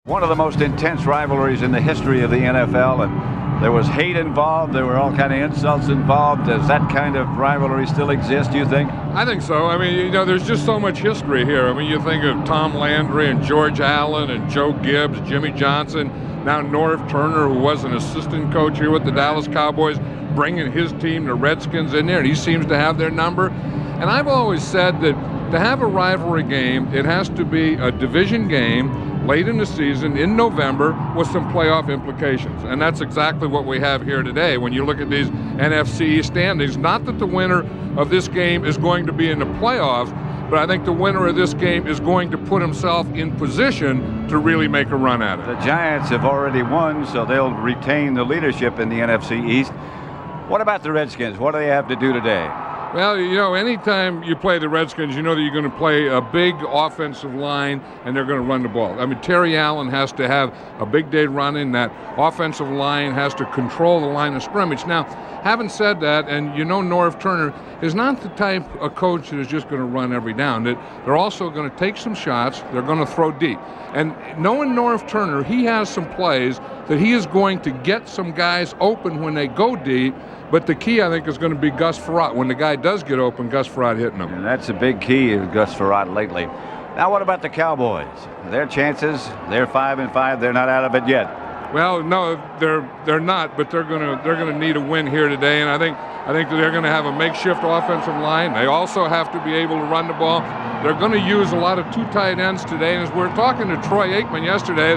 One of the most intense rivalries in the history of the NFL, and there was hate involved. There were all kind of insults involved. Does that kind of rivalry still exist, do you think? I think so. I mean, you know, there's just so much history here. I mean, you think of Tom Landry and George Allen and Joe Gibbs, Jimmy Johnson, now Norv Turner, who was an assistant coach here with the Dallas Cowboys, bringing his team, the Redskins, in there, and he seems to have their number. And I've always said that to have a rivalry game, it has to be a division game late in the season in November with some playoff implications. And that's exactly what we have here today. When you look at these NFC East standings, not that the winner of this game is going to be in the playoffs, but I think the winner of this game is going to put himself in position to really make a run at it. The Giants have already won, so they'll retain the leadership in the NFC East. What about the Redskins? What do they have to do today? Well, you know, anytime you play the Redskins, you know that you're going to play a big offensive line and they're going to run the ball. I mean, Terry Allen has to have a big day running. That offensive line has to control the line of scrimmage. Now, having said that, and you know Norv Turner is not the type of coach that is just going to run every down. That they're also going to take some shots. They're going to throw deep. And knowing Norv Turner, he has some plays that he is going to get some guys open when they go deep. But the key, I think, is going to be Gus Frerotte. When the guy does get open, Gus Frerotte hitting him. And that's a big key of Gus Frerotte lately. Now, what about the Cowboys? Their chances, they're 5-5. They're not out of it yet. Well, no, they're not, but they're gonna need a win here today, and I think they're gonna have a makeshift offensive line. They also have to be able to run the ball. They're gonna use a lot of two tight ends today, and as we were talking to Troy Aikman yesterday,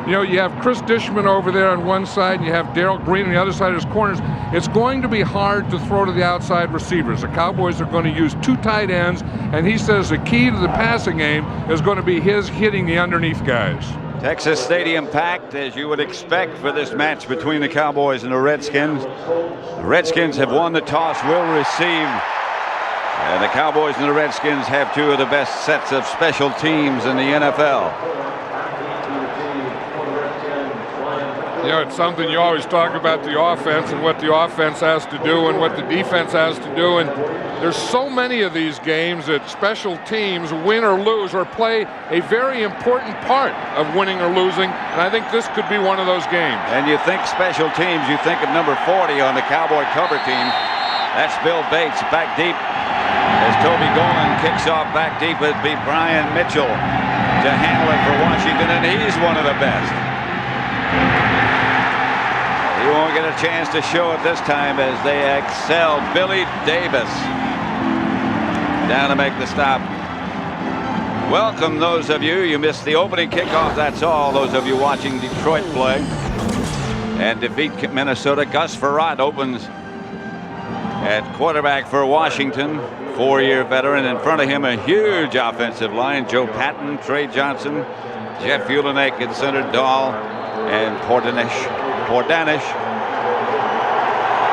you know, you have Chris Dishman over there on one side, and you have Darryl Green on the other side of his corners. It's going to be hard to throw to the outside receivers. The Cowboys are going to use two tight ends, and he says the key to the passing game is going to be his hitting the underneath guys. Texas Stadium packed, as you would expect for this match between the Cowboys and the Redskins. The Redskins have won the toss, will receive. And the Cowboys and the Redskins have two of the best sets of special teams in the NFL. You know, it's something you always talk about, the offense and what the offense has to do and what the defense has to do. And there's so many of these games that special teams win or lose or play a very important part of winning or losing. And I think this could be one of those games. And you think special teams, you think of number 40 on the Cowboy cover team. That's Bill Bates back deep. As Toby Golan kicks off back deep, it'd be Brian Mitchell to handle it for Washington, and he's one of the best. He won't get a chance to show it this time as they excel. Billy Davis down to make the stop. Welcome those of you. You missed the opening kickoff, that's all. Those of you watching Detroit play and defeat Minnesota. Gus Frerotte opens at quarterback for Washington. 4-year veteran. In front of him, a huge offensive line. Joe Patton, Trey Johnson, Jeff Ulenek at center, Dahl, and Pordanish.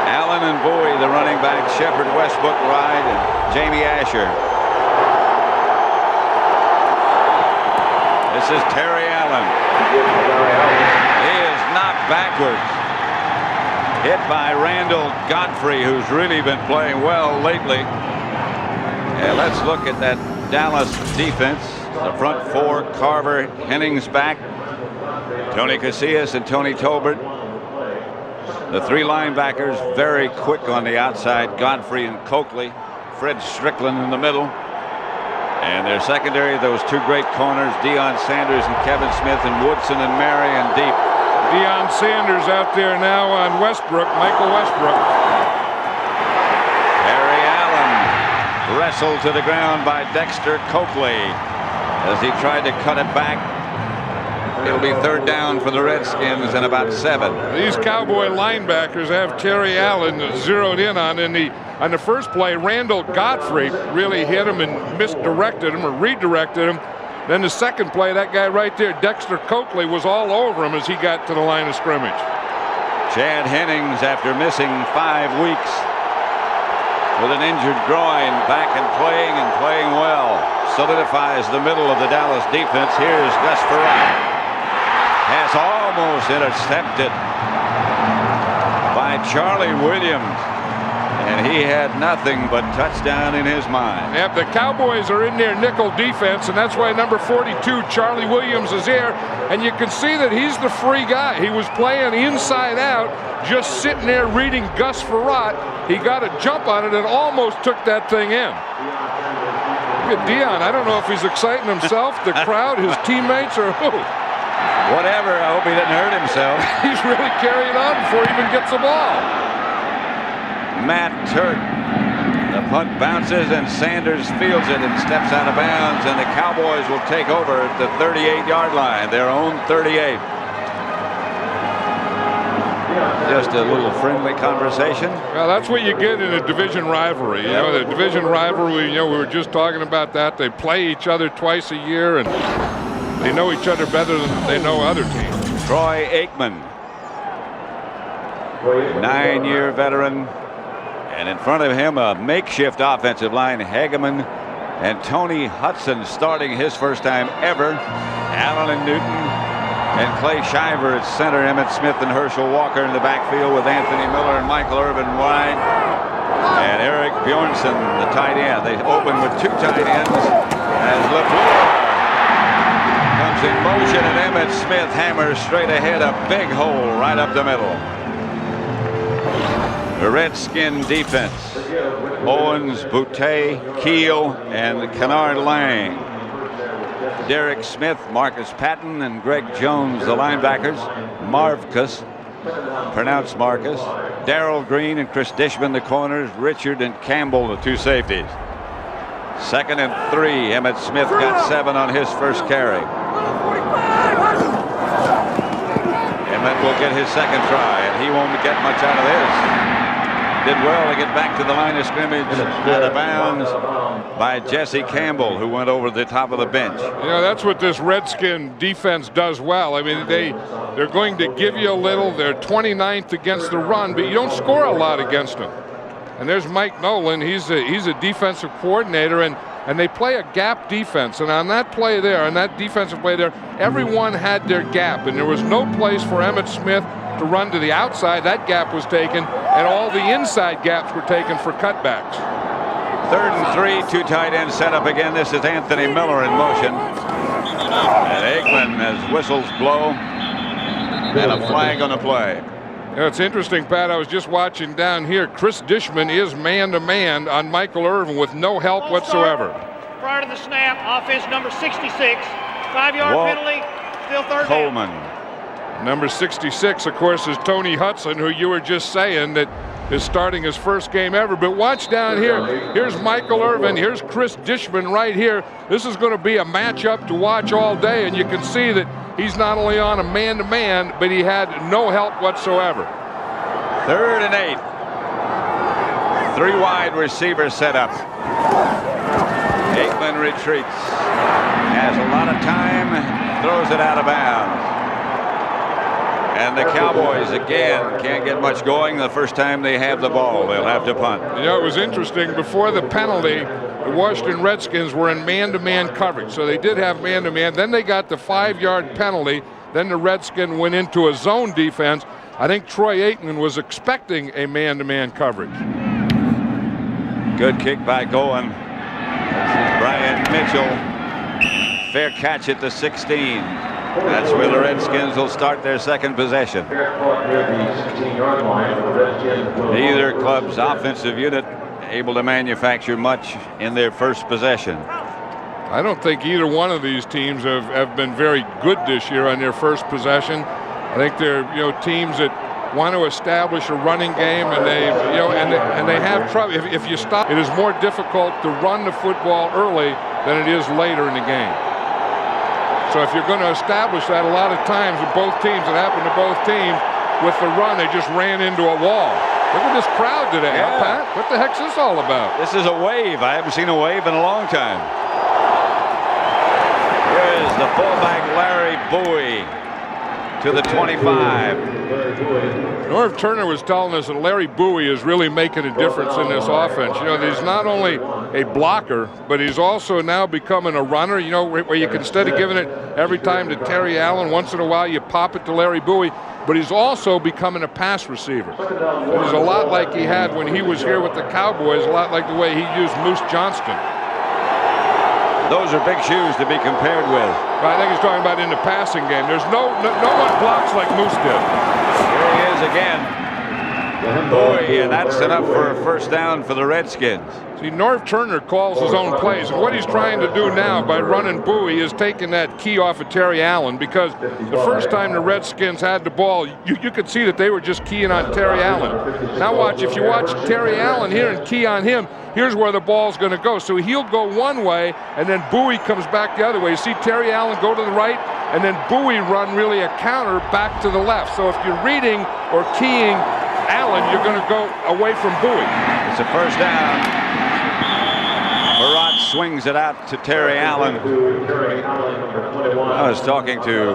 Allen and Bowie, the running back, Shepard, Westbrook, Ride, and Jamie Asher. This is Terry Allen. He is knocked backwards. Hit by Randall Godfrey, who's really been playing well lately. And let's look at that Dallas defense. The front four, Carver, Hennings back, Tony Casillas and Tony Tolbert. The three linebackers very quick on the outside, Godfrey and Coakley, Fred Strickland in the middle. And their secondary, those two great corners, Deion Sanders and Kevin Smith, and Woodson and Marion deep. Deion Sanders out there now on Westbrook, Michael Westbrook. Terry Allen wrestled to the ground by Dexter Coakley as he tried to cut it back. It'll be third down for the Redskins and about 7. These Cowboy linebackers have Terry Allen zeroed in on. On the first play, Randall Godfrey really hit him and misdirected him or redirected him. Then the second play, that guy right there, Dexter Coakley, was all over him as he got to the line of scrimmage. Chad Hennings, after missing 5 weeks with an injured groin, back and playing well, solidifies the middle of the Dallas defense. Here's Gus Frerotte. Has almost intercepted by Charlie Williams. And he had nothing but touchdown in his mind. Yep, the Cowboys are in their nickel defense, and that's why number 42, Charlie Williams, is here. And you can see that he's the free guy. He was playing inside out, just sitting there reading Gus Frerotte. He got a jump on it and almost took that thing in. Look at Dion. I don't know if he's exciting himself, the crowd, his teammates, or who. Whatever. I hope he didn't hurt himself. He's really carrying on before he even gets the ball. Matt Turk. The punt bounces and Sanders fields it and steps out of bounds, and the Cowboys will take over at the 38-yard line, their own 38. Just a little friendly conversation. Well, that's what you get in a division rivalry. You know, the division rivalry, you know, we were just talking about that. They play each other twice a year, and they know each other better than they know other teams. Troy Aikman, 9-year veteran. And in front of him, a makeshift offensive line, Hageman and Tony Hudson starting his first time ever. Allen and Newton and Clay Shiver at center. Emmitt Smith and Herschel Walker in the backfield with Anthony Miller and Michael Irvin wide. And Eric Bjornsson, the tight end. They open with 2 tight ends as LaFleur comes in motion, and Emmitt Smith hammers straight ahead, a big hole right up the middle. The Redskin defense, Owens, Boutte, Keel, and Kennard Lang. Derek Smith, Marcus Patton, and Greg Jones, the linebackers. Marvcus, pronounced Marcus. Darrell Green and Chris Dishman, the corners. Richard and Campbell, the 2 safeties. 2nd and 3. Emmitt Smith got 7 on his first carry. Emmitt will get his 2nd try, and he won't get much out of this. Did well to get back to the line of scrimmage, out of bounds by Jesse Campbell, who went over the top of the bench. You know, that's what this Redskin defense does well. I mean, they're going to give you a little. They're 29th against the run, but you don't score a lot against them. And there's Mike Nolan. He's a defensive coordinator, and they play a gap defense. And on that play there, on that defensive play there, everyone had their gap, and there was no place for Emmitt Smith to run to the outside. That gap was taken, and all the inside gaps were taken for cutbacks. 3rd and 3, 2 tight ends set up again. This is Anthony Miller in motion. And Aikman, as whistles blow, and a flag on the play. You know, it's interesting, Pat. I was just watching down here. Chris Dishman is man-to-man on Michael Irvin with no help whatsoever. Prior to the snap, offense number 66, 5-yard penalty, still 3rd Coleman. down. Number 66, of course, is Tony Hudson, who you were just saying that is starting his first game ever. But watch down here. Here's Michael Irvin. Here's Chris Dishman right here. This is going to be a matchup to watch all day, and you can see that he's not only on a man-to-man, but he had no help whatsoever. 3rd and 8. 3 wide receivers set up. Aikman retreats. Has a lot of time. Throws it out of bounds. And the Cowboys, again, can't get much going the first time they have the ball. They'll have to punt. You know, it was interesting. Before the penalty, the Washington Redskins were in man-to-man coverage. So they did have man-to-man. Then they got the 5-yard penalty. Then the Redskins went into a zone defense. I think Troy Aikman was expecting a man-to-man coverage. Good kick by Goen. Brian Mitchell. Fair catch at the 16. That's where the Redskins will start their 2nd possession. Neither club's offensive unit able to manufacture much in their first possession. I don't think either one of these teams have been very good this year on their first possession. I think they're teams that want to establish a running game, and they have trouble. If you stop, it is more difficult to run the football early than it is later in the game. So if you're going to establish that, a lot of times with both teams, it happened to both teams, with the run, they just ran into a wall. Look at this crowd today, huh, Pat? What the heck's this all about? This is a wave. I haven't seen a wave in a long time. Here's the fullback, Larry Bowie, to the 25. Norv Turner was telling us that Larry Bowie is really making a difference in this offense. You know, he's not only a blocker, but he's also now becoming a runner, where you can, instead of giving it every time to Terry Allen, once in a while you pop it to Larry Bowie. but he's also becoming a pass receiver. It is a lot like he had when he was here with the Cowboys, a lot like the way he used Moose Johnston. Those are big shoes to be compared with. I think he's talking about in the passing game. There's no one blocks like Moose did. Here he is again. Boy, and that's enough for a first down for the Redskins. See, Norv Turner calls his own plays, and what he's trying to do now by running Bowie is taking that key off of Terry Allen, because the first time the Redskins had the ball, you could see that they were just keying on Terry Allen. Now watch, if you watch Terry Allen here and key on him, here's where the ball's going to go. So he'll go one way, and then Bowie comes back the other way. You see Terry Allen go to the right, and then Bowie run really a counter back to the left. So if you're reading or keying Allen, you're going to go away from Bowie. It's a first down. Frerotte swings it out to Terry Allen. I was talking to,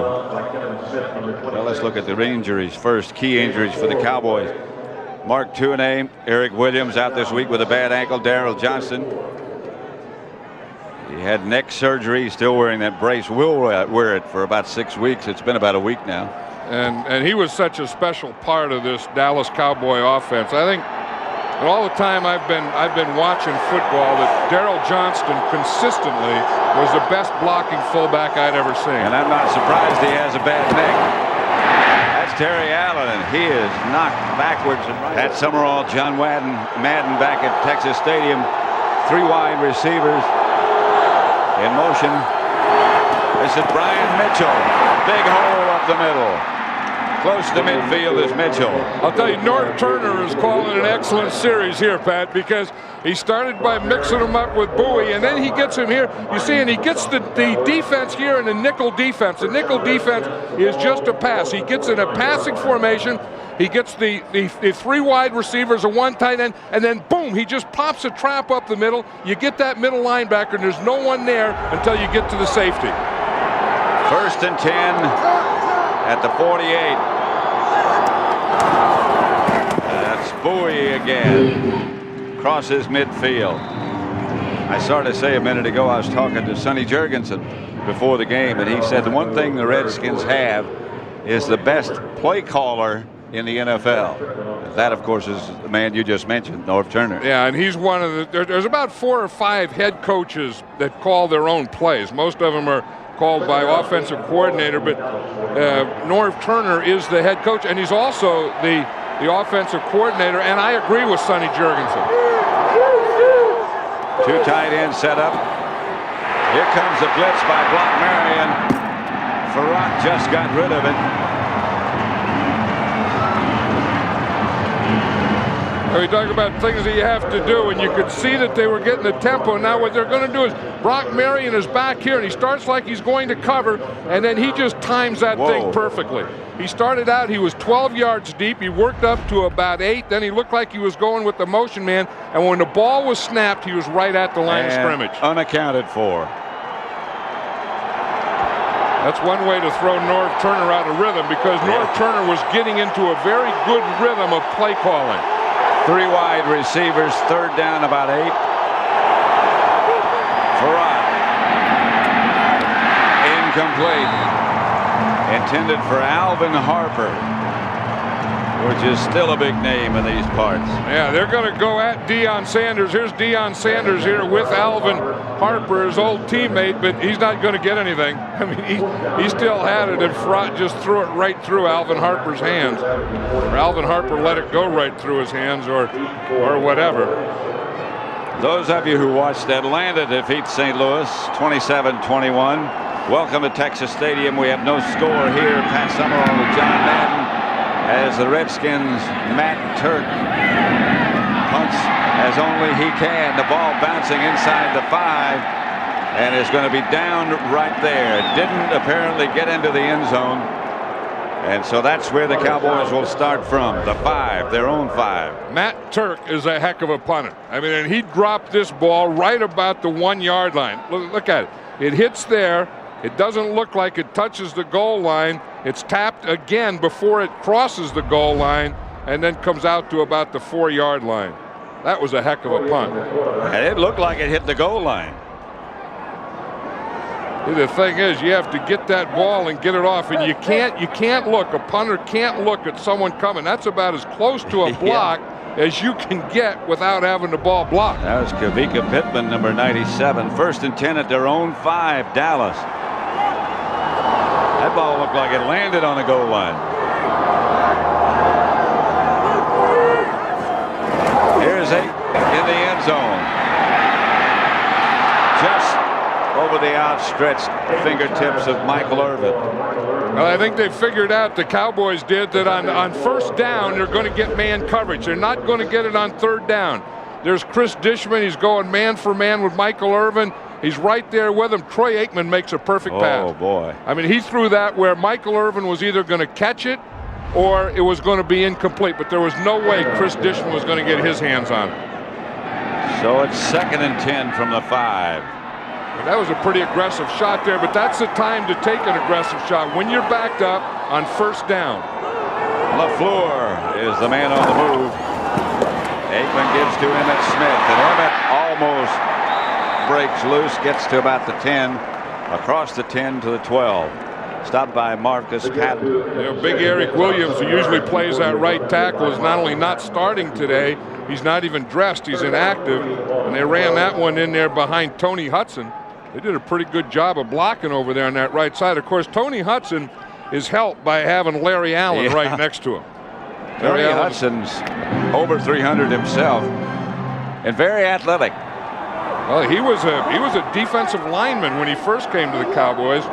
well, let's look at the injuries first. Key injuries for the Cowboys. Mark Tuinei, Eric Williams out this week with a bad ankle. Darryl Johnston, he had neck surgery, still wearing that brace. Will wear it for about 6 weeks. It's been about a week now. And he was such a special part of this Dallas Cowboy offense. I think and all the time I've been watching football that Darryl Johnston consistently was the best blocking fullback I'd ever seen. And I'm not surprised he has a bad neck. That's Terry Allen, and he is knocked backwards. At Summerall, John Madden back at Texas Stadium. 3 wide receivers in motion. This is Brian Mitchell. Big hole up the middle. Close to midfield is Mitchell. I'll tell you, Norv Turner is calling an excellent series here, Pat, because he started by mixing him up with Bowie, and then he gets him here. You see, and he gets the defense here in the nickel defense. The nickel defense is just a pass. He gets in a passing formation. He gets the 3 wide receivers, a 1 tight end, and then boom, he just pops a trap up the middle. You get that middle linebacker, and there's no one there until you get to the safety. 1st and 10 at the 48. That's Bowie again. Crosses midfield. I started to say a minute ago, I was talking to Sonny Jurgensen before the game, and he said the one thing the Redskins have is the best play caller in the NFL. That, of course, is the man you just mentioned, Norv Turner. Yeah, and he's one of the, there's about 4 or 5 head coaches that call their own plays. Most of them are called by offensive coordinator, but Norv Turner is the head coach, and he's also the offensive coordinator, and I agree with Sonny Jurgensen. 2 tight ends set up. Here comes the blitz by Block Marion. Frerotte just got rid of it. We talk about things that you have to do, and you could see that they were getting the tempo. Now what they're going to do is Brock Marion is back here, and he starts like he's going to cover, and then he just times that thing perfectly. He started out, he was 12 yards deep. He worked up to about 8. Then he looked like he was going with the motion man, and when the ball was snapped, he was right at the line of scrimmage. Unaccounted for. That's one way to throw Norv Turner out of rhythm, because Norv Turner was getting into a very good rhythm of play calling. 3 wide receivers, 3rd down, about 8. Frerotte. Incomplete. Intended for Alvin Harper, which is still a big name in these parts. Yeah, they're going to go at Deion Sanders. Here's Deion Sanders here with Alvin Harper, his old teammate, but he's not going to get anything. I mean, he still had it, and Frerotte just threw it right through Alvin Harper's hands. Or Alvin Harper let it go right through his hands, or whatever. Those of you who watched Atlanta defeat St. Louis 27-21. Welcome to Texas Stadium. We have no score here. Pat Summerall and John Madden as the Redskins' Matt Turk punts as only he can. The ball bouncing inside the 5 and is going to be down right there. Didn't apparently get into the end zone. And so that's where the Cowboys will start from, the 5, their own 5. Matt Turk is a heck of a punter. I mean, and he dropped this ball right about the 1-yard line. Look at it. It hits there. It doesn't look like it touches the goal line. It's tapped again before it crosses the goal line and then comes out to about the 4-yard line. That was a heck of a punt. And it looked like it hit the goal line. The thing is, you have to get that ball and get it off, and you can't look. A punter can't look at someone coming. That's about as close to a block as you can get without having the ball blocked. That was Kavika Pittman, number 97. 1st and 10 at their own 5, Dallas. That ball looked like it landed on the goal line. Here's 8 in the end zone. Just over the outstretched fingertips of Michael Irvin. Well, I think they figured out, the Cowboys did, that on first down they're going to get man coverage. They're not going to get it on 3rd down. There's Chris Dishman. He's going man for man with Michael Irvin. He's right there with him. Troy Aikman makes a perfect pass. Oh, boy. I mean, he threw that where Michael Irvin was either going to catch it or it was going to be incomplete. But there was no way Chris Dishman was going to get his hands on it. So it's 2nd and 10 from the 5. Well, that was a pretty aggressive shot there, but that's the time to take an aggressive shot when you're backed up on 1st down. LaFleur is the man on the move. Aikman gives to Emmitt Smith, and Emmitt almost breaks loose, gets to about the 10, across the 10 to the 12. Stopped by Marcus Patton. You know, big Eric Williams, who usually plays that right tackle, is not only not starting today, he's not even dressed, he's inactive, and they ran that one in there behind Tony Hudson. They did a pretty good job of blocking over there on that right side. Of course, Tony Hudson is helped by having Larry Allen right next to him. Larry Hudson's over 300 himself and very athletic. Well, he was a defensive lineman when he first came to the Cowboys. 2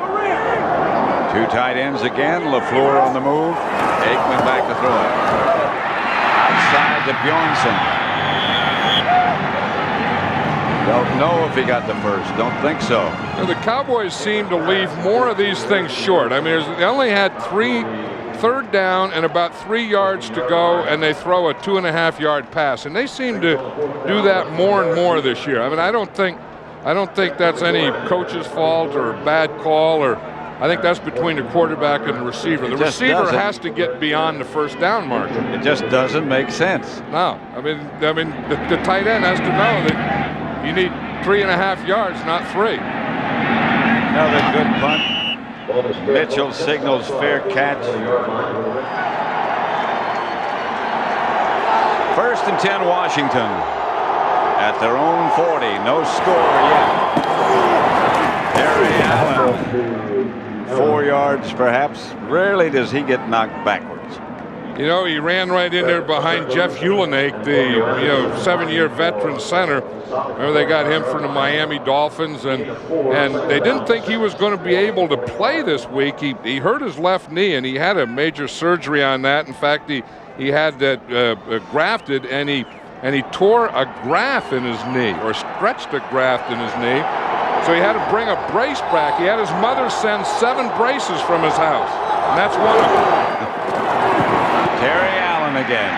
tight ends again. LaFleur on the move. Aikman back to throw it. Outside to Bjornsson. Don't know if he got the first. Don't think so. Now, the Cowboys seem to leave more of these things short. I mean, they only had 3rd down and about 3 yards to go, and they throw a 2.5-yard pass. And they seem to do that more and more this year. I mean, I don't think that's any coach's fault or a bad call, or I think that's between the quarterback and the receiver. The receiver has to get beyond the 1st down marker. It just doesn't make sense. No, I mean the tight end has to know that you need 3.5 yards, not 3. Another good punt. Mitchell signals fair catch. 1st and 10 Washington at their own 40. No score yet. Harry Allen, 4 yards perhaps. Rarely does he get knocked backwards. You know, he ran right in there behind Jeff Ulenake, the 7-year veteran center. Remember, they got him from the Miami Dolphins, and they didn't think he was going to be able to play this week. He hurt his left knee, and he had a major surgery on that. In fact, he had that grafted, and he tore a graft in his knee, or stretched a graft in his knee. So he had to bring a brace back. He had his mother send 7 braces from his house, and that's one of them. Terry Allen again.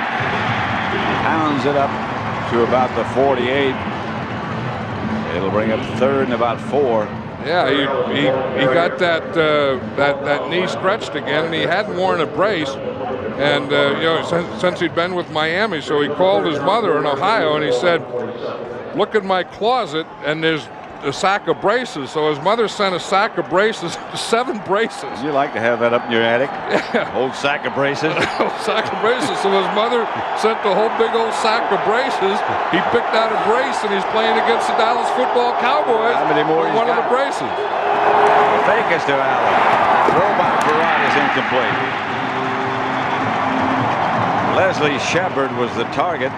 Pounds it up to about the 48. It'll bring up 3rd and about 4. Yeah, he got that knee stretched again, and he hadn't worn a brace. And since he'd been with Miami, so he called his mother in Ohio, and he said, "Look in my closet, and there's a sack of braces." So his mother sent a sack of braces, 7 braces. You like to have that up in your attic? Yeah. Old sack of braces? Old sack of braces. So his mother sent the whole big old sack of braces. He picked out a brace, and he's playing against the Dallas Football Cowboys. How many more? One of the braces. Fake is to Allen. Throw by Frerotte is incomplete. Leslie Shepard was the target.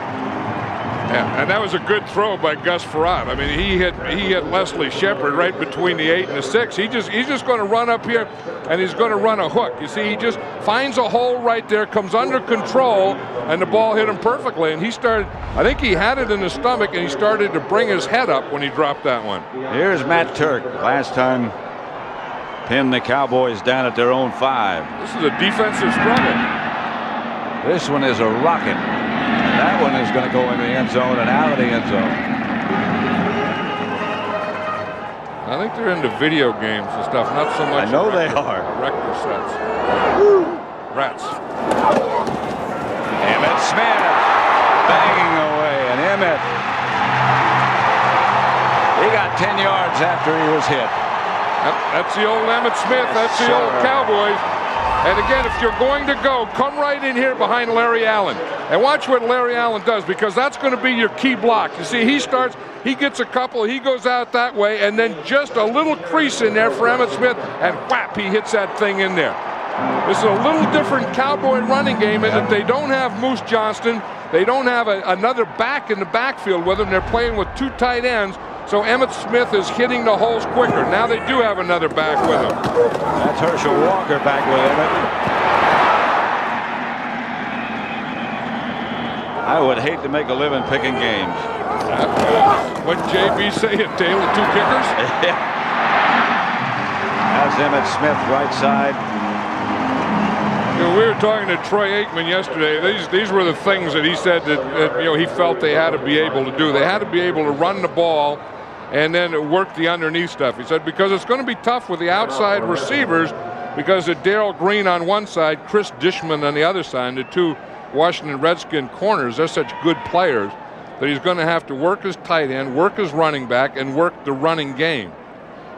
Yeah, and that was a good throw by Gus Frerotte. I mean, he hit Leslie Shepard right between the 8 and the 6. He's just going to run up here, and he's going to run a hook. You see, he just finds a hole right there, comes under control, and the ball hit him perfectly. And I think he had it in his stomach, and he started to bring his head up when he dropped that one. Here's Matt Turk. Last time pinned the Cowboys down at their own 5. This is a defensive struggle. This one is a rocket. That one is going to go in the end zone and out of the end zone. I think they're into video games and stuff, not so much. I know they are. Rector sets. Rats. Emmitt Smith banging away, and Emmitt, he got 10 yards after he was hit. That's the old Emmitt Smith. That's the old Cowboys. And again, if you're going to go, come right in here behind Larry Allen. And watch what Larry Allen does, because that's going to be your key block. You see, he gets a couple, he goes out that way, and then just a little crease in there for Emmitt Smith, and whap, he hits that thing in there. This is a little different Cowboy running game in that they don't have Moose Johnston. They don't have another back in the backfield with them. They're playing with 2 tight ends. So Emmitt Smith is hitting the holes quicker. Now they do have another back with him. That's Herschel Walker back with Emmitt. I would hate to make a living picking games. What JB say, a tale of 2 kickers? That's Emmitt Smith, right side. You know, we were talking to Troy Aikman yesterday. These were the things that he said that he felt they had to be able to do. They had to be able to run the ball and then work the underneath stuff. He said because it's going to be tough with the outside receivers because of Darrell Green on one side, Chris Dishman on the other side, the 2 Washington Redskin corners. They're such good players that he's going to have to work his tight end, work his running back, and work the running game.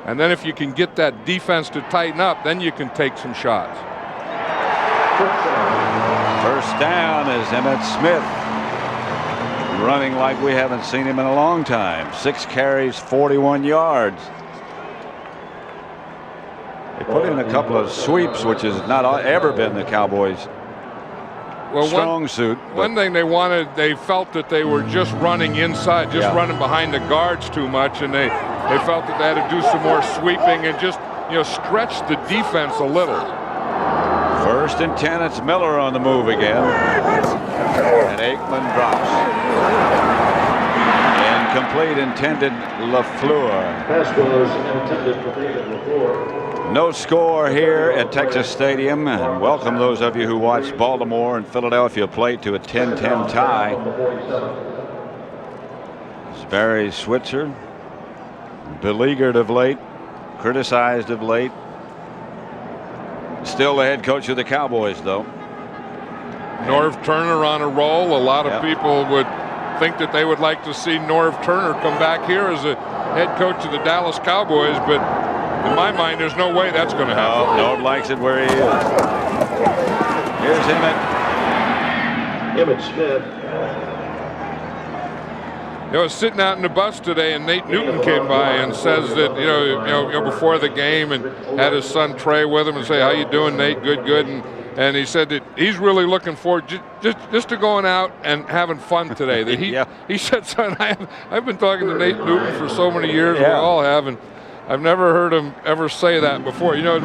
And then if you can get that defense to tighten up, then you can take some shots. First down is Emmitt Smith, running like we haven't seen him in a long time. 6 carries, 41 yards. They put in a couple of sweeps, which has not ever been the Cowboys' strong suit. One thing they felt that they were just running inside, running behind the guards too much, and they felt that they had to do some more sweeping and just stretch the defense a little. First and 10, it's Miller on the move again. And Aikman drops. Incomplete, intended LaFleur. Pass was intended for David LaFleur. No score here at Texas Stadium. And welcome those of you who watched Baltimore and Philadelphia play to a 10-10 tie. It's Barry Switzer, beleaguered of late, criticized of late. Still the head coach of the Cowboys, though. Norv Turner on a roll. A lot of people would think that they would like to see Norv Turner come back here as a head coach of the Dallas Cowboys, but in my mind, there's no way that's going to happen. Norv likes it where he is. Here's Emmitt Smith. I was sitting out in the bus today, and Nate Newton came by and says that before the game, and had his son Trey with him and say, "How you doing, Nate? Good, good." And he said that he's really looking forward just to going out and having fun today. That he said, "Son, I've been talking to Nate Newton for so many years. We all have, and I've never heard him ever say that before. It's like,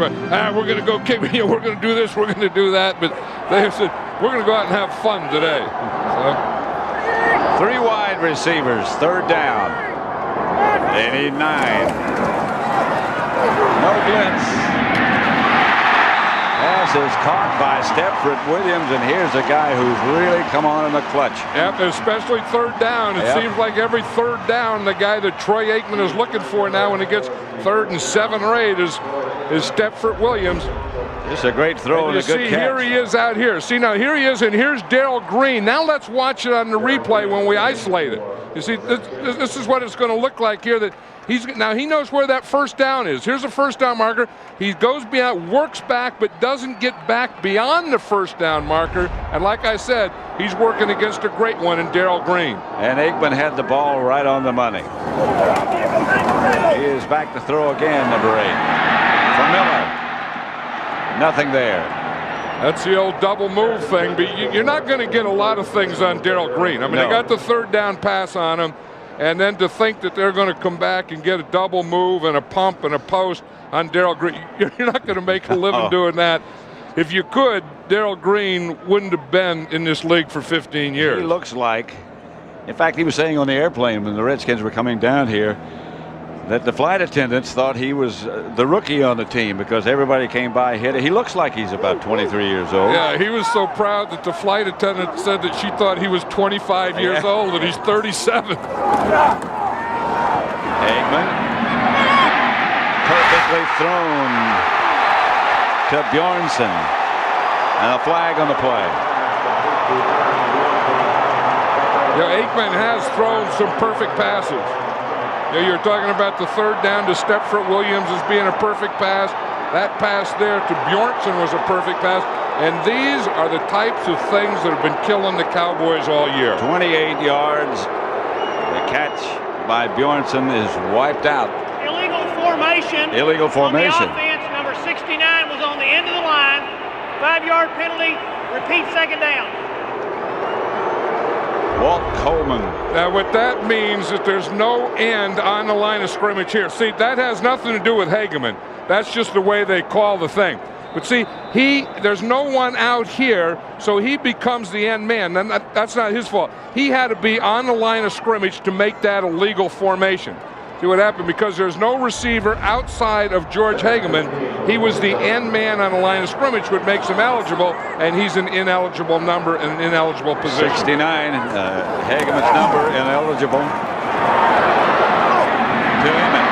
we're going to go kick. We're going to do this. We're going to do that." But they said we're going to go out and have fun today. So. 3 wide receivers, 3rd down. They need 9. No blitz. Pass is caught by Stepford Williams, and here's a guy who's really come on in the clutch. Yep, especially 3rd down. It seems like every 3rd down, the guy that Troy Aikman is looking for now when he gets 3rd and 7 or 8 is Stepford Williams. This is a great throw and a good catch. Here he is out here. See, now here he is, and here's Darrell Green. Now let's watch it on the replay when we isolate it. You see, this is what it's going to look like here. That he knows where that 1st down is. Here's a 1st down marker. He goes beyond, works back, but doesn't get back beyond the 1st down marker. And like I said, he's working against a great one in Darrell Green. And Aikman had the ball right on the money. He is back to throw again, number 8. For Miller. Nothing there. That's the old double move thing, but you're not going to get a lot of things on Darrell Green. I mean, they got the 3rd down pass on him, and then to think that they're going to come back and get a double move and a pump and a post on Darrell Green, you're not going to make a living doing that. If you could, Darrell Green wouldn't have been in this league for 15 years. He looks like, in fact, he was saying on the airplane when the Redskins were coming down here, that the flight attendants thought he was the rookie on the team because everybody came by hit it. He looks like he's about 23 years old. Yeah, he was so proud that the flight attendant said that she thought he was 25 years old and he's 37. Aikman. Perfectly thrown to Bjornsson. And a flag on the play. Yeah, Aikman has thrown some perfect passes. You're talking about the third down to Stepford Williams as being a perfect pass. That pass there to Bjornsson was a perfect pass. And these are the types of things that have been killing the Cowboys all year. 28 yards. The catch by Bjornsson is wiped out. Illegal formation. Illegal formation. On the offense, number 69 was on the end of the line. 5-yard penalty. Repeat second down. Walt Coleman. Now what that means is there's no end on the line of scrimmage here. See, that has nothing to do with Hageman. That's just the way they call the thing. But see, there's no one out here, so he becomes the end man. And that's not his fault. He had to be on the line of scrimmage to make that a legal formation. See what happened? Because there's no receiver outside of George Hageman. He was the end man on the line of scrimmage, which makes him eligible, and he's an ineligible number in an ineligible position. 69, Hageman's number, ineligible. To Emmett.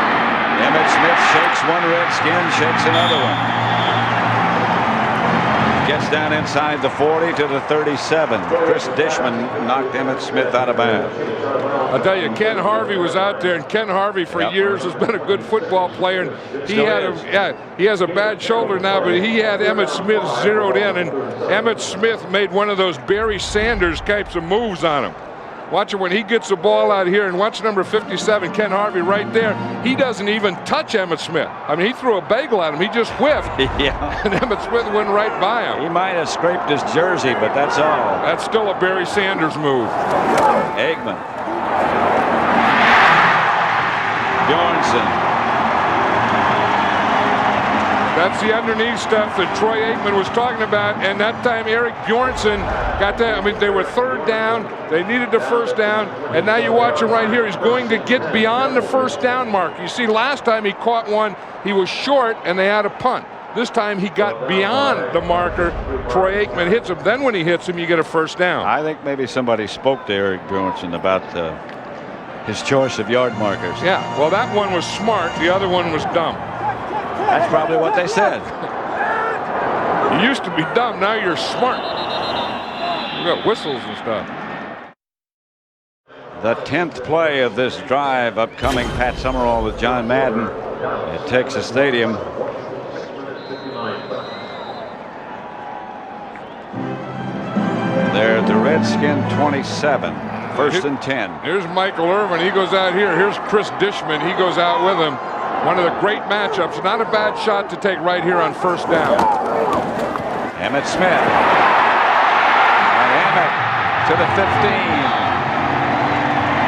Emmett Smith shakes one Redskin, shakes another one. Gets down inside the 40 to the 37. Chris Dishman knocked Emmett Smith out of bounds. I'll tell you, Ken Harvey was out there, and Ken Harvey for years has been a good football player. And he has a bad shoulder now, but he had Emmett Smith zeroed in, and Emmett Smith made one of those Barry Sanders types of moves on him. Watch it when he gets the ball out here, and watch number 57, Ken Harvey, right there. He doesn't even touch Emmett Smith. I mean, he threw a bagel at him. He just whiffed. Yeah. And Emmett Smith went right by him. He might have scraped his jersey, but that's all. That's still a Barry Sanders move. Eggman. Bjornsson. That's the underneath stuff that Troy Aikman was talking about, and that time Eric Bjornsson got that. I mean, they were third down. They needed the first down, and now you watch him right here. He's going to get beyond the first down mark. You see, last time he caught one, he was short, and they had a punt. This time he got beyond the marker. Troy Aikman hits him. Then when he hits him, you get a first down. I think maybe somebody spoke to Eric Bjornsson about his choice of yard markers. Yeah, well, that one was smart. The other one was dumb. That's probably what they said. You used to be dumb, now you're smart. You got whistles and stuff. The 10th play of this drive, upcoming Pat Summerall with John Madden at Texas Stadium. They're at the Redskin 27. First and 10. Here's Michael Irvin. He goes out here. Here's Chris Dishman. He goes out with him. One of the great matchups. Not a bad shot to take right here on first down. Emmett Smith. And Emmett to the 15.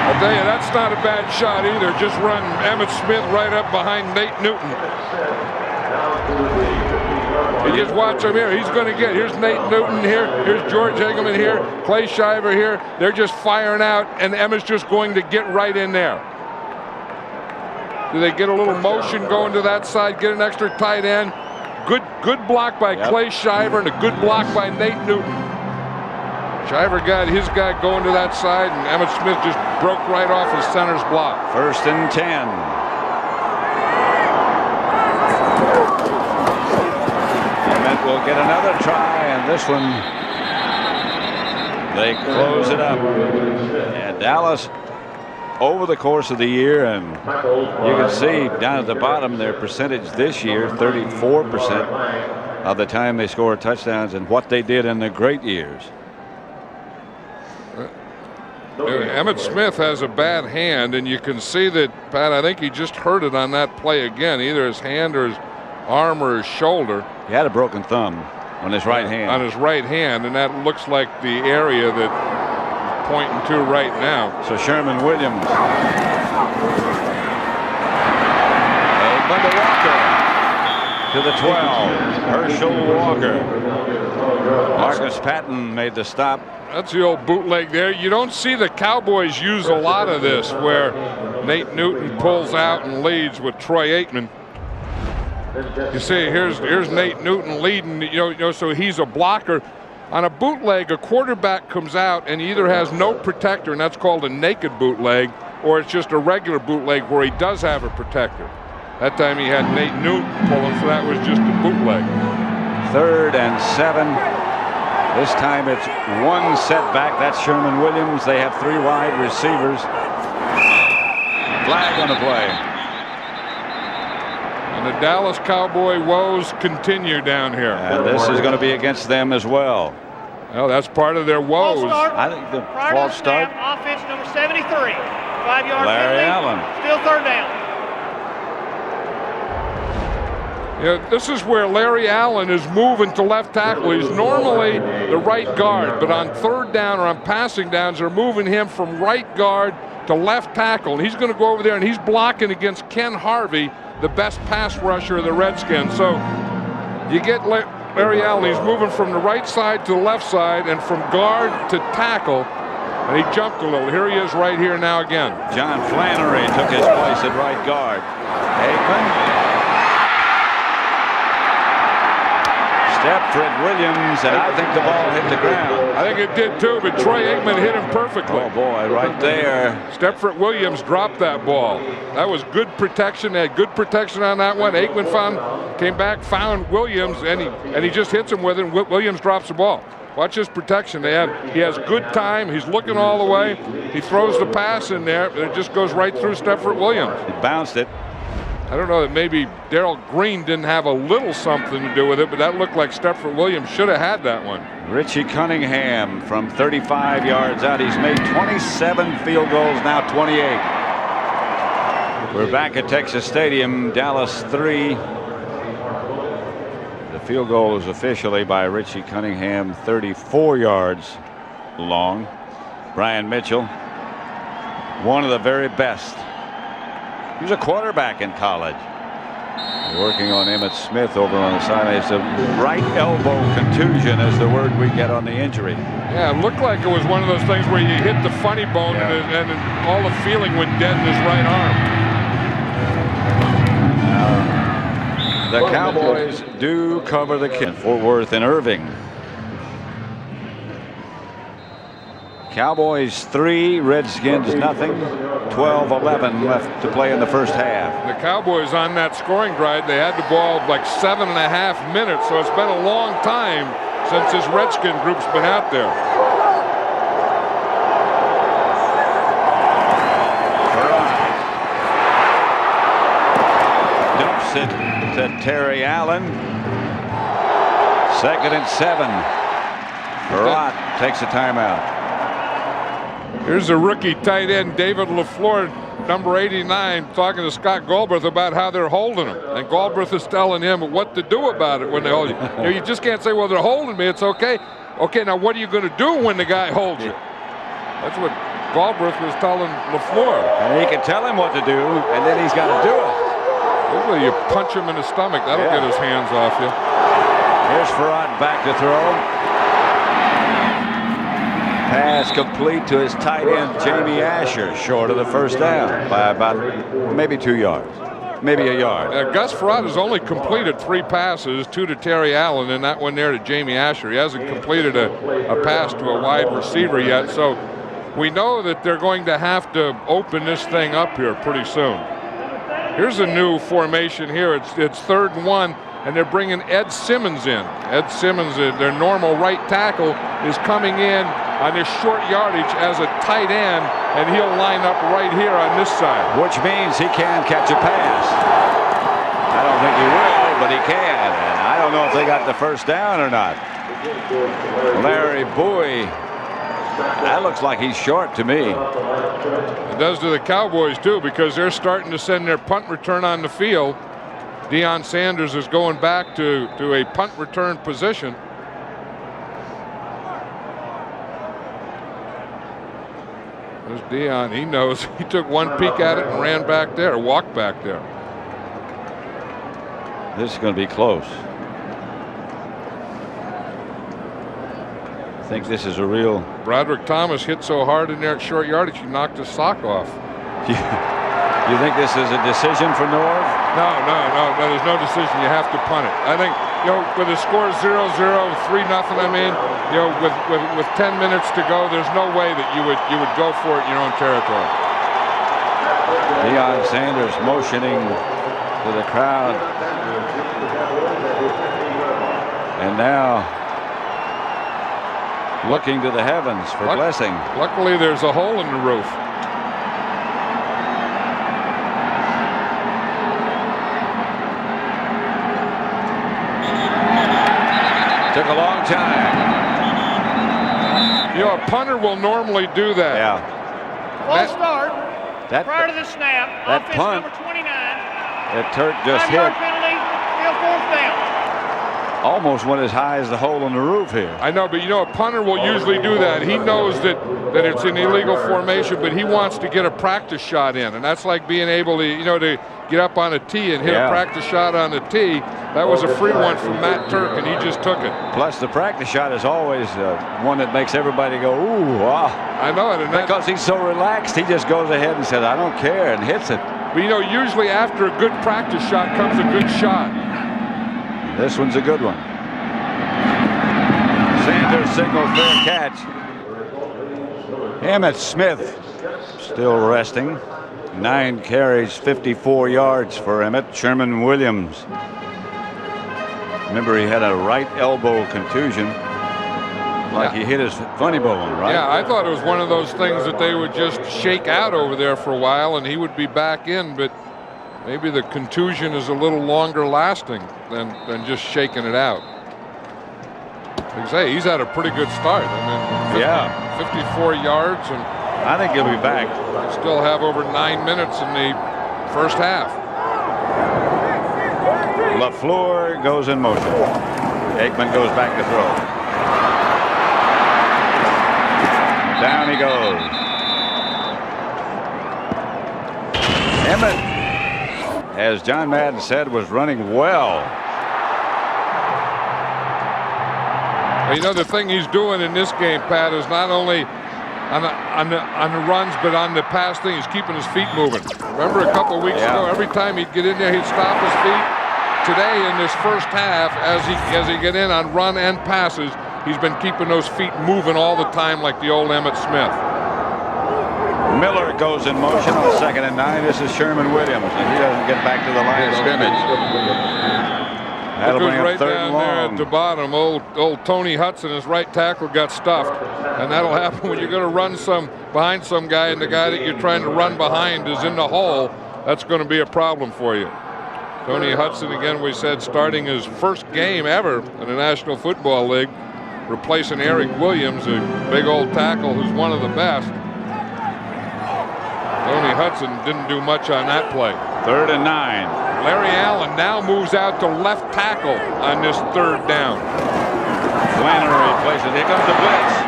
I'll tell you, that's not a bad shot either. Just run Emmett Smith right up behind Nate Newton. You just watch him here. He's going to get. Here's Nate Newton here. Here's George Hageman here. Clay Shiver here. They're just firing out, and Emmett's just going to get right in there. Do they get a little motion going to that side, get an extra tight end? Good block by Clay Shiver and a good block by Nate Newton. Shiver got his guy going to that side, and Emmett Smith just broke right off his center's block. First and 10. Emmett will get another try, and this one, they close it up. And Dallas, over the course of the year, and you can see down at the bottom their percentage this year, 34% of the time they score touchdowns, and what they did in the great years. Emmett Smith has a bad hand, and you can see that, Pat, I think he just hurt it on that play again, either his hand or his arm or his shoulder. He had a broken thumb on his right hand. On his right hand, and that looks like the area that he's pointing to right now. So Sherman Williams. Aikman to Walker. To the 12. Herschel Walker. Marcus Patton made the stop. That's the old bootleg there. You don't see the Cowboys use a lot of this, where Nate Newton pulls out and leads with Troy Aikman. You see, here's Nate Newton leading, you know, so he's a blocker. On a bootleg, a quarterback comes out and either has no protector, and that's called a naked bootleg, or it's just a regular bootleg where he does have a protector. That time he had Nate Newton pulling, so that was just a bootleg. 3rd and 7. This time it's one setback. That's Sherman Williams. They have 3 wide receivers. Flag on the play. And the Dallas Cowboy woes continue down here. And this is going to be against them as well. Well, that's part of their woes. I think the false start. Offense number 73. 5-yard Larry penalty. Allen. Still third down. Yeah, this is where Larry Allen is moving to left tackle. He's normally the right guard, but on third down or on passing downs, they're moving him from right guard to left tackle. And he's going to go over there and he's blocking against Ken Harvey, the best pass rusher of the Redskins. So you get Larry Allen, he's moving from the right side to the left side and from guard to tackle. And he jumped a little. Here he is right here now again. John Flannery took his place at right guard. Aikman. Stepford Williams, and I think the ball hit the ground. I think it did too, but Troy Aikman hit him perfectly. Oh boy, right there. Stepford Williams dropped that ball. That was good protection. They had good protection on that one. Aikman came back, found Williams, and he just hits him with it, and Williams drops the ball. Watch his protection. He has good time. He's looking all the way. He throws the pass in there, and it just goes right through Stepford Williams. He bounced it. I don't know that maybe Darrell Green didn't have a little something to do with it, but that looked like Stepford Williams should have had that one. Richie Cunningham from 35 yards out. He's made 27 field goals, now 28. We're back at Texas Stadium, Dallas 3. The field goal is officially by Richie Cunningham, 34 yards long. Brian Mitchell, one of the very best. He was a quarterback in college. Working on Emmitt Smith over on the sideline. It's a right elbow contusion is the word we get on the injury. Yeah, it looked like it was one of those things where you hit the funny bone and all the feeling went dead in his right arm. The Cowboys do cover the kid. Fort Worth and Irving. Cowboys 3, Redskins nothing. 12-11 left to play in the first half. The Cowboys on that scoring drive, they had the ball like 7.5 minutes, so it's been a long time since this Redskin group's been out there. Dumps it to Terry Allen. 2nd and 7. Frerotte takes a timeout. Here's a rookie tight end, David LaFleur, number 89, talking to Scott Goldberth about how they're holding him. And Goldberth is telling him what to do about it when they hold you. You just can't say, well, they're holding me, it's okay. Okay, now what are you going to do when the guy holds you? That's what Goldberth was telling LaFleur. And he can tell him what to do, and then he's got to do it. Usually you punch him in the stomach, that'll get his hands off you. Here's Frerotte back to throw. Pass complete to his tight end, Jamie Asher, short of the first down by about maybe 2 yards, maybe a yard. Gus Frerotte has only completed 3 passes, 2 to Terry Allen and that one there to Jamie Asher. He hasn't completed a pass to a wide receiver yet, so we know that they're going to have to open this thing up here pretty soon. Here's a new formation here. It's 3rd and 1. And they're bringing Ed Simmons in. Ed Simmons, their normal right tackle, is coming in on this short yardage as a tight end, and he'll line up right here on this side. Which means he can catch a pass. I don't think he will, but he can. And I don't know if they got the first down or not. Larry Bowie, that looks like he's short to me. It does to the Cowboys, too, because they're starting to send their punt return on the field. Deion Sanders is going back to a punt return position. There's Deion. He knows. He took one peek at it and ran back there, walked back there. This is going to be close. I think this is a real. Broderick Thomas hit so hard in there at short yardage, he knocked his sock off. You think this is a decision for Norv? No, there's no decision. You have to punt it. I think, with the score 0-0, 3-0, I mean, with 10 minutes to go, there's no way that you would go for it in your own territory. Deion Sanders motioning to the crowd. And now looking to the heavens for blessing. Luckily, there's a hole in the roof. Took a long time. You know, a punter will normally do that. Yeah. False start. That Prior to the snap, that offense punt, number 29. that Turk just 5-yard hit, penalty, still 4th down. almost went as high as the hole in the roof here. I know, but you know, a punter will usually do that. He knows that it's an illegal formation, but he wants to get a practice shot in, and that's like being able to, you know, to get up on a tee and hit a practice shot on the tee. That was a free one from Matt Turk, and he just took it. Plus, the practice shot is always one that makes everybody go, ooh, wow. I know it. And because he's so relaxed, he just goes ahead and says, I don't care, and hits it. But, you know, usually after a good practice shot comes a good shot. This one's a good one. Sanders signal fair catch. Emmitt Smith still resting. 9 carries, 54 yards for Emmitt. Sherman Williams. Remember, he had a right elbow contusion. Like he hit his funny bone, right? Yeah, I thought it was one of those things that they would just shake out over there for a while and he would be back in, but maybe the contusion is a little longer lasting than just shaking it out. Like I say, he's had a pretty good start. I mean, 54 yards, and I think he'll be back. Still have over 9 minutes in the first half. LaFleur goes in motion. Aikman goes back to throw. Down he goes. Emmitt, as John Madden said, was running well. You know, the thing he's doing in this game, Pat, is not only on the runs, but on the pass thing, he's keeping his feet moving. Remember a couple of weeks ago, every time he'd get in there, he'd stop his feet. Today, in this first half, as he get in on run and passes, he's been keeping those feet moving all the time like the old Emmitt Smith. Miller goes in motion on 2nd and 9. This is Sherman Williams, and he doesn't get back to the line of scrimmage. That'll bring up right 3rd down and long. there at the bottom. Old Tony Hudson, his right tackle, got stuffed, and that'll happen when you're going to run behind some guy, and the guy that you're trying to run behind is in the hole. That's going to be a problem for you. Tony Hudson, again, we said, starting his first game ever in the National Football League, replacing Eric Williams, a big old tackle who's one of the best. Tony Hudson didn't do much on that play. 3rd and 9. Larry Allen now moves out to left tackle on this 3rd down. Flannery plays it. Here comes the blitz.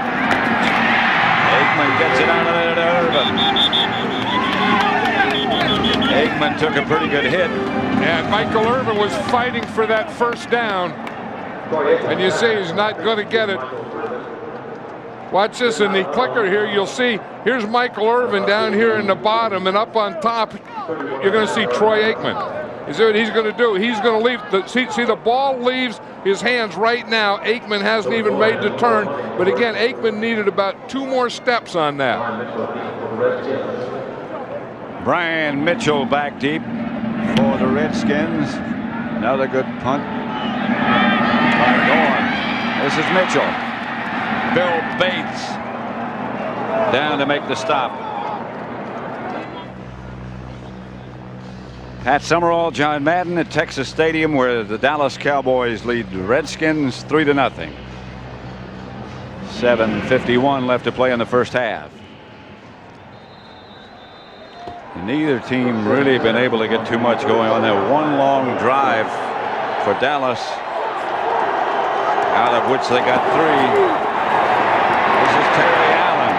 Aikman gets it out of there to Irvin. Aikman took a pretty good hit. And Michael Irvin was fighting for that 1st down. And you see he's not going to get it. Watch this in the clicker here. You'll see here's Michael Irvin down here in the bottom, and up on top you're going to see Troy Aikman. Is what he's going to do. He's going to leave. See the ball leaves his hands right now. Aikman hasn't even made the turn. But again, Aikman needed about 2 more steps on that. Brian Mitchell back deep for the Redskins. Another good punt by Gorn. This is Mitchell. Bill Bates down to make the stop. Pat Summerall, John Madden at Texas Stadium, where the Dallas Cowboys lead the Redskins 3-0. 7:51 left to play in the first half. Neither team really been able to get too much going on. That one long drive for Dallas, out of which they got 3. This is Terry Allen.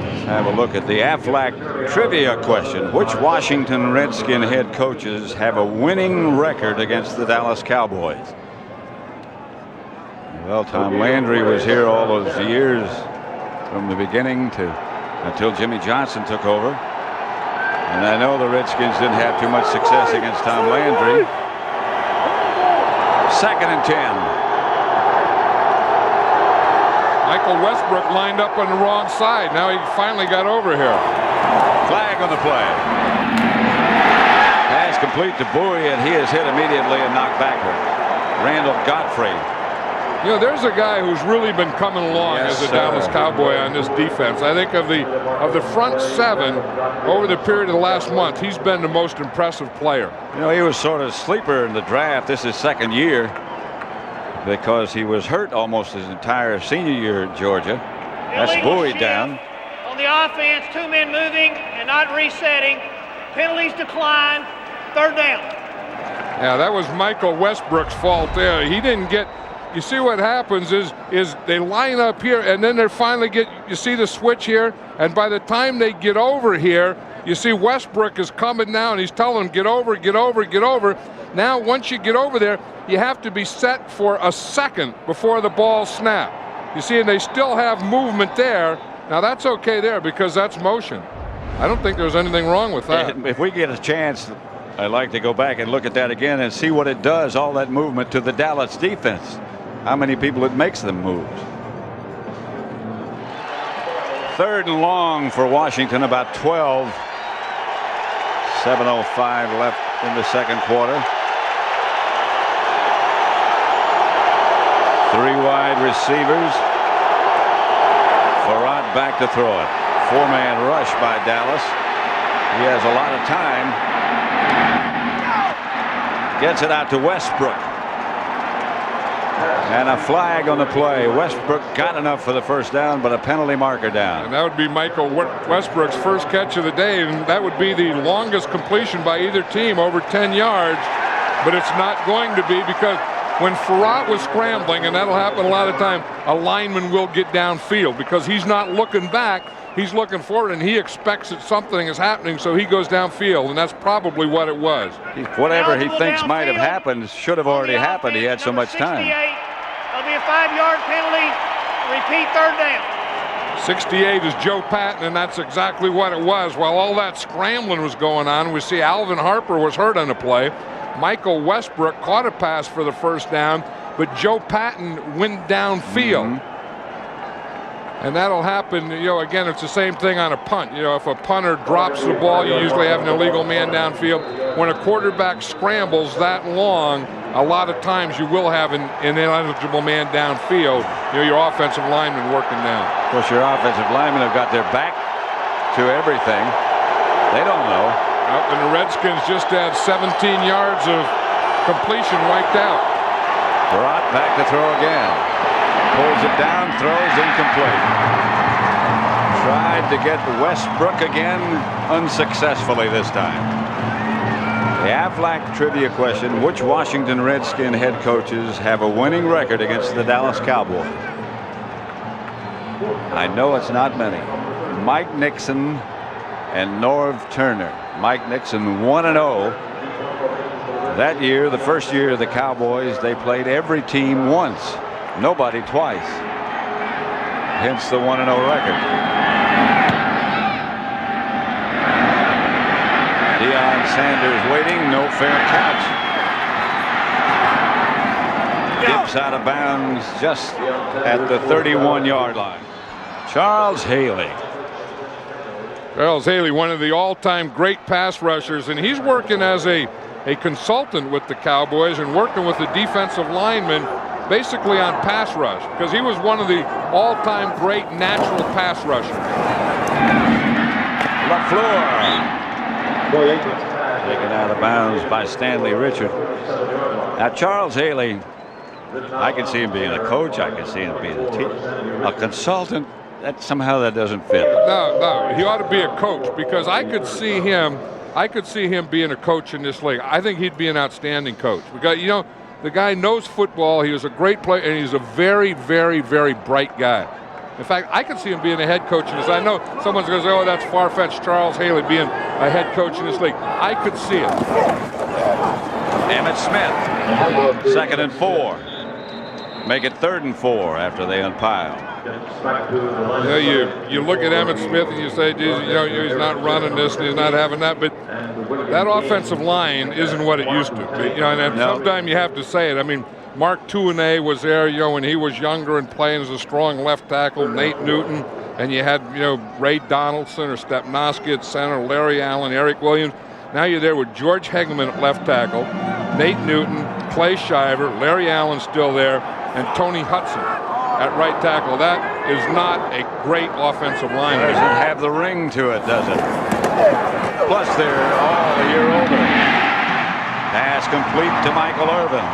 Let's have a look at the Aflac trivia question. Which Washington Redskin head coaches have a winning record against the Dallas Cowboys? Well, Tom Landry was here all those years from the beginning until Jimmy Johnson took over. And I know the Redskins didn't have too much success against Tom Landry. 2nd and 10. Michael Westbrook lined up on the wrong side. Now he finally got over here. Flag on the play. Pass complete to Bowie, and he is hit immediately and knocked backward. Randall Godfrey You know, there's a guy who's really been coming along as a Dallas Cowboy on this defense. I think of the front seven over the period of the last month, he's been the most impressive player. You know, he was sort of sleeper in the draft. This is second year because he was hurt almost his entire senior year at Georgia. That's buoyed down. On the offense, 2 men moving and not resetting. Penalties decline. Third down. Yeah, that was Michael Westbrook's fault there. He didn't get. You see what happens is they line up here and then they finally get, you see the switch here, and by the time they get over here, you see Westbrook is coming now and he's telling them, get over, get over, get over. Now, once you get over there, you have to be set for a second before the ball snap. You see, and they still have movement there. Now, that's okay there because that's motion. I don't think there's anything wrong with that. If we get a chance, I'd like to go back and look at that again and see what it does, all that movement to the Dallas defense. How many people it makes them move. 3rd and long for Washington, about 12. 7:05 left in the second quarter. 3 wide receivers. Frerotte back to throw it. 4-man rush by Dallas. He has a lot of time. Gets it out to Westbrook. And a flag on the play. Westbrook got enough for the first down, but a penalty marker down. And that would be Michael Westbrook's first catch of the day, and that would be the longest completion by either team, over 10 yards. But it's not going to be because when Frerotte was scrambling, and that'll happen a lot of time, a lineman will get downfield because he's not looking back. He's looking forward, and he expects that something is happening, so he goes downfield, and that's probably what it was. Whatever he thinks might have happened should have already happened. He had so much time. There'll be a 5-yard penalty. Repeat, third down. 68 is Joe Patton, and that's exactly what it was. While all that scrambling was going on, we see Alvin Harper was hurt on the play. Michael Westbrook caught a pass for the first down, but Joe Patton went downfield. And that'll happen, you know, again, it's the same thing on a punt. You know, if a punter drops the ball, you usually have an illegal man downfield. When a quarterback scrambles that long, a lot of times you will have an ineligible man downfield. You know, your offensive lineman working down. Of course, your offensive linemen have got their back to everything. They don't know. And the Redskins just had 17 yards of completion wiped out. Frerotte back to throw again. Pulls it down, throws incomplete. Tried to get Westbrook again, unsuccessfully this time. The Aflac trivia question: which Washington Redskin head coaches have a winning record against the Dallas Cowboys? I know it's not many. Mike Nixon and Norv Turner. Mike Nixon 1-0. That year, the first year of the Cowboys, they played every team once. Nobody twice. Hence the 1-0 record. Deion Sanders waiting. No fair catch. Dips out of bounds just at the 31-yard line. Charles Haley. Charles Haley, one of the all-time great pass rushers, and he's working as a consultant with the Cowboys and working with the defensive linemen basically on pass rush, because he was one of the all-time great natural pass rushers. LaFleur taken out of bounds by Stanley Richard. Now Charles Haley, I can see him being a coach. I can see him being a consultant. That somehow that doesn't fit. No, he ought to be a coach, because I could see him being a coach in this league. I think he'd be an outstanding coach, because, you know, the guy knows football. He was a great player, and he's a very, very, very bright guy. In fact, I could see him being a head coach in this. I know someone's going to say, oh, that's far-fetched, Charles Haley being a head coach in this league. I could see it. Emmitt Smith, 2nd and 4. Make it 3rd and 4 after they unpile. You know, you look at Emmitt Smith and you say, geez, you know, he's not running this and he's not having that, but that offensive line isn't what it used to be. You know, and sometimes you have to say it. I mean, Mark Tuinei was there, you know, when he was younger and playing as a strong left tackle. Nate Newton, and you had, you know, Ray Donaldson or Stepnoski at center, Larry Allen, Eric Williams. Now you're there with George Hegelman at left tackle, Nate Newton, Clay Shiver, Larry Allen still there, and Tony Hudson at right tackle. That is not a great offensive line. It doesn't have the ring to it, does it? Plus, they're all a year older. Pass complete to Michael Irvin.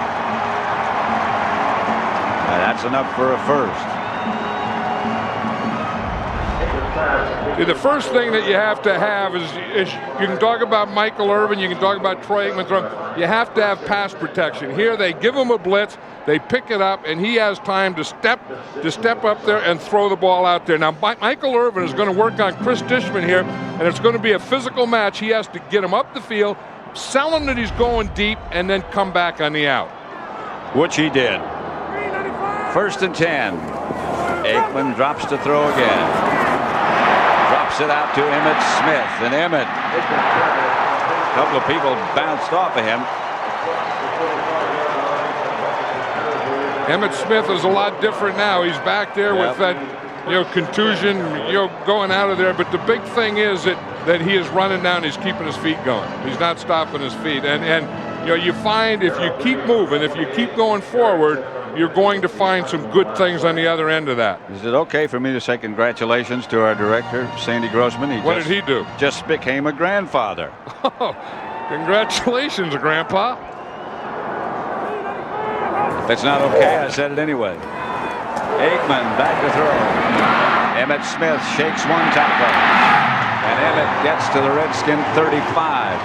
That's enough for a first. The first thing that you have to have is you can talk about Michael Irvin, you can talk about Troy Aikman. You have to have pass protection. Here they give him a blitz, they pick it up, and he has time to step up there and throw the ball out there. Now Michael Irvin is going to work on Chris Dishman here, and it's going to be a physical match. He has to get him up the field, sell him that he's going deep, and then come back on the out. Which he did. 1st and 10. Aikman drops to throw again. Drops it out to Emmitt Smith, and Emmitt, a couple of people bounced off of him. Emmitt Smith is a lot different now. He's back there with that, contusion, going out of there. But the big thing is that he is running down. He's keeping his feet going. He's not stopping his feet. And you find if you keep moving, if you keep going forward, you're going to find some good things on the other end of that. Is it okay for me to say congratulations to our director, Sandy Grossman? What did he do? Just became a grandfather. Oh, congratulations, Grandpa. If it's not okay, I said it anyway. Aikman back to throw. Emmitt Smith shakes one tackle. And Emmitt gets to the Redskin 35.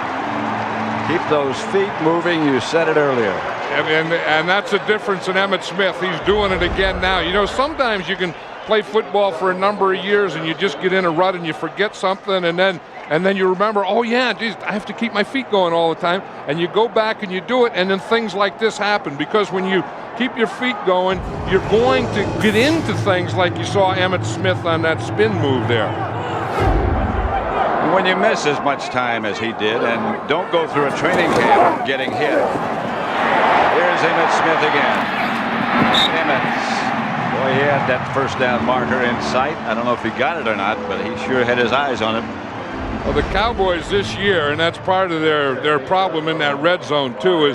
Keep those feet moving. You said it earlier. And that's the difference in Emmitt Smith. He's doing it again now. Sometimes you can play football for a number of years and you just get in a rut and you forget something, and then you remember, oh yeah, geez, I have to keep my feet going all the time. And you go back and you do it, and then things like this happen, because when you keep your feet going, you're going to get into things like you saw Emmitt Smith on that spin move there. When you miss as much time as he did and don't go through a training camp getting hit. Here's Emmitt Smith again. Emmitt. Boy, he had that first down marker in sight. I don't know if he got it or not, but he sure had his eyes on it. Well, the Cowboys this year, and that's part of their problem in that red zone too,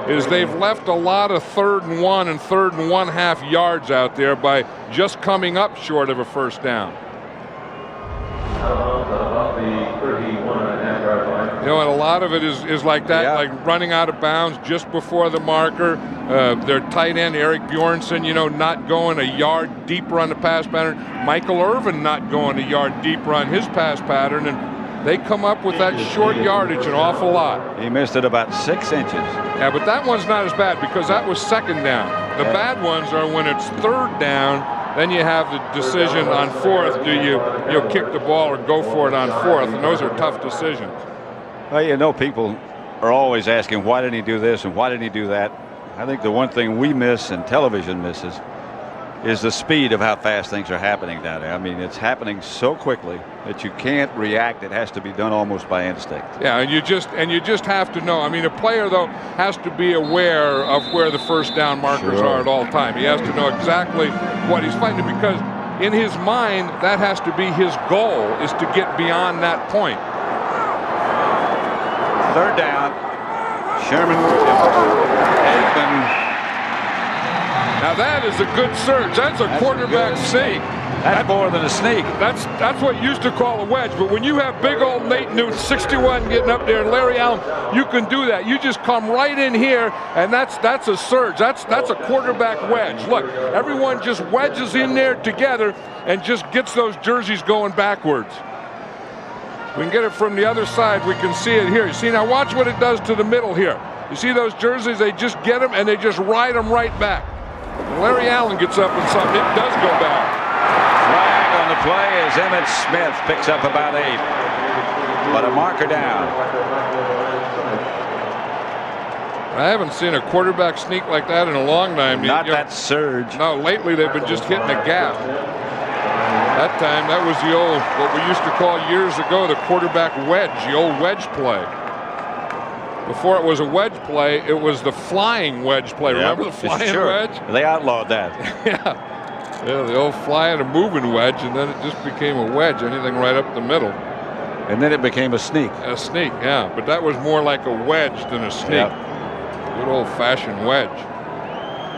is they've left a lot of 3rd and 1 and 3rd and 1/2 yards out there by just coming up short of a first down. And a lot of it is like that, like running out of bounds just before the marker. Their tight end, Eric Bjornsson, not going a yard deeper on the pass pattern. Michael Irvin not going a yard deeper on his pass pattern. And they come up with that short yardage an awful lot. He missed it about 6 inches. Yeah, but that one's not as bad because that was 2nd down. The bad ones are when it's 3rd down. Then you have the decision on 4th. Do you kick the ball or go for it on 4th? And those are tough decisions. Well, people are always asking, why didn't he do this and why didn't he do that? I think the one thing we miss and television misses is the speed of how fast things are happening down there. I mean, it's happening so quickly that you can't react. It has to be done almost by instinct. Yeah, and you just have to know. I mean, a player, though, has to be aware of where the first down markers are at all time. He has to know exactly what he's fighting, because in his mind, that has to be his goal, is to get beyond that point. 3rd down. Sherman Aikman. Now that is a good surge. That's a quarterback sneak. That's more than a sneak. That's what you used to call a wedge. But when you have big old Nate Newton, 61, getting up there, and Larry Allen, you can do that. You just come right in here, and that's a surge. That's a quarterback wedge. Look, everyone just wedges in there together and just gets those jerseys going backwards. We can get it from the other side. We can see it here. You see, now watch what it does to the middle here. You see those jerseys? They just get them, and they just ride them right back. And Larry Allen gets up and something. It does go back. Flag on the play as Emmitt Smith picks up about 8. But a marker down. I haven't seen a quarterback sneak like that in a long time. Not that surge. No, lately they've been just hitting a gap. That time, that was the old, what we used to call years ago, the quarterback wedge, the old wedge play. Before it was a wedge play, it was the flying wedge play. Remember the flying wedge? They outlawed that. Yeah, the old flying and moving wedge, and then it just became a wedge, anything right up the middle. And then it became a sneak. A sneak, yeah, but that was more like a wedge than a sneak. Good old-fashioned wedge.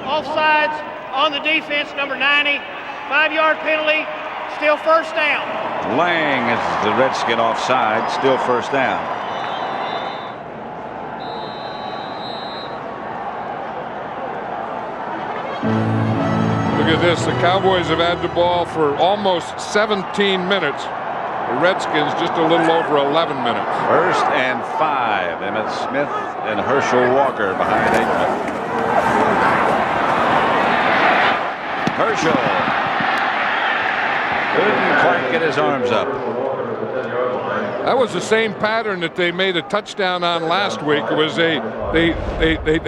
Offsides on the defense, number 90. 5-yard penalty, still first down. Lang is the Redskin offside, still first down. Look at this. The Cowboys have had the ball for almost 17 minutes. The Redskins just a little over 11 minutes. 1st and 5. Emmitt Smith and Herschel Walker behind Aikman. Herschel couldn't quite get his arms up. That was the same pattern that they made a touchdown on last week. It was they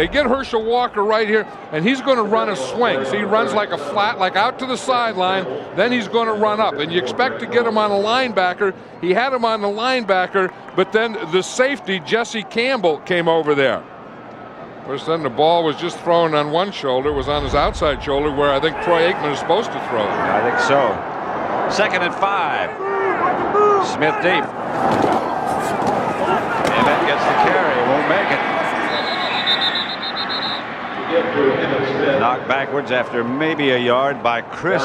get Herschel Walker right here, and he's going to run a swing. So he runs like a flat, like out to the sideline, then he's going to run up. And you expect to get him on a linebacker. He had him on the linebacker, but then the safety, Jesse Campbell, came over there. Of course, then the ball was just thrown on one shoulder. It was on his outside shoulder, where I think Troy Aikman is supposed to throw it. I think so. 2nd and 5. Smith deep. Emmett gets the carry, won't make it. Knocked backwards after maybe a yard by Chris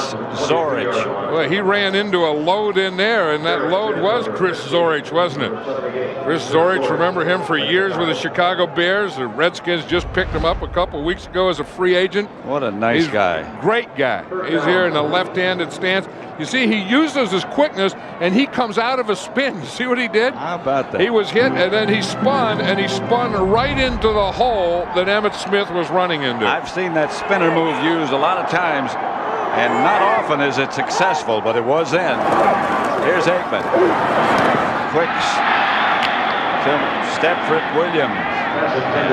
Zorich. Well, he ran into a load in there, and that load was Chris Zorich, wasn't it? Chris Zorich, remember him for years with the Chicago Bears. The Redskins just picked him up a couple weeks ago as a free agent. What a nice guy. Great guy. He's here in a left-handed stance. You see, he uses his quickness, and he comes out of a spin. You see what he did? How about that? He was hit, and then he spun right into the hole that Emmitt Smith was running into. I've seen that spinner move used a lot of times, and not often is it successful, but it was then. Here's Aikman. Quick to Stepford Williams.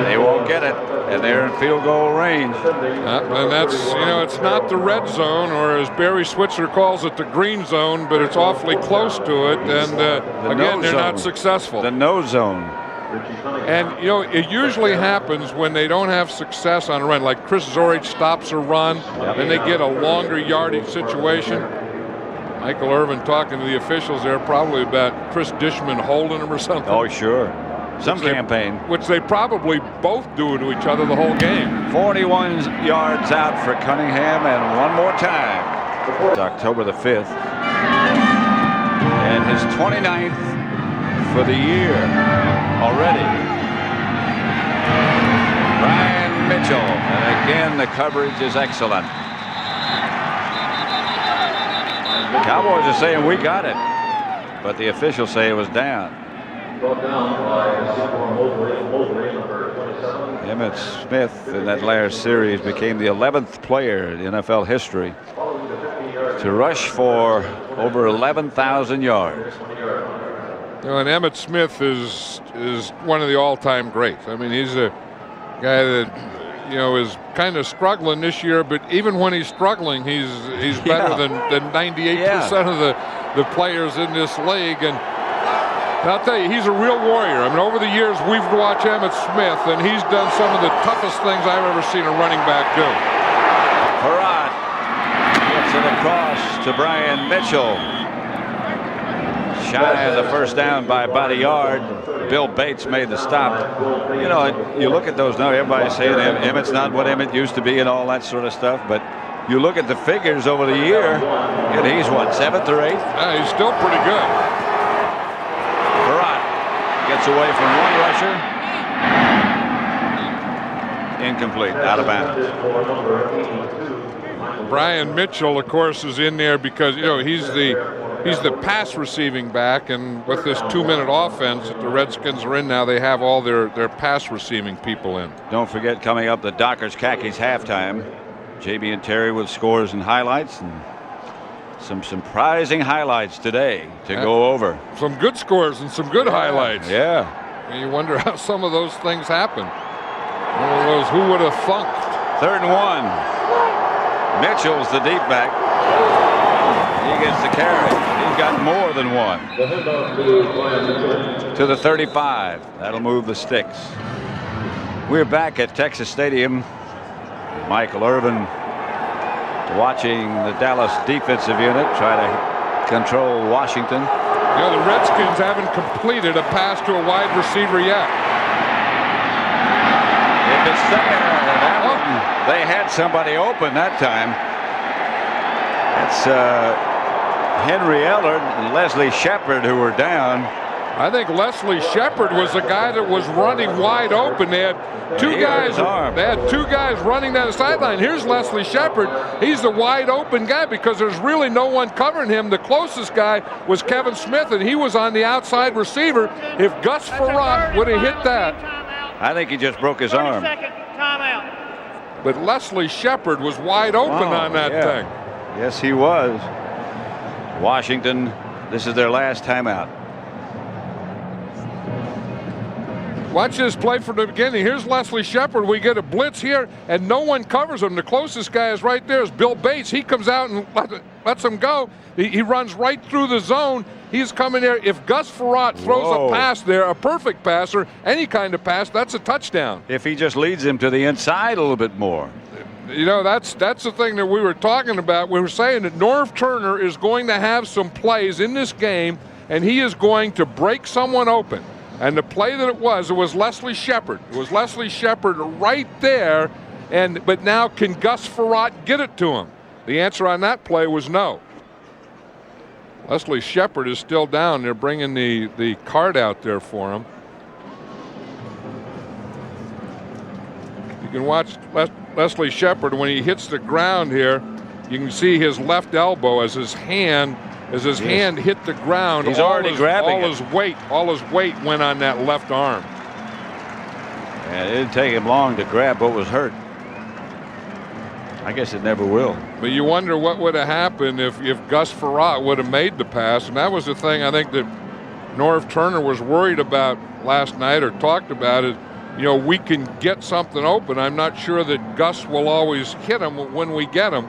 They won't get it, and they're in field goal range. And that's, it's not the red zone, or as Barry Switzer calls it, the green zone, but it's awfully close to it. And again, they're not successful. The no zone. And, it usually happens when they don't have success on a run. Like Chris Zorich stops a run, then they get a longer yardage situation. Michael Irvin talking to the officials there probably about Chris Dishman holding him or something. Oh, sure. Some campaign. Which they probably both do to each other the whole game. 41 yards out for Cunningham, and one more time. It's October the 5th. And his 29th for the year already. Brian Mitchell, and again the coverage is excellent. The Cowboys are saying we got it, but the officials say it was down. Emmitt Smith in that last series became the 11th player in NFL history to rush for over 11,000 yards. And Emmitt Smith is one of the all-time greats. I mean, he's a guy that is kind of struggling this year, but even when he's struggling, he's better than 98% of the players in this league. And I'll tell you, he's a real warrior. I mean, over the years, we've watched Emmitt Smith, and he's done some of the toughest things I've ever seen a running back do. Frerotte gets it across to Brian Mitchell. Shy of the first down by about a yard. Bill Bates made the stop. You look at those now, everybody's saying Emmitt's not what Emmitt used to be and all that sort of stuff, but you look at the figures over the year, and he's what, 7th or 8th? Yeah, he's still pretty good. Frerotte gets away from one rusher. Incomplete, out of bounds. Brian Mitchell, of course, is in there because, he's the pass receiving back, and with this 2-minute offense that the Redskins are in now, they have all their pass receiving people in. Don't forget, coming up, the Dockers Khakis halftime. JB and Terry with scores and highlights, and some surprising highlights today to go over. Some good scores and some good highlights. Yeah. And you wonder how some of those things happen. One of those, who would have thunked? 3rd and 1. Mitchell's the deep back. He gets the carry. He's got more than one. To the 35. That'll move the sticks. We're back at Texas Stadium. Michael Irvin watching the Dallas defensive unit try to control Washington. The Redskins haven't completed a pass to a wide receiver yet. If it's there, that one they had somebody open that time. It's Henry Ellard and Leslie Shepard who were down. I think Leslie Shepard was the guy that was running wide open. They had two guys. They had two guys running down the sideline. Here's Leslie Shepard. He's the wide open guy because there's really no one covering him. The closest guy was Kevin Smith, and he was on the outside receiver. If Gus Frerotte would have hit that, I think he just broke his arm. 30-second timeout. But Leslie Shepard was wide open on that thing. Yes, he was. Washington, this is their last timeout. Watch this play from the beginning. Here's Leslie Shepard. We get a blitz here, and no one covers him. The closest guy is right there is Bill Bates. He comes out and lets him go. He runs right through the zone. He's coming there. If Gus Frerotte throws a pass there, a perfect passer, any kind of pass, that's a touchdown. If he just leads him to the inside a little bit more. You know, that's the thing that we were talking about. We were saying that Norv Turner is going to have some plays in this game, and he is going to break someone open. And the play that it was Leslie Shepard. It was Leslie Shepard right there. But now can Gus Frerotte get it to him? The answer on that play was no. Leslie Shepard is still down. They're bringing the card out there for him. You can watch Leslie Shepard when he hits the ground here. You can see his left elbow as his hand hit the ground. He's already grabbing all his weight went on that left arm. And it didn't take him long to grab what was hurt. I guess it never will. But you wonder what would have happened if Gus Frerotte would have made the pass. And that was the thing I think that Norv Turner was worried about last night, or talked about it. You know, we can get something open. I'm not sure that Gus will always hit him when we get him.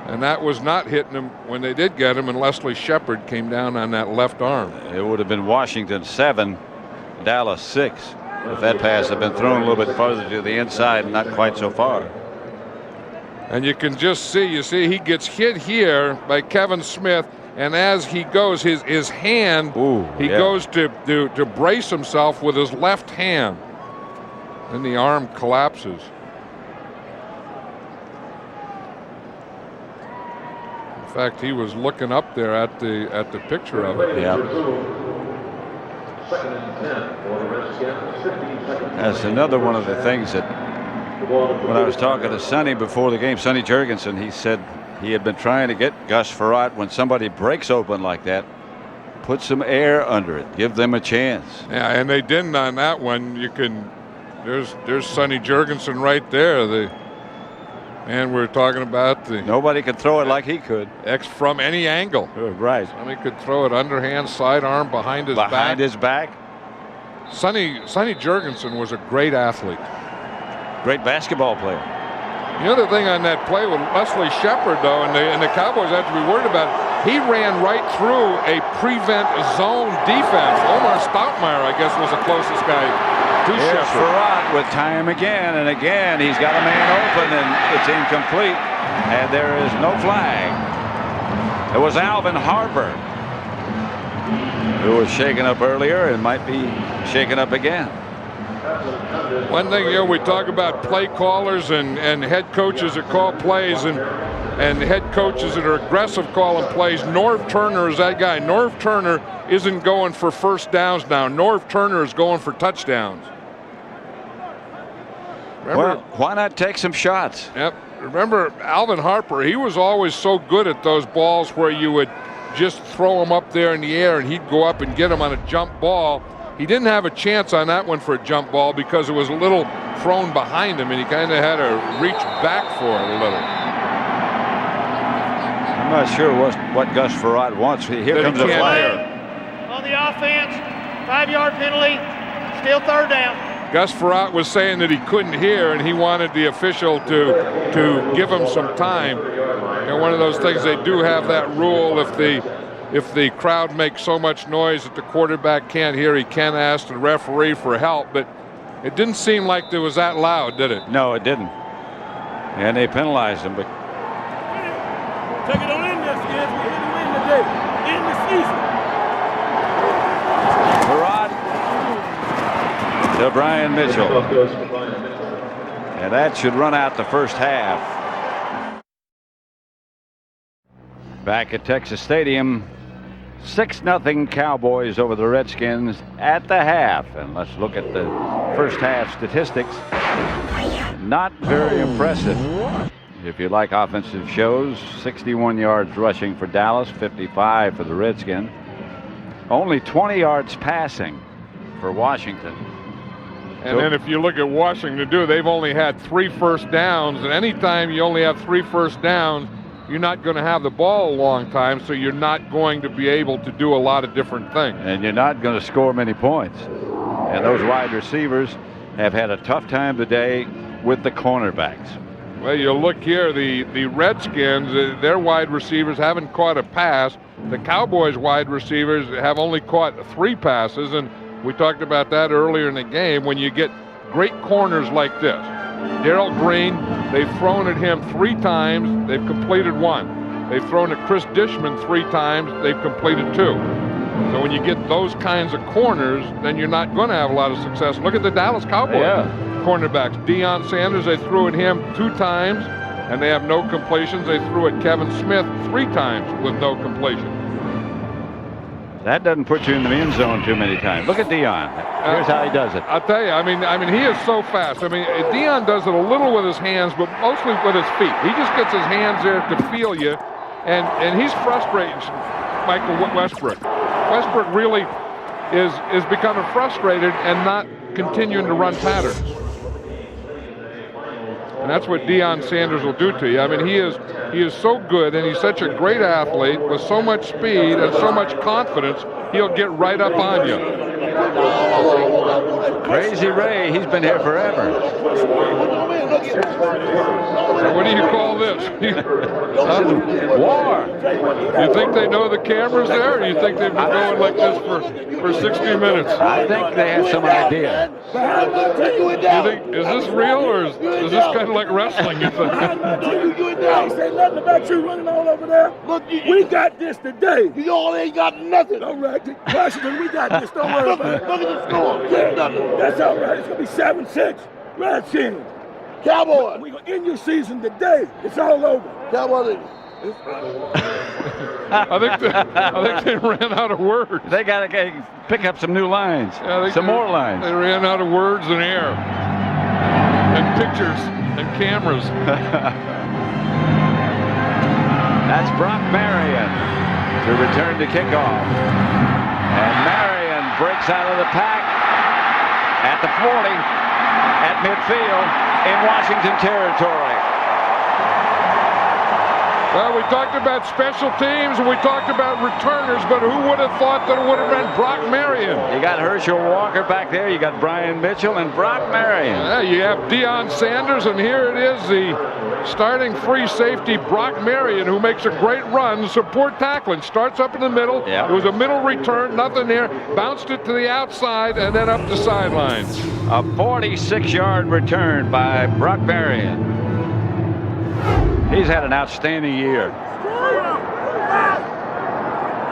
And that was not hitting him when they did get him, and Leslie Shepard came down on that left arm. It would have been Washington 7, Dallas 6, if that pass had been thrown a little bit farther to the inside and not quite so far. And you can just see, he gets hit here by Kevin Smith, and as he goes, his hand, goes to brace himself with his left hand. Then the arm collapses. In fact, he was looking up there at the picture of it. Yeah. That's another one of the things that when I was talking to Sonny before the game, Sonny Jurgensen, he said he had been trying to get Gus Frerotte, when somebody breaks open like that, put some air under it, give them a chance. Yeah, and they didn't on that one. There's Sonny Jurgensen right there. And we're talking about nobody could throw it like he could. From any angle. Right. Somebody could throw it underhand, sidearm, behind his back. Sonny Jurgensen was a great athlete. Great basketball player. The other thing on that play with Leslie Shepard, though, and the Cowboys have to be worried about it, he ran right through a prevent zone defense. Omar Stoutmeyer, I guess, was the closest guy to Here's Shepard. Frerotte with time again and again. He's got a man open, and it's incomplete. And there is no flag. It was Alvin Harper who was shaken up earlier and might be shaken up again. One thing, we talk about play callers and head coaches that call plays and head coaches that are aggressive calling plays. Norv Turner is that guy. Norv Turner isn't going for first downs now. Norv Turner is going for touchdowns. Well, why not take some shots? Yep. Remember Alvin Harper, he was always so good at those balls where you would just throw him up there in the air and he'd go up and get him on a jump ball. He didn't have a chance on that one for a jump ball because it was a little thrown behind him, and he kind of had to reach back for it a little. I'm not sure what Gus Frerotte wants. Here comes a flag. On the offense, 5-yard penalty, still third down. Gus Frerotte was saying that he couldn't hear, and he wanted the official to give him some time. One of those things, they do have that rule, if the crowd makes so much noise that the quarterback can't hear, he can ask the referee for help. But it didn't seem like it was that loud, did it? No, it didn't. And they penalized him. But take it on in there, Skins. We're here to win today. In the season. Frerotte to Brian Mitchell. And that should run out the first half. Back at Texas Stadium, 6-0 Cowboys over the Redskins at the half. And let's look at the first half statistics. Not very impressive. If you like offensive shows, 61 yards rushing for Dallas, 55 for the Redskins. Only 20 yards passing for Washington. And then if you look at Washington, they've only had 3 first downs. And anytime you only have 3 first downs, you're not going to have the ball a long time, so you're not going to be able to do a lot of different things. And you're not going to score many points. And those wide receivers have had a tough time today with the cornerbacks. Well, you look here, the Redskins, their wide receivers haven't caught a pass. The Cowboys wide receivers have only caught 3 passes, and we talked about that earlier in the game. When you get great corners like this, Darrell Green, they've thrown at him 3 times, they've completed 1. They've thrown at Chris Dishman 3 times, they've completed 2. So when you get those kinds of corners, then you're not going to have a lot of success. Look at the Dallas Cowboys cornerbacks. Deion Sanders, they threw at him 2 times, and they have no completions. They threw at Kevin Smith 3 times with no completion. That doesn't put you in the end zone too many times. Look at Deion. Here's how he does it. I'll tell you, I mean, he is so fast. I mean, Deion does it a little with his hands, but mostly with his feet. He just gets his hands there to feel you, and he's frustrating Michael Westbrook. Westbrook really is becoming frustrated and not continuing to run patterns. And that's what Deion Sanders will do to you. I mean, he is so good, and he's such a great athlete with so much speed and so much confidence, he'll get right up on you. Crazy Ray, he's been here forever. So what do you call this? War. You think they know the cameras there, or you think they've been going like this for 60 minutes? I think they have some idea. You think, is this real, or is this kind of like wrestling, you think? I ain't say nothing about you running all over there. Look, we got this today. You all ain't got nothing. All right, Washington, we got this. Don't worry about it. Look at the score. Yeah, that's all right. It's going to be 7-6. Redskins. Cowboys. We're going to end your season today. It's all over. Cowboys. I think they ran out of words. They got to pick up some new lines, some more lines. They ran out of words and air and pictures and cameras. That's Brock Marion to return to kickoff. And Marion breaks out of the pack at the 40 at midfield in Washington territory. Well, we talked about special teams and we talked about returners, but who would have thought that it would have been Brock Marion? You got Herschel Walker back there, you got Brian Mitchell and Brock Marion. Yeah, you have Deion Sanders, and here it is, the starting free safety Brock Marion, who makes a great run, support tackling, starts up in the middle. Yep. It was a middle return, nothing there, bounced it to the outside and then up the sidelines. A 46-yard return by Brock Marion. He's had an outstanding year.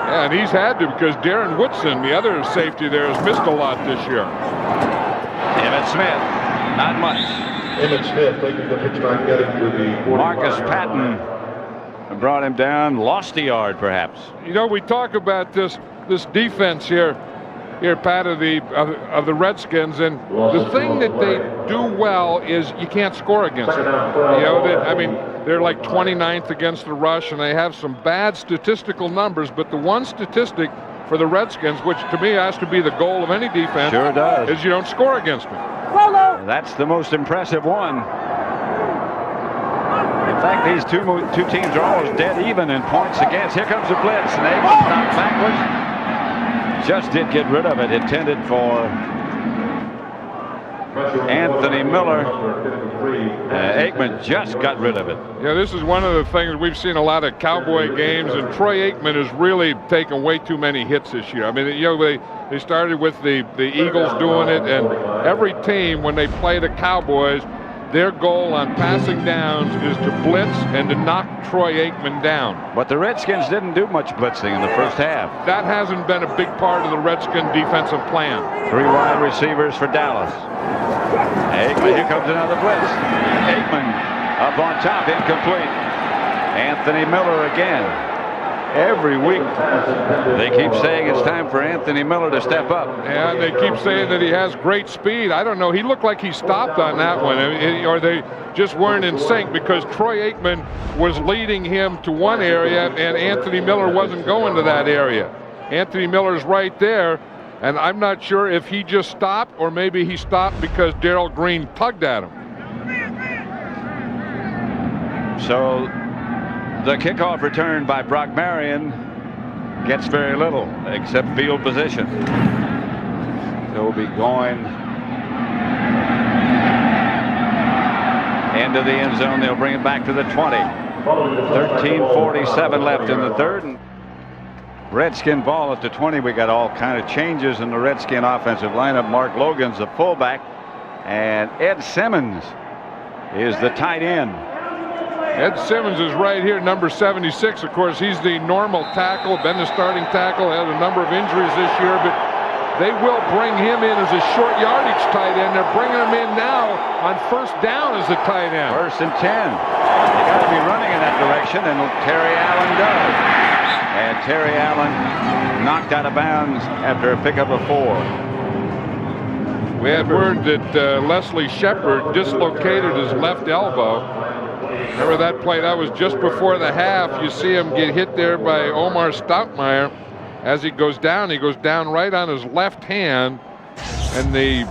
Yeah, and he's had to, because Darren Woodson, the other safety there, has missed a lot this year. Emmitt Smith, not much. Emmitt Smith taking the pitch back, getting to the 45. Marcus Patton brought him down, lost a yard perhaps. You know, we talk about this defense here, Pat, of the Redskins, and the thing that they do well is you can't score against them. You know, they're like 29th against the rush, and they have some bad statistical numbers, but the one statistic for the Redskins, which to me has to be the goal of any defense, sure does, is you don't score against them. That's the most impressive one. In fact, these two teams are almost dead even in points against. Here comes the blitz, and Aikman knocked backwards. Just did get rid of it, intended for Anthony Miller. Aikman just got rid of it. Yeah, this is one of the things we've seen a lot of Cowboy games, and Troy Aikman has really taken way too many hits this year. I mean, you know, they started with the Eagles doing it, and every team, when they play the Cowboys, their goal on passing downs is to blitz and to knock Troy Aikman down. But the Redskins didn't do much blitzing in the first half. That hasn't been a big part of the Redskin defensive plan. 3 wide receivers for Dallas. Aikman, here comes another blitz. Aikman up on top, incomplete. Anthony Miller again. Every week they keep saying it's time for Anthony Miller to step up. And they keep saying that he has great speed. I don't know. He looked like he stopped on that one. Or they just weren't in sync, because Troy Aikman was leading him to one area and Anthony Miller wasn't going to that area. Anthony Miller's right there, and I'm not sure if he just stopped or maybe he stopped because Darrell Green tugged at him. So the kickoff return by Brock Marion gets very little except field position. They'll be going into the end zone. They'll bring it back to the 20. 13:47 left in the third. And Redskin ball at the 20. We got all kind of changes in the Redskin offensive lineup. Mark Logan's the fullback, and Ed Simmons is the tight end. Ed Simmons is right here, number 76. Of course, he's the normal tackle, been the starting tackle, had a number of injuries this year, but they will bring him in as a short yardage tight end. They're bringing him in now on first down as a tight end. 1st and 10. They got to be running in that direction, and Terry Allen does. And Terry Allen knocked out of bounds after a pickup of 4. We had word that Leslie Shepard dislocated his left elbow. Remember that play? That was just before the half. You see him get hit there by Omar Stoutmeyer. As he goes down right on his left hand, and the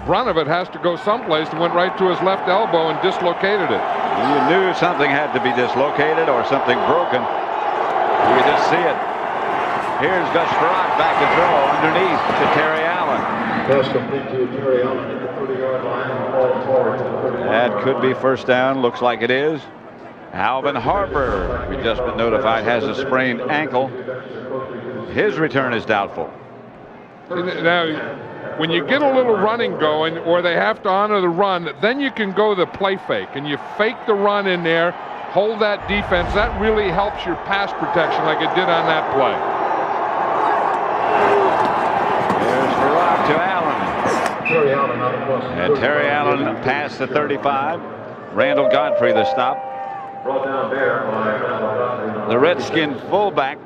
brunt of it has to go someplace. He went right to his left elbow and dislocated it. You knew something had to be dislocated or something broken. You just see it. Here's Gus Frerotte back to throw underneath to Terry Allen. Pass complete to Terry Allen at the 30-yard line. Ball forward to the 30-yard That line. could be first down. Looks like it is. Alvin Harper, we just been notified, has a sprained ankle. His return is doubtful. Now, when you get a little running going, or they have to honor the run, then you can go the play fake, and you fake the run in there, hold that defense. That really helps your pass protection like it did on that play. There's Frerotte to Allen. Terry Allen out of plus. And Terry Allen past the 35. Randall Godfrey the stop. Brought down there by Randall Godfrey. The Redskin fullback,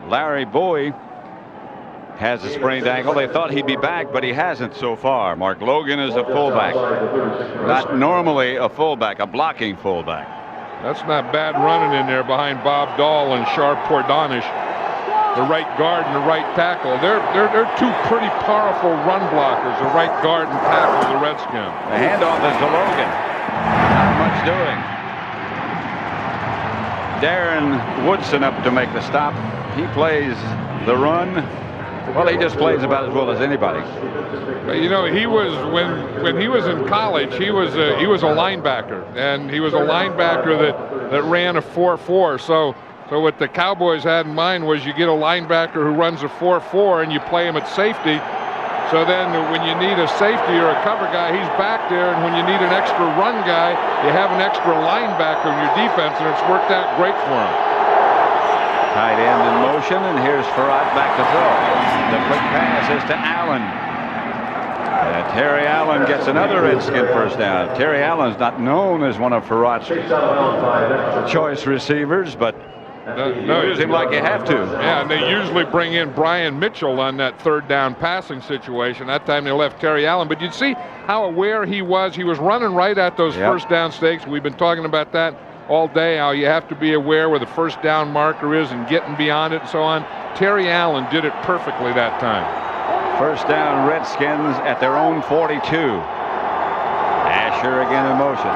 Larry Bowie, has a sprained ankle. They thought he'd be back, but he hasn't so far. Mark Logan is a fullback. Not normally a fullback, a blocking fullback. That's not bad running in there behind Bob Dahl and Sharp Pordonish, the right guard and the right tackle. They're two pretty powerful run blockers, the right guard and tackle of the Redskins. The handoff is to Logan. Not much doing. Darren Woodson up to make the stop. He plays the run. Well, he just plays about as well as anybody. You know, he was when he was in college, he was a linebacker, and he was a linebacker that ran a 4.4. So what the Cowboys had in mind was you get a linebacker who runs a 4.4 and you play him at safety. So then when you need a safety or a cover guy, he's back there, and when you need an extra run guy, you have an extra linebacker in your defense, and it's worked out great for him. Tight end in motion, and here's Frerotte back to throw. The quick pass is to Allen. And Terry Allen gets another Redskin first down. Terry Allen's not known as one of Ferrotte's choice receivers, but No, use him like you have to. Yeah, and they usually bring in Brian Mitchell on that third down passing situation. That time they left Terry Allen, but you'd see how aware he was. He was running right at those first down stakes. We've been talking about that all day, how you have to be aware where the first down marker is and getting beyond it and so on. Terry Allen did it perfectly that time. First down, Redskins at their own 42. Asher again in motion.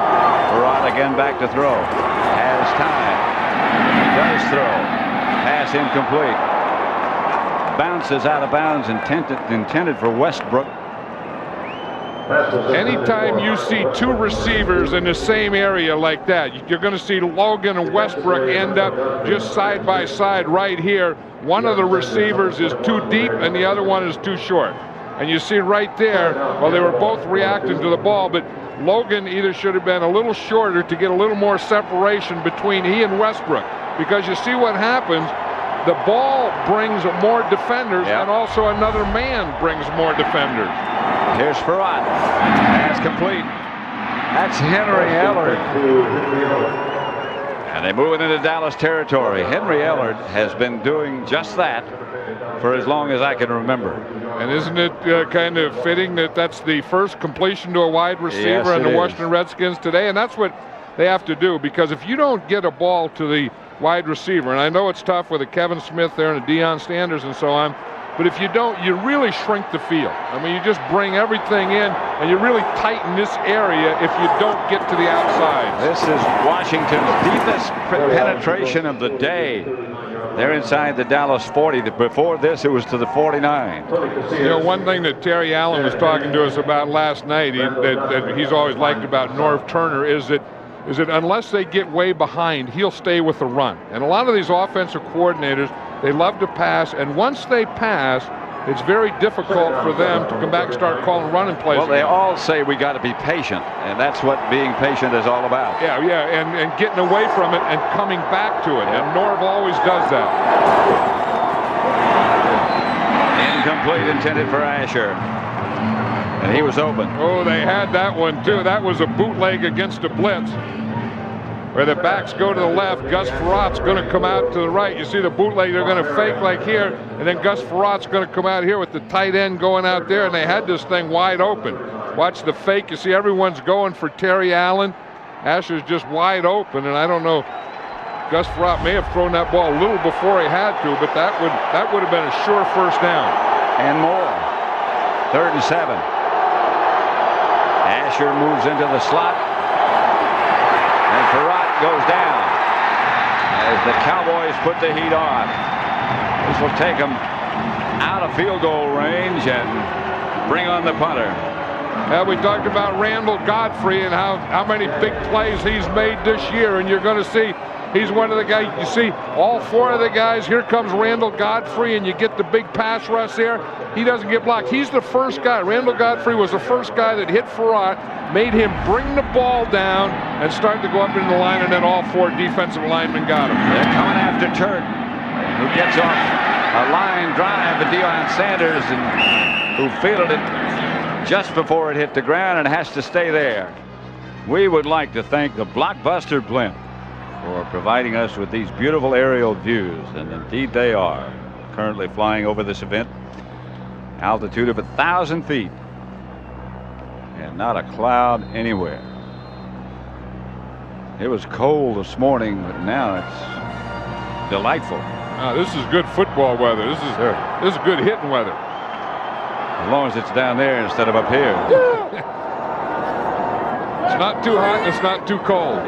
Frerotte again back to throw. Has time. Does throw. Pass incomplete. Bounces out of bounds, intended for Westbrook. Anytime you see two receivers in the same area like that, you're going to see Logan and Westbrook end up just side by side right here. One of the receivers is too deep and the other one is too short. And you see right there, well, they were both reacting to the ball, but Logan either should have been a little shorter to get a little more separation between he and Westbrook. Because you see what happens, the ball brings more defenders and also another man brings more defenders. Here's Frerotte. Pass complete. That's Henry Ellard. And they move it into Dallas territory. Henry Ellard has been doing just that for as long as I can remember. And isn't it kind of fitting that that's the first completion to a wide receiver in the Washington Redskins today? And that's what they have to do, because if you don't get a ball to the wide receiver, and I know it's tough with a Kevin Smith there and a Deion Sanders and so on, but if you don't, you really shrink the field. I mean, you just bring everything in, and you really tighten this area if you don't get to the outside. This is Washington's deepest penetration of the day. They're inside the Dallas 40. Before this, it was to the 49. You know, one thing that Terry Allen was talking to us about last night, that he's always liked about Norv Turner, is that unless they get way behind, he'll stay with the run. And a lot of these offensive coordinators, they love to pass, and once they pass, it's very difficult for them to come back and start calling running plays. Well, they all say we got to be patient, and that's what being patient is all about. Yeah, and getting away from it and coming back to it, and Norv always does that. Incomplete, intended for Asher. And he was open. Oh, they had that one, too. That was a bootleg against a blitz, where the backs go to the left. Gus Ferrotte's going to come out to the right. You see the bootleg, they're going to fake like here, and then Gus Ferrotte's going to come out here with the tight end going out there, and they had this thing wide open. Watch the fake. You see everyone's going for Terry Allen. Asher's just wide open, and I don't know. Gus Frerotte may have thrown that ball a little before he had to, but that would have been a sure first down. And more. 3rd and 7. Asher moves into the slot. And Frerotte goes down as the Cowboys put the heat on. This will take them out of field goal range and bring on the punter. Well, we talked about Randall Godfrey and how many big plays he's made this year, and you're going to see he's one of the guys. You see all 4 of the guys. Here comes Randall Godfrey, and you get the big pass rush there. He doesn't get blocked. He's the first guy. Randall Godfrey was the first guy that hit Frerotte, made him bring the ball down and start to go up into the line, and then all 4 defensive linemen got him. They're coming after Turk, who gets off a line drive to Deion Sanders, and who fielded it just before it hit the ground and has to stay there. We would like to thank the Blockbuster Blimp for providing us with these beautiful aerial views, and indeed they are. Currently flying over this event, altitude of 1,000 feet, and not a cloud anywhere. It was cold this morning, but now it's delightful. This is good football weather. This is good hitting weather. As long as it's down there instead of up here. It's not too hot and it's not too cold.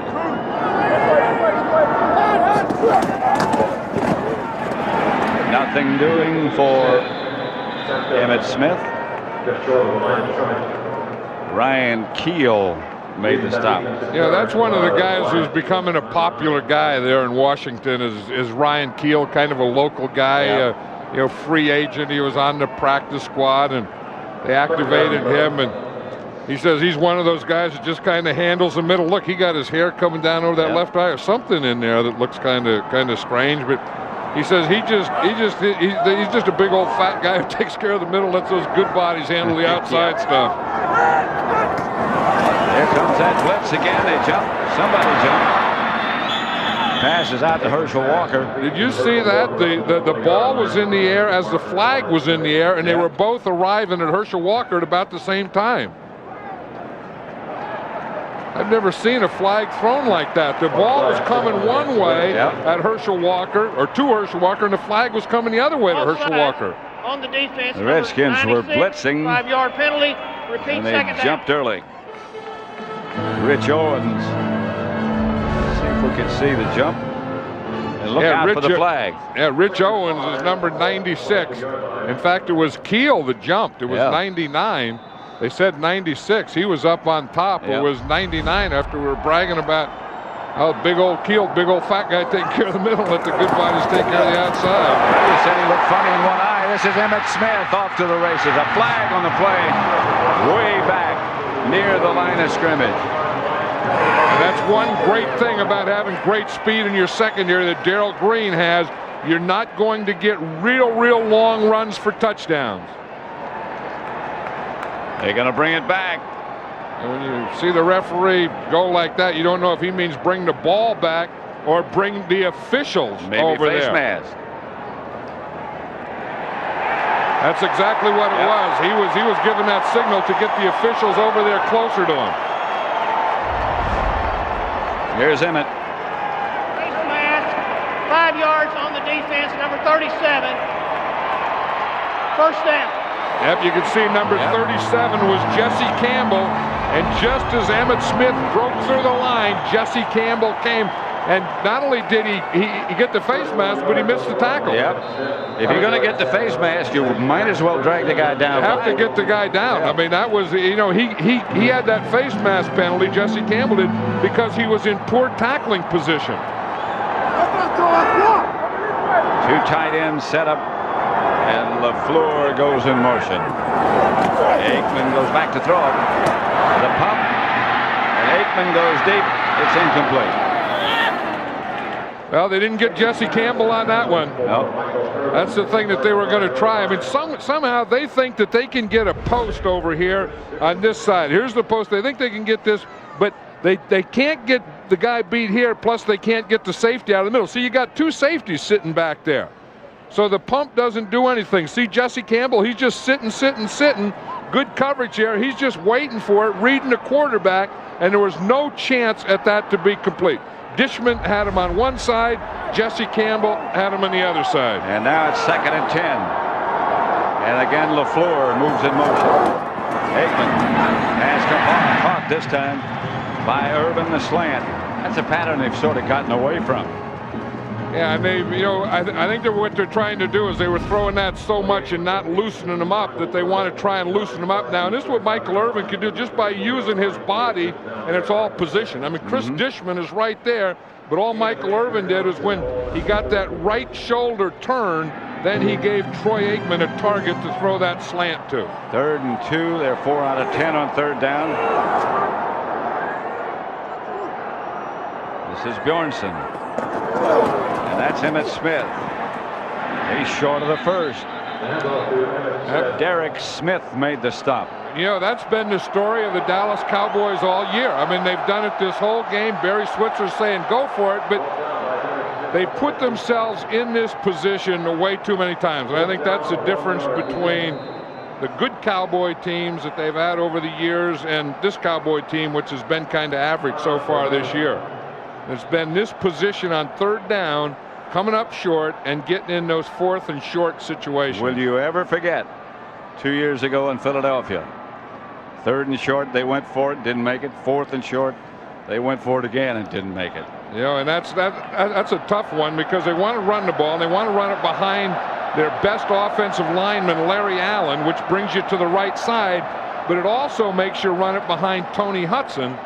Nothing doing for Emmitt Smith. Ryan Keel made the stop. Yeah, that's one of the guys who's becoming a popular guy there in Washington is Ryan Keel, kind of a local guy, free agent. He was on the practice squad, and they activated him, and he says he's one of those guys that just kind of handles the middle. Look, he got his hair coming down over that left eye, or something in there that looks kind of strange, but he says he's just a big old fat guy who takes care of the middle, lets those good bodies handle the outside stuff. Here comes that blitz again. They jump. Somebody jumped. Passes out to Herschel Walker. Did you see that? The ball was in the air as the flag was in the air, and they were both arriving at Herschel Walker at about the same time. I've never seen a flag thrown like that. The ball was coming one way at Herschel Walker, or to Herschel Walker, and the flag was coming the other way to Herschel Walker. On the defense, the Redskins were blitzing. 5-yard penalty. Repeat, and they second down. jumped early. Rich Owens. Let's see if we can see the jump. And look out for the flag. Yeah, Rich Owens is number 96. In fact, it was Keel that jumped. It was 99. They said 96. He was up on top. It was 99 after we were bragging about how big old Keel, big old fat guy taking care of the middle, let the good bodies take care of the outside. He said he looked funny in one eye. This is Emmitt Smith off to the races. A flag on the play way back near the line of scrimmage. And that's one great thing about having great speed in your secondary that Darrell Green has. You're not going to get real long runs for touchdowns. They're going to bring it back. And when you see the referee go like that, you don't know if he means bring the ball back or bring the officials over face there. mask. That's exactly what it was. He was giving that signal to get the officials over there closer to him. Here's Emmett. Face mask, 5 yards on the defense, number 37. First down. Yep, you can see number 37 was Jesse Campbell, and just as Emmitt Smith broke through the line, Jesse Campbell came, and not only did he get the face mask, but he missed the tackle. Yep. If you're going to get the face mask, you might as well drag the guy down. You have to get the guy down. I mean, that was, you know, he had that face mask penalty, Jesse Campbell did, because he was in poor tackling position. 2 tight ends set up, and LaFleur goes in motion. Aikman goes back to throw it. The pump, and Aikman goes deep. It's incomplete. Well, they didn't get Jesse Campbell on that one. No. That's the thing that they were going to try. I mean, somehow they think that they can get a post over here on this side. Here's the post. They think they can get this, but they can't get the guy beat here, plus they can't get the safety out of the middle. So you got 2 safeties sitting back there. So the pump doesn't do anything. See Jesse Campbell, he's just sitting. Good coverage here. He's just waiting for it, reading the quarterback, and there was no chance at that to be complete. Dishman had him on one side. Jesse Campbell had him on the other side. And now it's 2nd and 10. And again, LaFleur moves in motion. Aikman has caught this time by Urban the slant. That's a pattern they've sort of gotten away from. Yeah, and I think that what they're trying to do is they were throwing that so much and not loosening them up that they want to try and loosen them up now. And this is what Michael Irvin can do just by using his body, and it's all position. I mean, Chris Dishman is right there, but all Michael Irvin did is when he got that right shoulder turn, then he gave Troy Aikman a target to throw that slant to. 3rd and 2. They're 4 out of 10 on 3rd down. This is Bjornsson. And that's Emmitt Smith. He's short of the first. Derek Smith made the stop. You know, that's been the story of the Dallas Cowboys all year. I mean, they've done it this whole game. Barry Switzer's saying go for it, but they put themselves in this position way too many times. And I think that's the difference between the good Cowboy teams that they've had over the years and this Cowboy team, which has been kind of average so far this year. It's been this position on 3rd down, coming up short and getting in those 4th and short situations. Will you ever forget 2 years ago in Philadelphia? 3rd and short, they went for it, didn't make it. 4th and short, they went for it again and didn't make it. You know, and that's a tough one because they want to run the ball and they want to run it behind their best offensive lineman, Larry Allen, which brings you to the right side, but it also makes you run it behind Tony Hudson,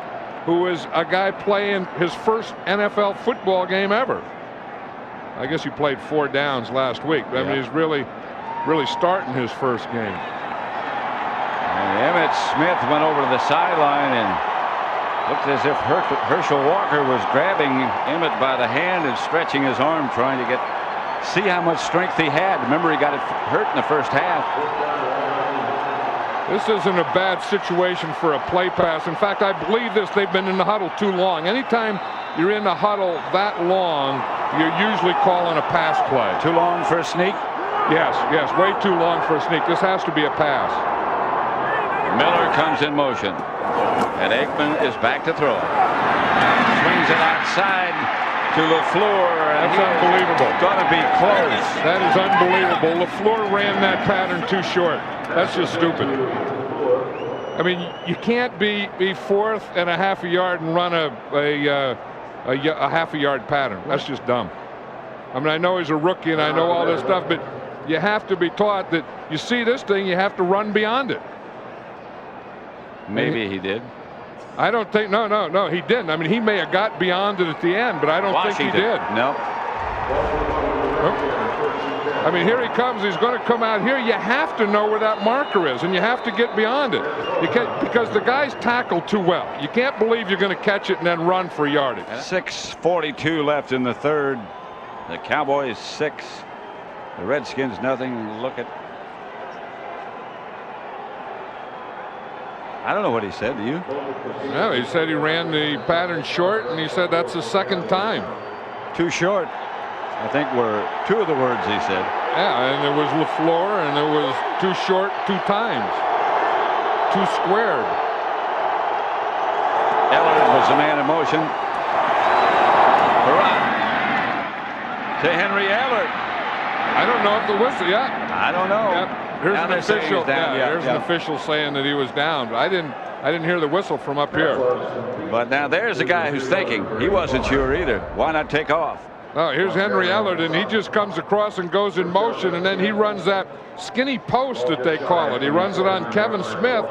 who is a guy playing his first NFL football game ever. I guess he played 4 downs last week, but I mean, he's really starting his first game. And Emmitt Smith went over to the sideline and looked as if Herschel Walker was grabbing Emmitt by the hand and stretching his arm, trying to see how much strength he had. Remember, he got it hurt in the first half. This isn't a bad situation for a play pass. In fact, I believe they've been in the huddle too long. Anytime you're in the huddle that long, you're usually calling a pass play. Too long for a sneak? Yes, way too long for a sneak. This has to be a pass. Miller comes in motion, and Aikman is back to throw. Swings it outside to LaFleur. That's unbelievable. Going to be close. That is unbelievable. LaFleur ran that pattern too short. That's just stupid. I mean, you can't be 4th and a half a yard and run a half a yard pattern. That's just dumb. I mean, I know he's a rookie and I know all this stuff, but you have to be taught that you see this thing, you have to run beyond it. Maybe he did. I don't think, no, he didn't. I mean, he may have got beyond it at the end, but I don't think he did. No. I mean, here he comes. He's going to come out here. You have to know where that marker is, and you have to get beyond it. Because the guy's tackled too well. You can't believe you're going to catch it and then run for yardage. 6:42 left in the 3rd. The Cowboys 6. The Redskins nothing. Look at I don't know what he said. Do you? No, he said he ran the pattern short, and he said that's the second time. Too short, I think, were two of the words he said. Yeah, and there was LaFleur, and there was too short 2 times. Too squared. Ellard was the man in motion. Frerotte to Henry Ellard. I don't know if the whistle. Yeah, I don't know. Yep. Here's Now an they're saying official. he's down. There's an official saying that he was down. But I didn't hear the whistle from up here. But now there's a guy who's thinking. He wasn't sure either. Why not take off? Oh, here's Henry Ellard, and he just comes across and goes in motion, and then he runs that skinny post that they call it. He runs it on Kevin Smith.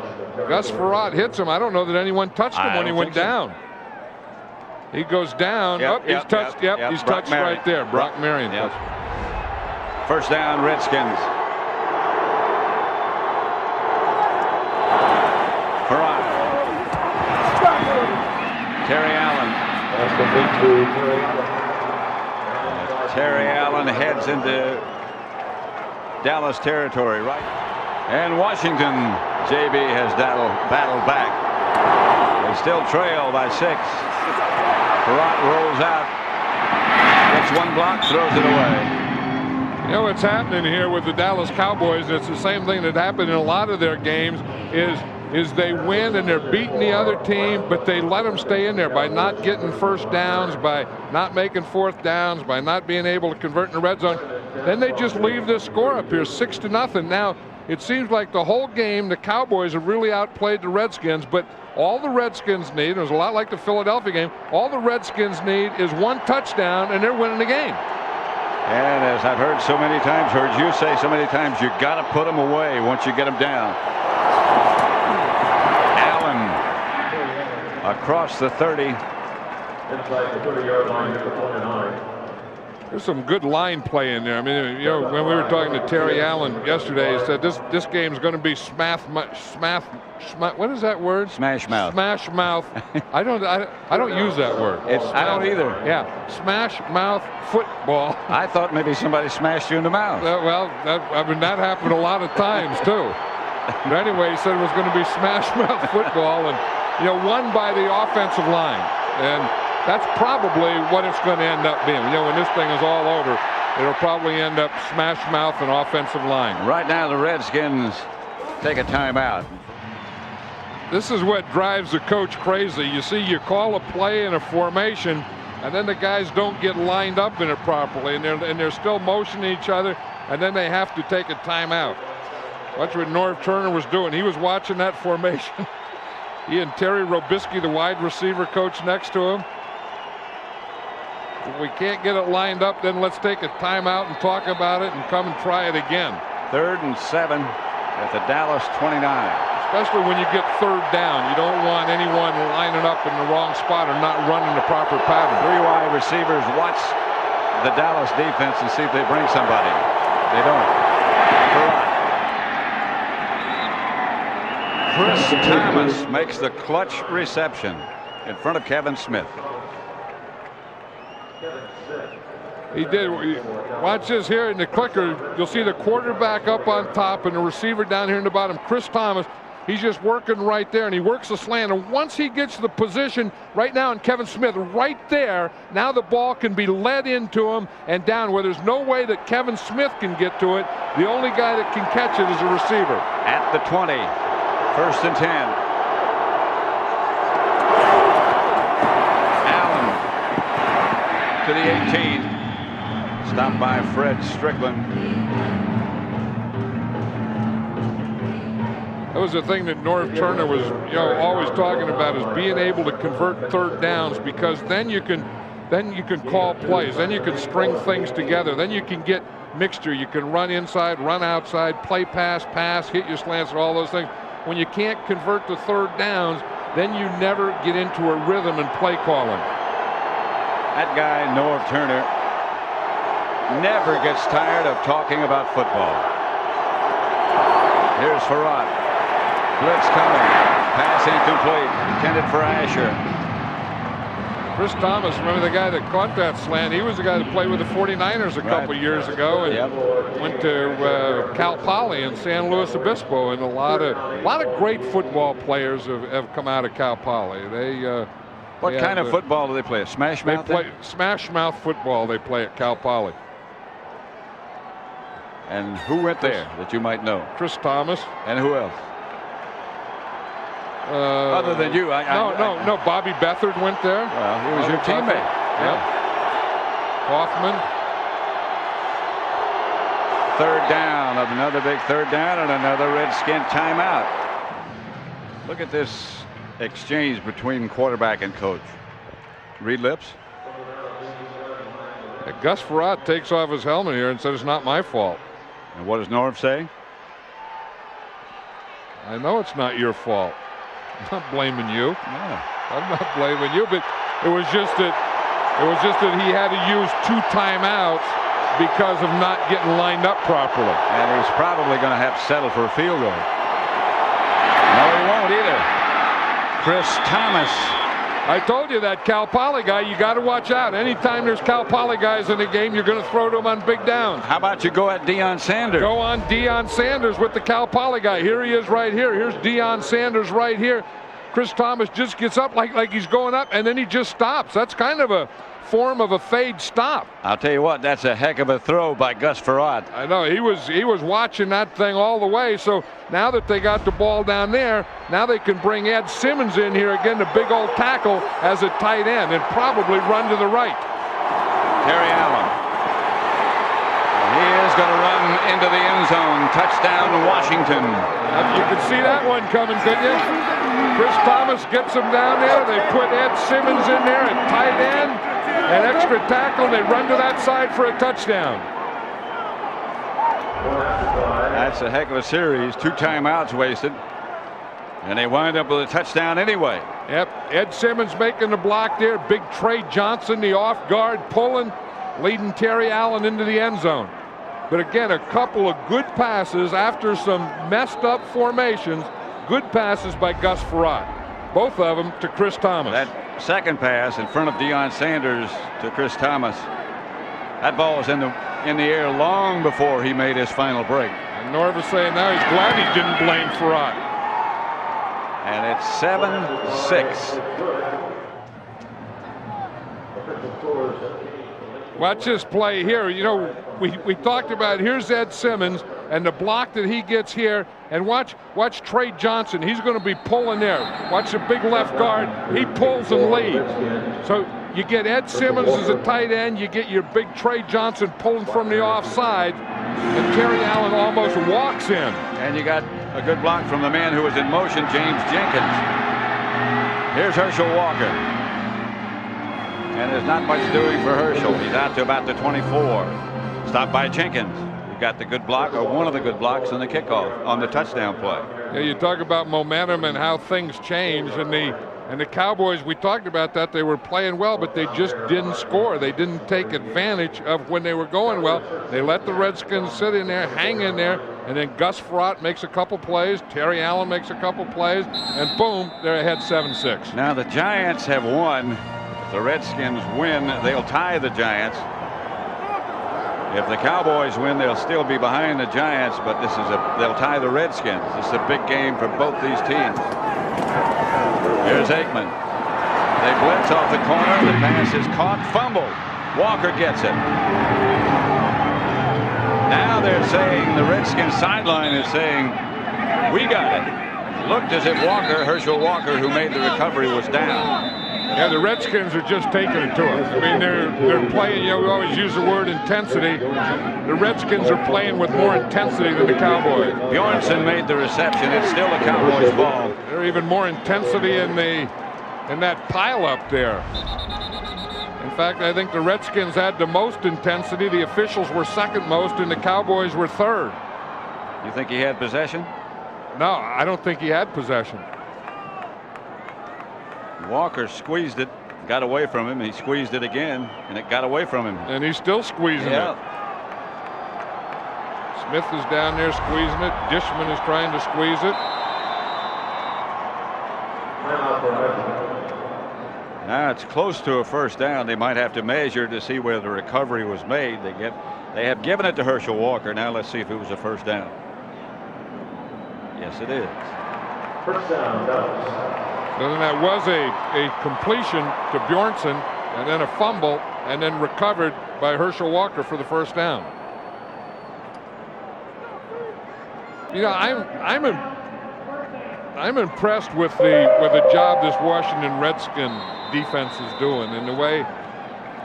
Gus Frerotte hits him. I don't know that anyone touched him when he went down. He goes down. He's touched. He's touched right there. Brock Marion. First down, Redskins. Frerotte. Terry Allen. Terry Allen heads into Dallas territory, right? And Washington, JB has battled back. They still trail by 6. Frerotte rolls out. Gets one block, throws it away. You know what's happening here with the Dallas Cowboys? It's the same thing that happened in a lot of their games. Is they win and they're beating the other team, but they let them stay in there by not getting first downs, by not making 4th downs, by not being able to convert in the red zone. Then they just leave this score up here, 6-0. Now, it seems like the whole game, the Cowboys have really outplayed the Redskins, but all the Redskins need, and it was a lot like the Philadelphia game, all the Redskins need is 1 touchdown, and they're winning the game. And as I've heard so many times, heard you say so many times, you got to put them away once you get them down. Across the 30. Inside the 30-yard line at the 49. There's some good line play in there. I mean, you know, when we were talking to Terry Allen yesterday, he said this game's going to be what is that word? Smash mouth. Smash mouth. I don't use that word. I don't either. Yeah, smash mouth football. I thought maybe somebody smashed you in the mouth. That happened a lot of times too. But anyway, he said it was going to be smash mouth football, and won by the offensive line, and that's probably what it's going to end up being. When this thing is all over, it'll probably end up smash mouth and offensive line. Right now, the Redskins take a timeout. This is what drives the coach crazy. You see, you call a play in a formation, and then the guys don't get lined up in it properly, and they're still motioning each other, and then they have to take a timeout. Watch what Norv Turner was doing. He was watching that formation. He and Terry Robisky, the wide receiver coach, next to him. If we can't get it lined up, then let's take a timeout and talk about it and come and try it again. 3rd and 7 at the Dallas 29. Especially when you get 3rd down. You don't want anyone lining up in the wrong spot or not running the proper pattern. 3 wide receivers watch the Dallas defense and see if they bring somebody. They don't. Frerotte. Chris Thomas makes the clutch reception in front of Kevin Smith. He did. Watch this here in the clicker. You'll see the quarterback up on top and the receiver down here in the bottom. Chris Thomas, he's just working right there, and he works the slant. And once he gets the position right now in Kevin Smith right there, now the ball can be led into him and down where there's no way that Kevin Smith can get to it. The only guy that can catch it is a receiver. At the 20. 1st and 10. Allen to the 18. Stopped by Fred Strickland. That was the thing that Norv Turner was, always talking about, is being able to convert 3rd downs, because then you can call plays, then you can string things together, then you can get mixture. You can run inside, run outside, play pass, hit your slants, all those things. When you can't convert the 3rd downs, then you never get into a rhythm and play calling. That guy, Norv Turner, never gets tired of talking about football. Here's Frerotte. Blitz coming. Pass incomplete. Intended for Asher. Chris Thomas, remember the guy that caught that slant? He was the guy that played with the 49ers a couple years ago and went to Cal Poly in San Luis Obispo. And a lot of great football players have come out of Cal Poly. What kind of football do they play? Smash mouth? They play smash mouth football. They play at Cal Poly. And who went there that you might know? Chris Thomas. And who else? Other than you, no. Bobby Beathard went there. Well, he was your teammate. Yeah. Hoffman. Third down, another big third down, and another Redskin timeout. Look at this exchange between quarterback and coach. Read lips. Gus Frerotte takes off his helmet here and says it's not my fault. And what does Norv say? I know it's not your fault. I'm not blaming you. Yeah. I'm not blaming you, but it was just that he had to use 2 timeouts because of not getting lined up properly. And he's probably going to have to settle for a field goal. No, he won't either. Chris Thomas. I told you that Cal Poly guy, you got to watch out. Anytime there's Cal Poly guys in the game, you're going to throw to them on big downs. How about you go at Deion Sanders? Go on Deion Sanders with the Cal Poly guy. Here he is right here. Here's Deion Sanders right here. Chris Thomas just gets up like he's going up, and then he just stops. That's kind of a form of a fade stop. I'll tell you what, that's a heck of a throw by Gus Frerotte. I know, he was watching that thing all the way. So now that they got the ball down there, now they can bring Ed Simmons in here again, the big old tackle as a tight end, and probably run to the right. Terry Allen. He is going to run into the end zone. Touchdown Washington. You could see that one coming, couldn't you? Chris Thomas gets him down there. They put Ed Simmons in there at tight end, an extra tackle, and they run to that side for a touchdown. That's a heck of a series. 2 timeouts wasted. And they wind up with a touchdown anyway. Yep, Ed Simmons making the block there. Big Trey Johnson, the off guard, pulling, leading Terry Allen into the end zone. But again, a couple of good passes after some messed up formations. Good passes by Gus Frerotte. Both of them to Chris Thomas. That second pass in front of Deion Sanders to Chris Thomas. That ball was in the air long before he made his final break. And Norv is saying now he's glad he didn't blame Frerotte. And it's 7-6. Watch this play here. You know, we talked about, here's Ed Simmons and the block that he gets here. And watch Trey Johnson. He's going to be pulling there. Watch the big left guard. He pulls and leads. So you get Ed Simmons as a tight end. You get your big Trey Johnson pulling from the offside. And Terry Allen almost walks in. And you got a good block from the man who was in motion, James Jenkins. Here's Herschel Walker. And there's not much doing for Herschel. He's out to about the 24. Stopped by Jenkins. You got the good block, or one of the good blocks on the kickoff on the touchdown play. Yeah, you talk about momentum and how things change. And the Cowboys, we talked about that. They were playing well, but they just didn't score. They didn't take advantage of when they were going well. They let the Redskins sit in there, hang in there, and then Gus Frerotte makes a couple plays. Terry Allen makes a couple plays, and boom, they're ahead 7-6. Now the Giants have won. If the Redskins win, they'll tie the Giants. If the Cowboys win, they'll still be behind the Giants, but they'll tie the Redskins. This is a big game for both these teams. Here's Aikman. They blitz off the corner. The pass is caught, fumbled. Walker gets it. Now they're saying, the Redskins sideline is saying, we got it. Looked as if Herschel Walker, who made the recovery, was down. Yeah, the Redskins are just taking it to us. I mean, they're playing, you know, we always use the word intensity. The Redskins are playing with more intensity than the Cowboys. Bjornsson made the reception. It's still a Cowboys ball. There's even more intensity in that pile up there. In fact, I think the Redskins had the most intensity. The officials were second most, and the Cowboys were third. You think he had possession? No, I don't think he had possession. Walker squeezed it, got away from him. He squeezed it again, and it got away from him. And he's still squeezing it. Smith is down there squeezing it. Dishman is trying to squeeze it. Now it's close to a first down. They might have to measure to see where the recovery was made. They have given it to Herschel Walker. Now let's see if it was a first down. Yes, it is. First down, Dallas. And that was a completion to Bjornsson, and then a fumble, and then recovered by Herschel Walker for the first down. You know, I'm impressed with the job this Washington Redskin defense is doing, and the way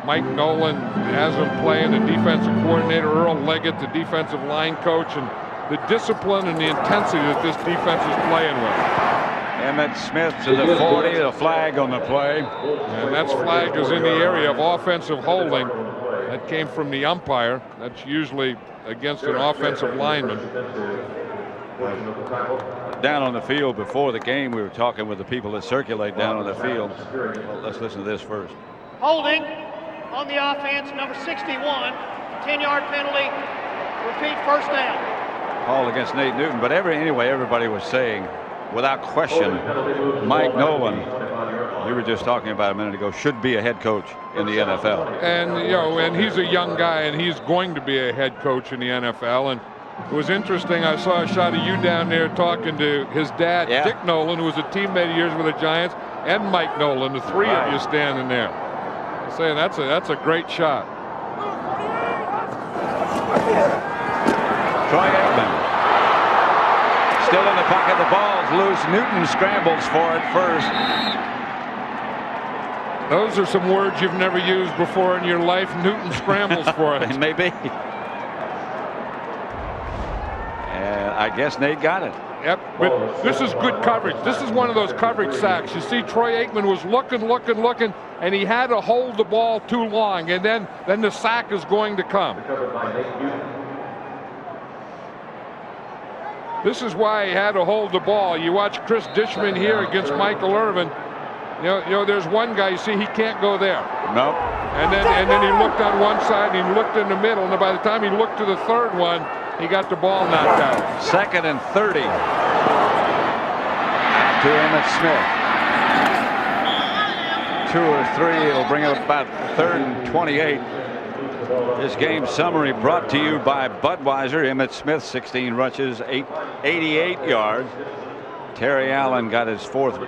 Mike Nolan has them playing, the defensive coordinator Earl Leggett, the defensive line coach, and the discipline and the intensity that this defense is playing with. Emmett Smith to the 40, the flag on the play. And that flag is in the area of offensive holding. That came from the umpire. That's usually against an offensive lineman. Down on the field before the game, we were talking with the people that circulate down on the field. Well, let's listen to this first. Holding on the offense, number 61, 10-yard penalty, repeat first down. Call against Nate Newton, but anyway, everybody was saying, without question, Mike Nolan, we were just talking about a minute ago, should be a head coach in the NFL. And, you know, and he's a young guy, and he's going to be a head coach in the NFL. And it was interesting. I saw a shot of you down there talking to his dad, Dick Nolan, who was a teammate of yours with the Giants, and Mike Nolan, the three of you standing there. I'm saying that's a great shot. Troy Aikman still in the pocket. The ball's loose. Newton scrambles for it first. Those are some words you've never used before in your life. Newton scrambles for it. Maybe. I guess Nate got it. Yep, but this is good coverage. This is one of those coverage sacks. You see, Troy Aikman was looking, and he had to hold the ball too long, and then the sack is going to come. This is why he had to hold the ball. You watch Chris Dishman here against Michael Irvin. You know, there's one guy, you see, he can't go there. No. And then he looked on one side, and he looked in the middle, and by the time he looked to the third one, he got the ball knocked out. 2nd and 30. Out to Emmett Smith. 2 or 3. It'll bring up about 3rd and 28. This game summary brought to you by Budweiser. Emmett Smith, 16 rushes, 88 yards. Terry Allen got his 4th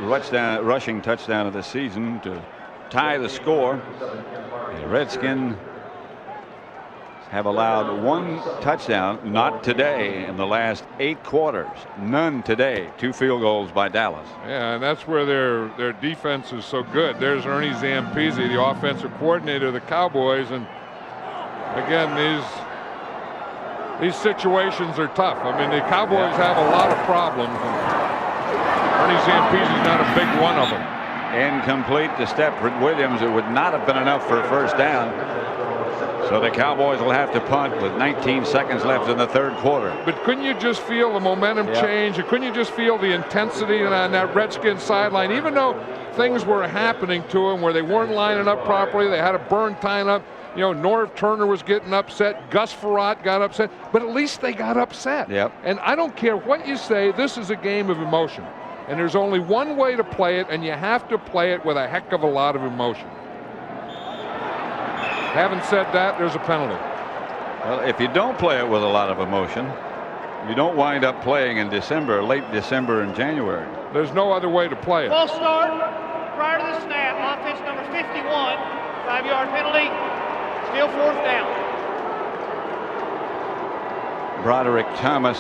rushing touchdown of the season to tie the score. The Redskins have allowed 1 touchdown, not today, in the last 8 quarters. None today. 2 field goals by Dallas. Yeah, and that's where their defense is so good. There's Ernie Zampese, the offensive coordinator of the Cowboys, and again, these situations are tough. I mean, the Cowboys have a lot of problems. Ernie Zampese is not a big one of them. Incomplete to Stepford Williams. It would not have been enough for a first down. So the Cowboys will have to punt with 19 seconds left in the 3rd quarter. But couldn't you just feel the momentum change? Or couldn't you just feel the intensity on that Redskins sideline? Even though things were happening to them where they weren't lining up properly, they had a burn tying up. You know, Norv Turner was getting upset. Gus Frerotte got upset. But at least they got upset. Yep. And I don't care what you say, this is a game of emotion. And there's only one way to play it, and you have to play it with a heck of a lot of emotion. Having said that, there's a penalty. Well, if you don't play it with a lot of emotion, you don't wind up playing in December, late December and January. There's no other way to play it. False start prior to the snap. Offense number 51, 5-yard penalty. Still 4th down. Broderick Thomas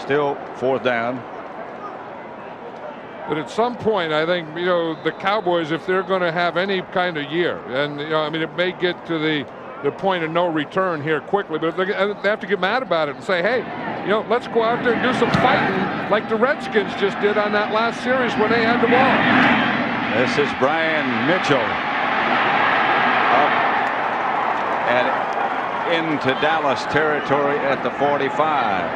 still 4th down. But at some point, I think, you know, the Cowboys, if they're going to have any kind of year, and, you know, I mean, it may get to the point of no return here quickly, but they have to get mad about it and say, hey, you know, let's go out there and do some fighting like the Redskins just did on that last series when they had the ball. This is Brian Mitchell up and into Dallas territory at the 45.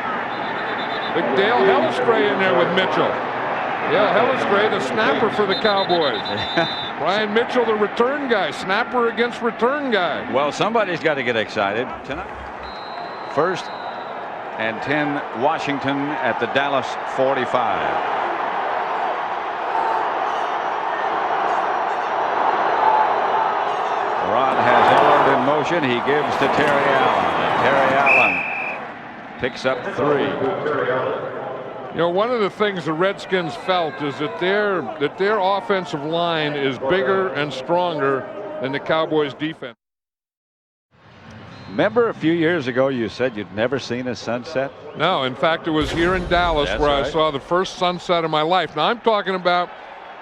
Big Dale Hellestray in there with Mitchell. Yeah, Hellestray, the snapper for the Cowboys. Brian Mitchell, the return guy, snapper against return guy. Well, somebody's got to get excited tonight. 1st and 10, Washington at the Dallas 45. motion. He gives to Terry Allen. And Terry Allen picks up 3. You know, one of the things the Redskins felt is that their offensive line is bigger and stronger than the Cowboys' defense. Remember a few years ago you said you'd never seen a sunset? No, in fact, it was here in Dallas where I saw the first sunset of my life. Now, I'm talking about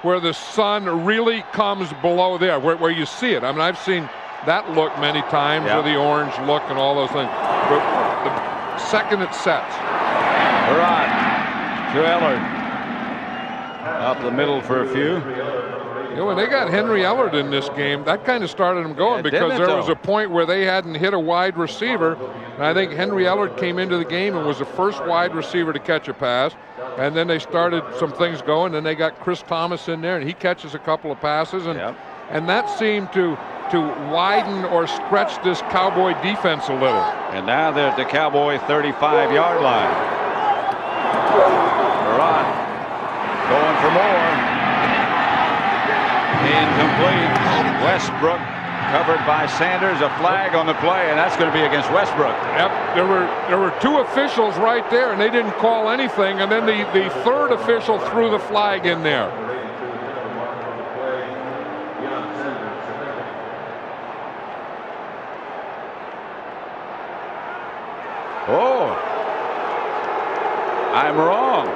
where the sun really comes below there, where you see it. I mean, I've seen that look many times, with the orange look and all those things. But the second it sets. Frerotte to Ellard. Up the middle for a few. You know, when they got Henry Ellard in this game, that kind of started them going, because there was a point where they hadn't hit a wide receiver. And I think Henry Ellard came into the game and was the first wide receiver to catch a pass. And then they started some things going. Then they got Chris Thomas in there, and he catches a couple of passes. And that seemed to widen or stretch this Cowboy defense a little. And now they're at the Cowboy 35-yard line. Frerotte going for more. Incomplete. Westbrook covered by Sanders. A flag on the play, and that's going to be against Westbrook. Yep, there were 2 officials right there, and they didn't call anything. And then the third official threw the flag in there. Oh, I'm wrong.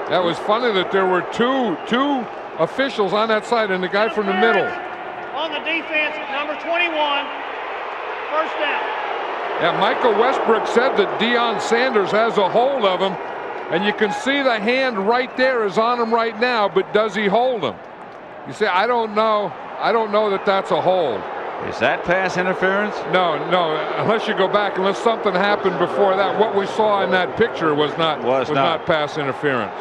That was funny that there were two officials on that side and the guy from the middle. On the defense, number 21, first down. Yeah, Michael Westbrook said that Deion Sanders has a hold of him, and you can see the hand right there is on him right now, but does he hold him? You say, I don't know that that's a hold. Is that pass interference? No, unless you go back, unless something happened before that. What we saw in that picture was not pass interference.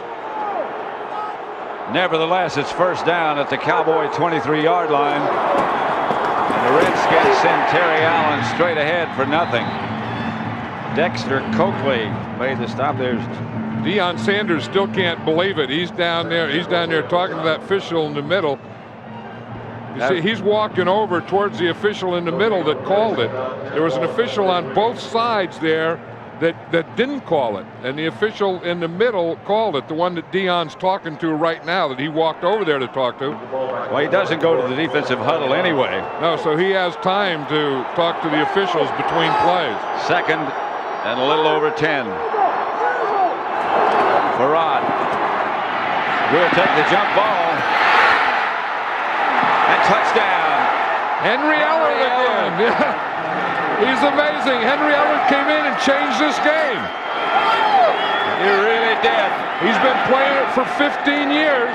Nevertheless, it's first down at the Cowboy 23-yard line. And the Redskins send Terry Allen straight ahead for nothing. Dexter Coakley made the stop. There's Deion Sanders still can't believe it. He's down there talking to that official in the middle. You see, he's walking over towards the official in the middle that called it. There was an official on both sides there that didn't call it, and the official in the middle called it, the one that Deion's talking to right now, that he walked over there to talk to. Well, he doesn't go to the defensive huddle anyway. No, so he has time to talk to the officials between plays. Second and a little over 10. Frerotte will take the jump ball. And touchdown. Henry Ellard again. He's amazing. Henry Ellard came in and changed this game. He really did. He's been playing it for 15 years.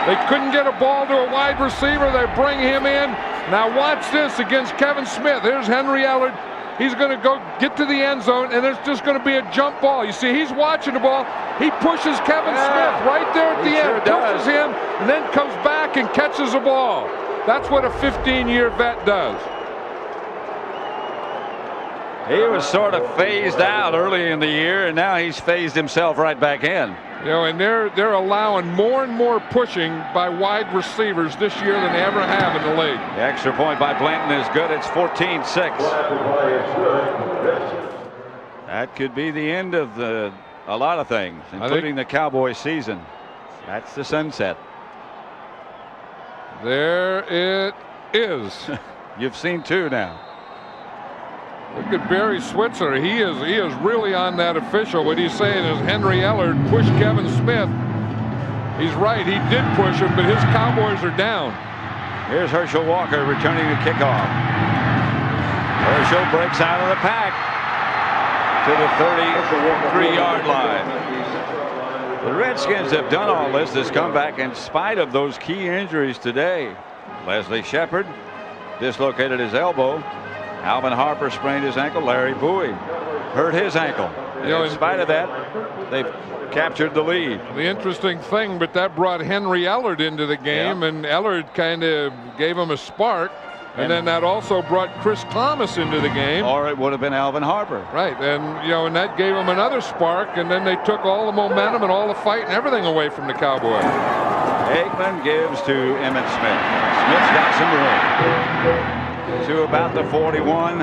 They couldn't get a ball to a wide receiver. They bring him in. Now watch this against Kevin Smith. Here's Henry Ellard. He's going to go get to the end zone, and there's just going to be a jump ball. You see, he's watching the ball. He pushes Kevin Smith right there at the end, pushes him, and then comes back and catches the ball. That's what a 15-year vet does. He was sort of phased out early in the year, and now he's phased himself right back in. You know, and they're allowing more and more pushing by wide receivers this year than they ever have in the league. The extra point by Blanton is good. It's 14-6. That could be the end of a lot of things, including the Cowboys season. That's the sunset. There it is. You've seen 2 now. Look at Barry Switzer. He is really on that official. What he's saying is Henry Ellard pushed Kevin Smith. He's right. He did push him, but his Cowboys are down. Here's Herschel Walker returning the kickoff. Herschel breaks out of the pack to the 33-yard line. The Redskins have done all this comeback in spite of those key injuries today. Leslie Shepard dislocated his elbow. Alvin Harper sprained his ankle. Larry Bowie hurt his ankle. In spite of that, they've captured the lead. The interesting thing, but that brought Henry Ellard into the game, and Ellard kind of gave him a spark. And then that also brought Chris Thomas into the game. Or it would have been Alvin Harper. Right, and and that gave him another spark, and then they took all the momentum and all the fight and everything away from the Cowboys. Aikman gives to Emmitt Smith. Smith's got some room. To about the 41.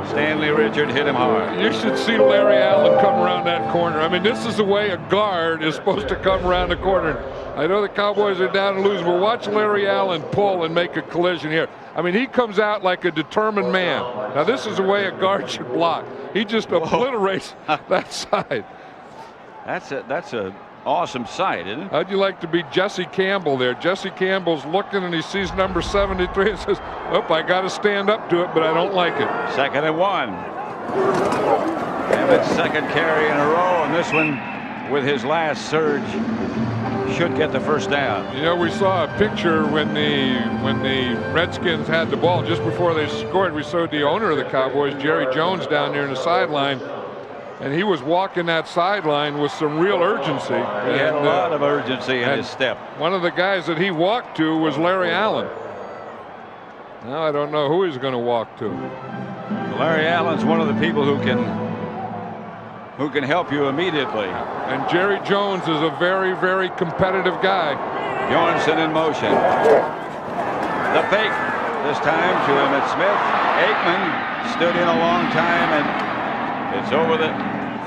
Stanley Richard hit him hard. You should see Larry Allen come around that corner. I mean, this is the way a guard is supposed to come around the corner. I know the Cowboys are down and losing, but watch Larry Allen pull and make a collision here. I mean, he comes out like a determined man. Now, this is the way a guard should block. He just obliterates that side. That's a awesome sight, isn't it? How'd you like to be Jesse Campbell there? Jesse Campbell's looking and he sees number 73 and says, "Oh, I got to stand up to it, but I don't like it." 2nd and 1. Emmitt's second carry in a row, and this one with his last surge should get the first down. You know, we saw a picture when the Redskins had the ball just before they scored. We saw the owner of the Cowboys, Jerry Jones, down there in the sideline, and he was walking that sideline with some real urgency. He had a lot of urgency in his step. One of the guys that he walked to was Larry Allen. Now I don't know who he's going to walk to. Larry Allen's one of the people who can help you immediately. And Jerry Jones is a very, very competitive guy. Bjornsson in motion. The fake this time to Emmitt Smith. Aikman stood in a long time, and it's over the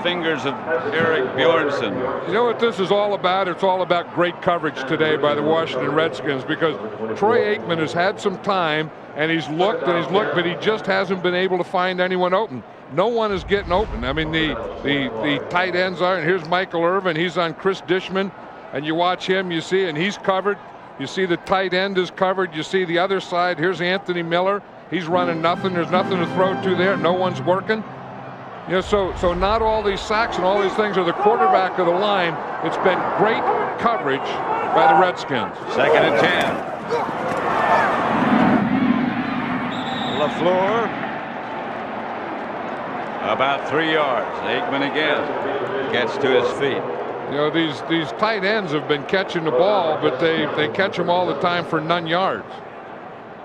fingers of Eric Bjornsson. You know what this is all about? It's all about great coverage today by the Washington Redskins, because Troy Aikman has had some time, and he's looked, but he just hasn't been able to find anyone open. No one is getting open. I mean, the tight ends are, and here's Michael Irvin. He's on Chris Dishman, and you watch him, you see, and he's covered. You see the tight end is covered. You see the other side. Here's Anthony Miller. He's running nothing. There's nothing to throw to there. No one's working. You know, so not all these sacks and all these things are the quarterback of the line. It's been great coverage by the Redskins. 2nd and 10. LaFleur. About 3 yards. Aikman again gets to his feet. You know, these tight ends have been catching the ball, but they catch them all the time for none yards.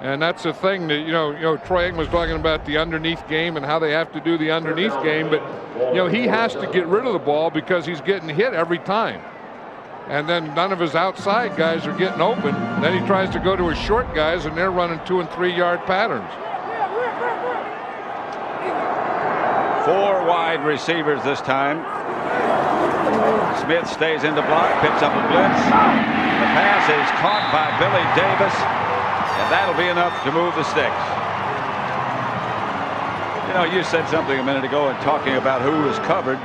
And that's the thing that, you know, Troy Aikman was talking about the underneath game and how they have to do the underneath game, but, you know, he has to get rid of the ball because he's getting hit every time. And then none of his outside guys are getting open. And then he tries to go to his short guys, and they're running 2- and 3-yard patterns. 4 wide receivers this time. Smith stays in the block, picks up a blitz. The pass is caught by Billy Davis, and that'll be enough to move the sticks. You know, you said something a minute ago in talking about who was covered,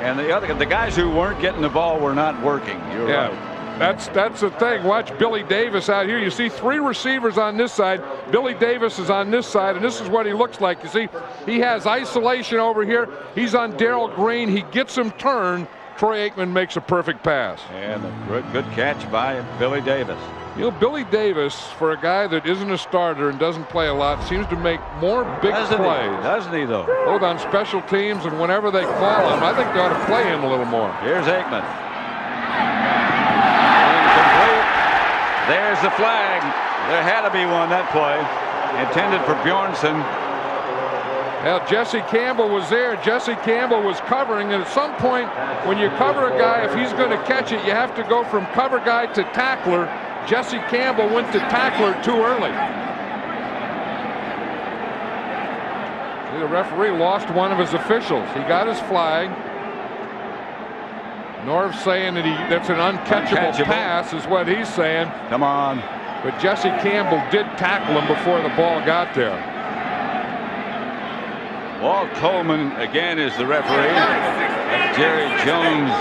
and the guys who weren't getting the ball were not working. You're right. That's the thing. Watch Billy Davis out here. You see 3 receivers on this side. Billy Davis is on this side, and this is what he looks like. You see, he has isolation over here. He's on Darrell Green. He gets him turned. Troy Aikman makes a perfect pass. And a good catch by Billy Davis. You know, Billy Davis, for a guy that isn't a starter and doesn't play a lot, seems to make more big plays. Doesn't he, though? Both on special teams and whenever they call him. I think they ought to play him a little more. Here's Aikman. Incomplete. There's the flag. There had to be one that play. Intended for Bjornsson. Now, Jesse Campbell was there. Jesse Campbell was covering, and at some point, when you cover a guy, if he's going to catch it, you have to go from cover guy to tackler. Jesse Campbell went to tackler too early. The referee lost one of his officials. He got his flag. Norv saying that that's an uncatchable pass is what he's saying. Come on. But Jesse Campbell did tackle him before the ball got there. Walt Coleman again is the referee. Jerry Jones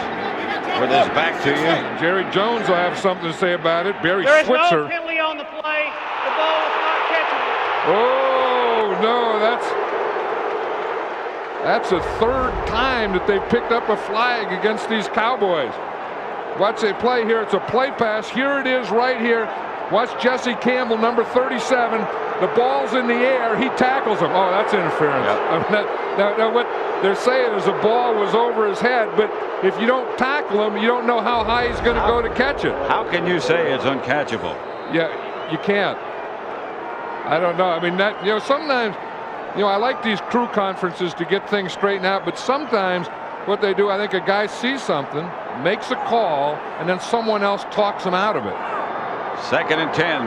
with his back to you. Jerry Jones will have something to say about it. Barry There is Switzer. no penalty on the play. The ball is not catchable. Oh, no, that's the 3rd time that they've picked up a flag against these Cowboys. Watch they play here. It's a play pass. Here it is right here. Watch Jesse Campbell, number 37. The ball's in the air. He tackles him. Oh, that's interference. Yep. Now, what they're saying is the ball was over his head, but if you don't tackle him, you don't know how high he's going to go to catch it. How can you say it's uncatchable? Yeah, you can't. I don't know. I mean, sometimes, I like these crew conferences to get things straightened out, but sometimes what they do, I think a guy sees something, makes a call, and then someone else talks him out of it. 2nd and 10.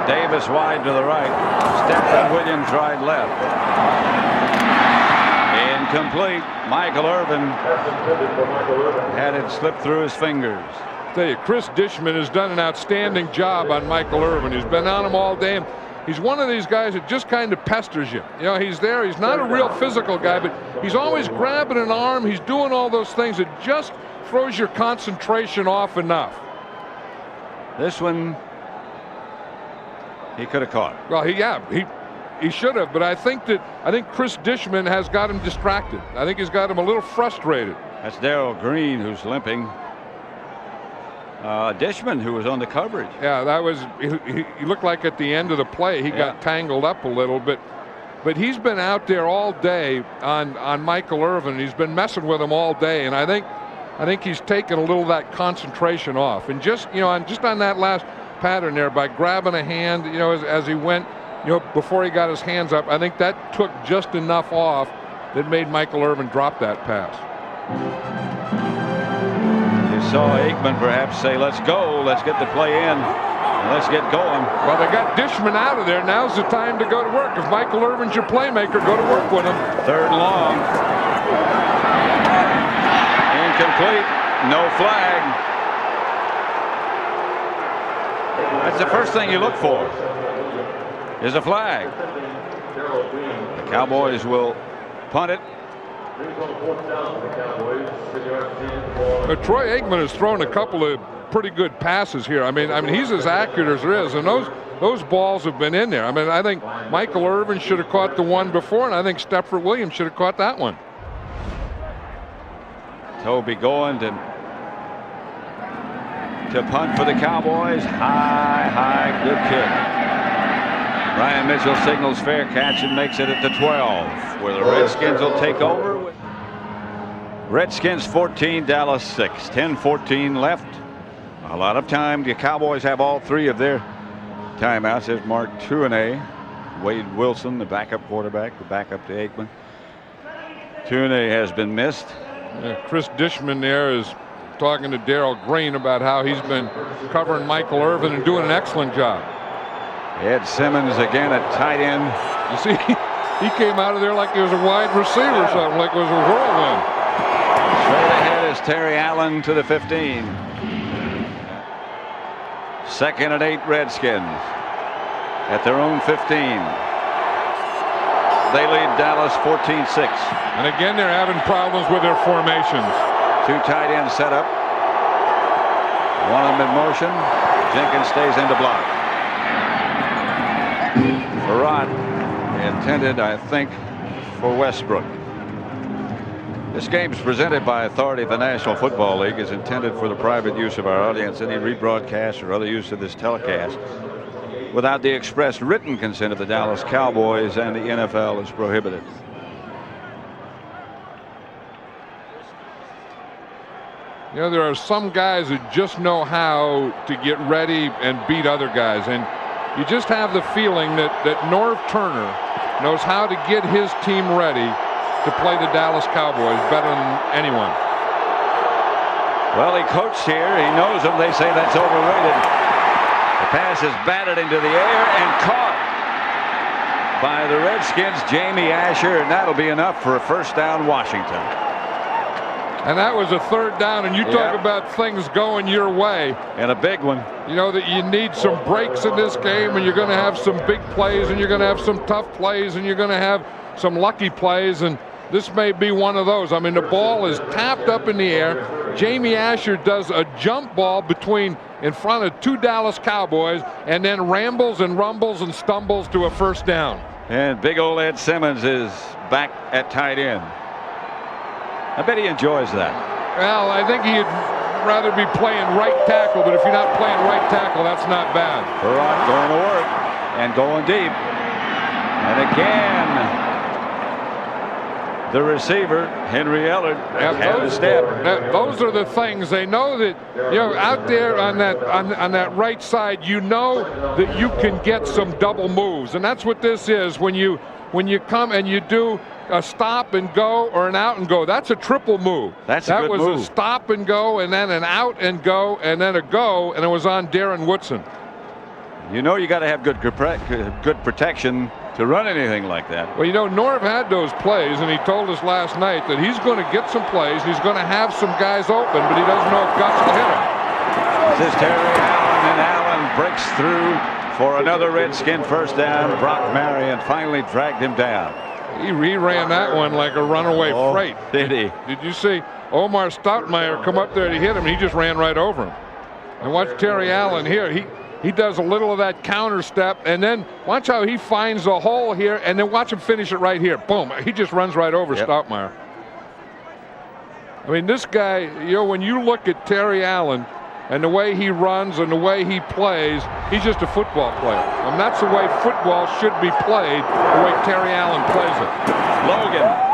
Davis wide to the right. Stephen Williams right left. Incomplete. Michael Irvin had it slip through his fingers. I tell you, Chris Dishman has done an outstanding job on Michael Irvin. He's been on him all day. And he's one of these guys that just kind of pesters you. You know, he's there. He's not a real physical guy, but he's always grabbing an arm. He's doing all those things that just throws your concentration off enough. This one, he could have caught. Well, he should have, but I think Chris Dishman has got him distracted. I think he's got him a little frustrated. That's Darrell Green who's limping. Dishman, who was on the coverage. Yeah, that was he looked like at the end of the play he got tangled up a little bit, but he's been out there all day on Michael Irvin. He's been messing with him all day, and I think he's taken a little of that concentration off. And just on that last pattern there, by grabbing a hand, as he went, before he got his hands up, I think that took just enough off that made Michael Irvin drop that pass. Saw Aikman perhaps say, let's go, let's get the play in, and let's get going. Well, they got Dishman out of there. Now's the time to go to work. If Michael Irvin's your playmaker, go to work with him. 3rd and long. Incomplete. No flag. That's the first thing you look for, is a flag. The Cowboys will punt it. Troy Aikman has thrown a couple of pretty good passes here. I mean, he's as accurate as there is, and those balls have been in there. I mean, I think Michael Irvin should have caught the one before, and I think Stepford Williams should have caught that one. Toby going to punt for the Cowboys. High, good kick. Ryan Mitchell signals fair catch and makes it at the 12, where the Redskins will take over. Redskins 14, Dallas 6. 10-14 left. A lot of time. The Cowboys have all 3 of their timeouts. There's Mark Tuinei. Wade Wilson, the backup quarterback, the backup to Aikman. Tuinei has been missed. Chris Dishman there is talking to Darrell Green about how he's been covering Michael Irvin and doing an excellent job. Ed Simmons again at tight end. You see, he came out of there like he was a wide receiver or something, like it was a whirlwind. Straight ahead is Terry Allen to the 15. 2nd and 8 Redskins at their own 15. They lead Dallas 14-6. And again, they're having problems with their formations. 2 tight ends set up. One of them in motion. Jenkins stays in to block. Frerotte intended, I think, for Westbrook. This game is presented by authority of the National Football League, is intended for the private use of our audience. Any rebroadcast or other use of this telecast without the express written consent of the Dallas Cowboys and the NFL is prohibited. There are some guys that just know how to get ready and beat other guys, and you just have the feeling that Norv Turner knows how to get his team ready to play the Dallas Cowboys better than anyone. Well, he coached here. He knows them. They say that's overrated. The pass is batted into the air and caught by the Redskins' Jamie Asher, and that'll be enough for a first down, Washington. And that was a 3rd down, and you talk about things going your way. And a big one. You know that you need some breaks in this game, and you're going to have some big plays, and you're going to have some tough plays, and you're going to have some lucky plays, and this may be one of those. I mean, the ball is tapped up in the air. Jamie Asher does a jump ball in front of 2 Dallas Cowboys, and then rambles and rumbles and stumbles to a first down. And big old Ed Simmons is back at tight end. I bet he enjoys that. Well, I think he'd rather be playing right tackle, but if you're not playing right tackle, that's not bad. Frerotte going to work and going deep. And again, the receiver, Henry Ellard, had a step. Those are the things they know that, out there on that right side, that you can get some double moves, and that's what this is when you come and you do a stop and go or an out and go. That's a triple move. That was a stop and go, and then an out and go, and then a go, and it was on Darren Woodson. You know you got to have good protection to run anything like that. Well, you know, Norv had those plays, and he told us last night that he's going to get some plays. He's going to have some guys open, but he doesn't know if Gus will hit him. This is Terry Allen, and Allen breaks through for another Redskin first down. Brock Marion finally dragged him down. He ran that one like a runaway freight. Did he? Did you see Omar Stoutmeyer come up there to hit him? He just ran right over him. And watch Terry Allen here. He does a little of that counter step, and then watch how he finds a hole here, and then watch him finish it right here. Boom. He just runs right over Stoutmeyer. I mean, this guy, you know, when you look at Terry Allen and the way he runs and the way he plays, he's just a football player. And that's the way football should be played, the way Terry Allen plays it. Logan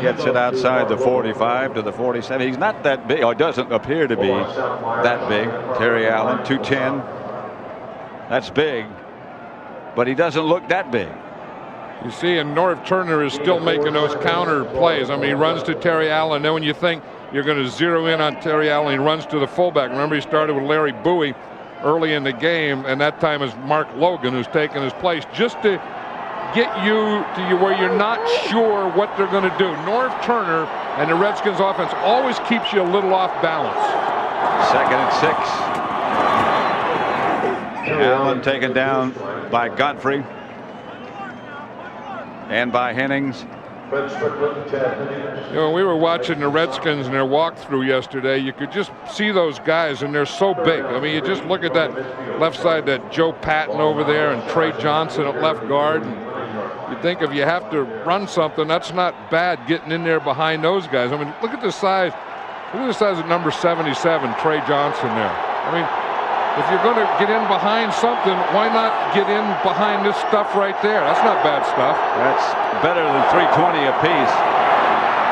gets it outside the 45 to the 47. He's not that big, or doesn't appear to be that big. Terry Allen, 210. That's big, but he doesn't look that big. You see, and Norv Turner is still making those counter plays. I mean, he runs to Terry Allen. Then when you think you're going to zero in on Terry Allen, he runs to the fullback. Remember, he started with Larry Bowie early in the game, and that time is Mark Logan who's taken his place, just to get you to where you're not sure what they're going to do. Norv Turner and the Redskins offense always keeps you a little off balance. 2nd and 6. Allen taken down by Godfrey and by Hennings. You know, we were watching the Redskins in their walkthrough yesterday. You could just see those guys, and they're so big. I mean, you just look at that left side, that Joe Patton over there and Trey Johnson at left guard. And you think if you have to run something, that's not bad getting in there behind those guys. I mean, look at the size. Look at the size of number 77, Trey Johnson there. I mean, if you're going to get in behind something, why not get in behind this stuff right there? That's not bad stuff. That's better than 320 apiece.